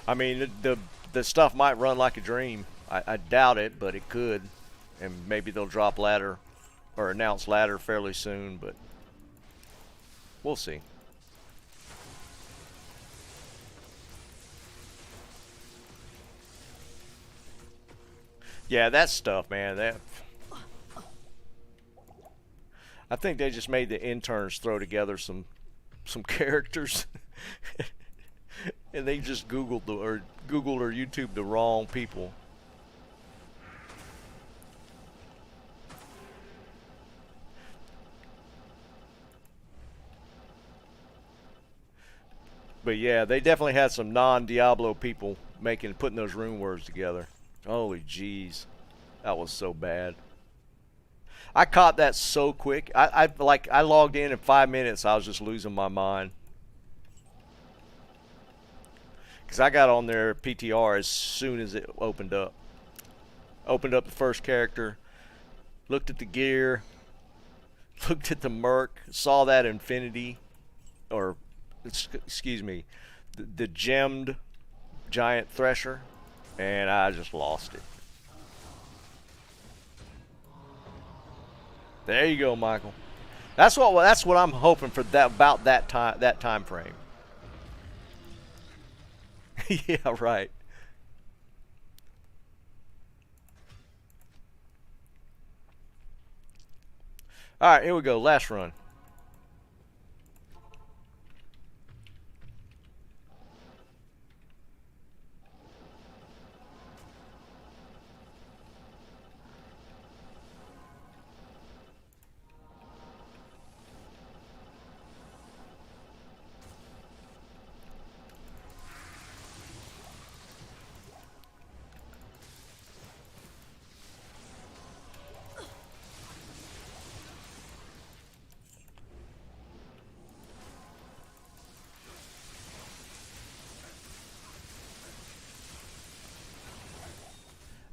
I mean, the stuff might run like a dream. I doubt it, but it could. And maybe they'll drop ladder or announce ladder fairly soon, but we'll see. Yeah, that stuff, man. I think they just made the interns throw together some characters, and they just Googled or YouTubed the wrong people. But yeah, they definitely had some non-Diablo people putting those rune words together. Holy jeez, that was so bad. I caught that so quick. I logged in 5 minutes. I was just losing my mind because I got on their PTR as soon as it opened up. Opened up the first character, looked at the gear, looked at the merc, saw that infinity, or excuse me, the gemmed giant thresher, and I just lost it. There you go, Michael. That's what I'm hoping for that time frame. Yeah, right. All right, here we go. Last run.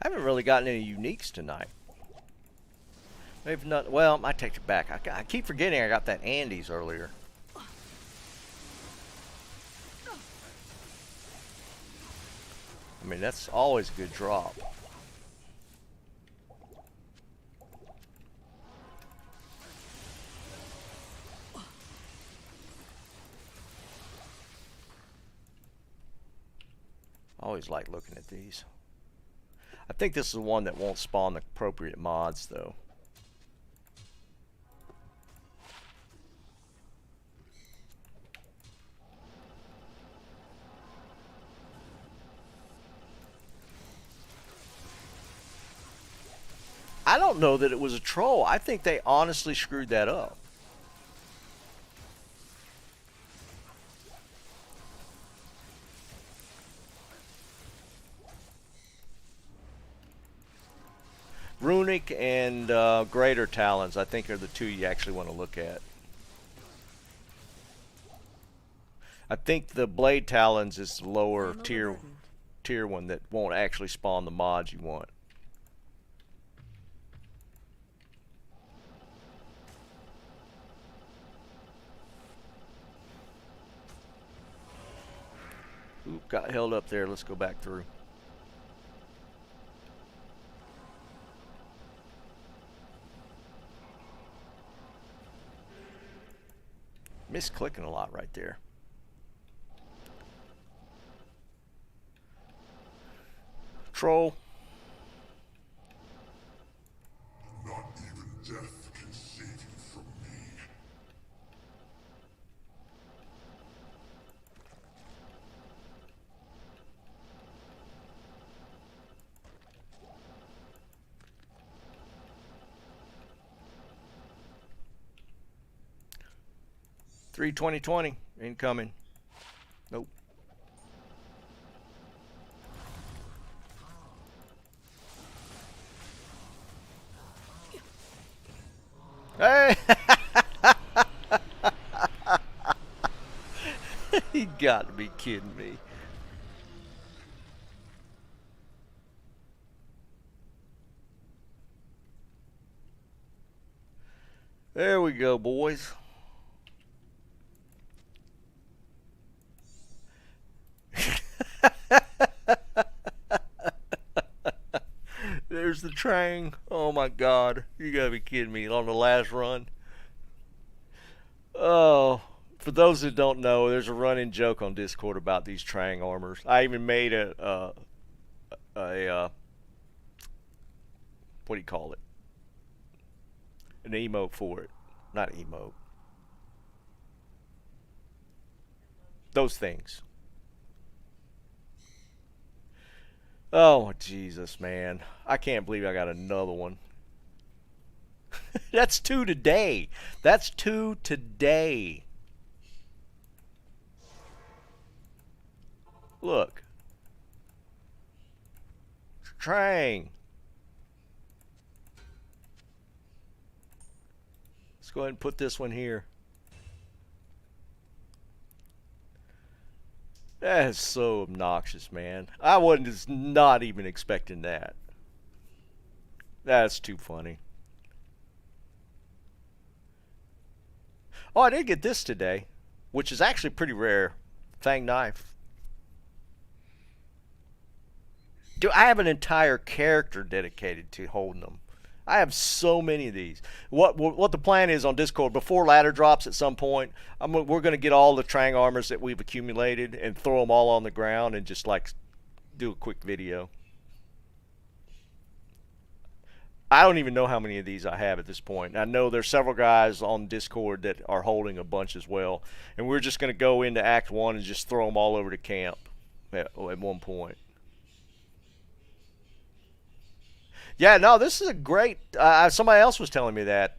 I haven't really gotten any uniques tonight. Maybe not. Well, I take it back. I keep forgetting I got that Andes earlier. I mean, that's always a good drop. Always like looking at these. I think this is the one that won't spawn the appropriate mods, though. I don't know that it was a troll. I think they honestly screwed that up. Runic and Greater Talons, I think, are the two you actually want to look at. I think the Blade Talons is the lower tier one that won't actually spawn the mods you want. Oop, got held up there. Let's go back through. Misclicking a lot right there. Troll. Not even death can save you from me. Three 2020 incoming. Nope. Hey! You got to be kidding me. There we go, boys. There's the train. Oh my god. You gotta be kidding me. On the last run. Oh. For those that don't know, there's a running joke on Discord about these Trang armors. I even made a what do you call it? An emote for it. Not emote. Those things. Oh, Jesus, man. I can't believe I got another one. That's 2 today. That's 2 today. Look. Trang. Let's go ahead and put this one here. That is so obnoxious, man. I was not even expecting that. That's too funny. Oh, I did get this today, which is actually pretty rare. Fang knife. Dude, I have an entire character dedicated to holding them. I have so many of these. What the plan is on Discord, before ladder drops at some point, we're going to get all the Trang armors that we've accumulated and throw them all on the ground and just like do a quick video. I don't even know how many of these I have at this point. I know there's several guys on Discord that are holding a bunch as well. And we're just going to go into Act 1 and just throw them all over the camp at one point. Yeah, no, this is a great... somebody else was telling me that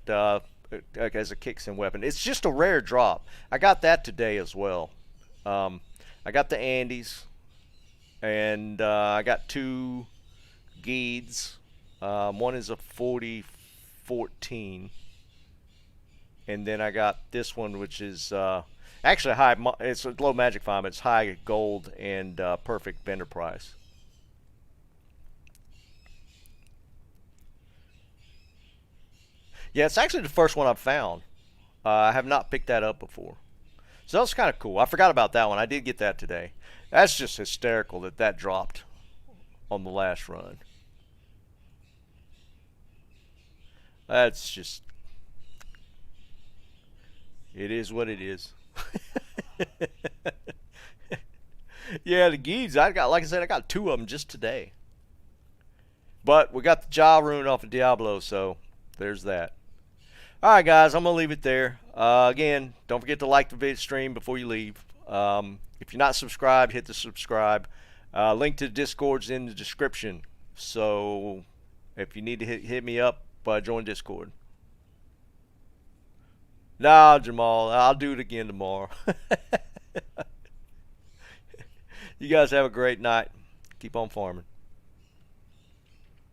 as a kicks and weapon. It's just a rare drop. I got that today as well. I got the Andes, and I got 2 Geeds. One is a 40-14, and then I got this one, which is actually high. It's a low magic farm. It's high gold and perfect vendor price. Yeah, it's actually the first one I've found. I have not picked that up before. So that's kind of cool. I forgot about that one. I did get that today. That's just hysterical that that dropped on the last run. That's just... It is what it is. Yeah, the Geeds, like I said, I got 2 of them just today. But we got the Ja Rune off of Diablo, so there's that. Alright guys, I'm going to leave it there. Again, don't forget to like the video stream before you leave. If you're not subscribed, hit the subscribe. Link to the Discord's in the description. So if you need to hit me up, join Discord. Nah, Jamal, I'll do it again tomorrow. You guys have a great night. Keep on farming.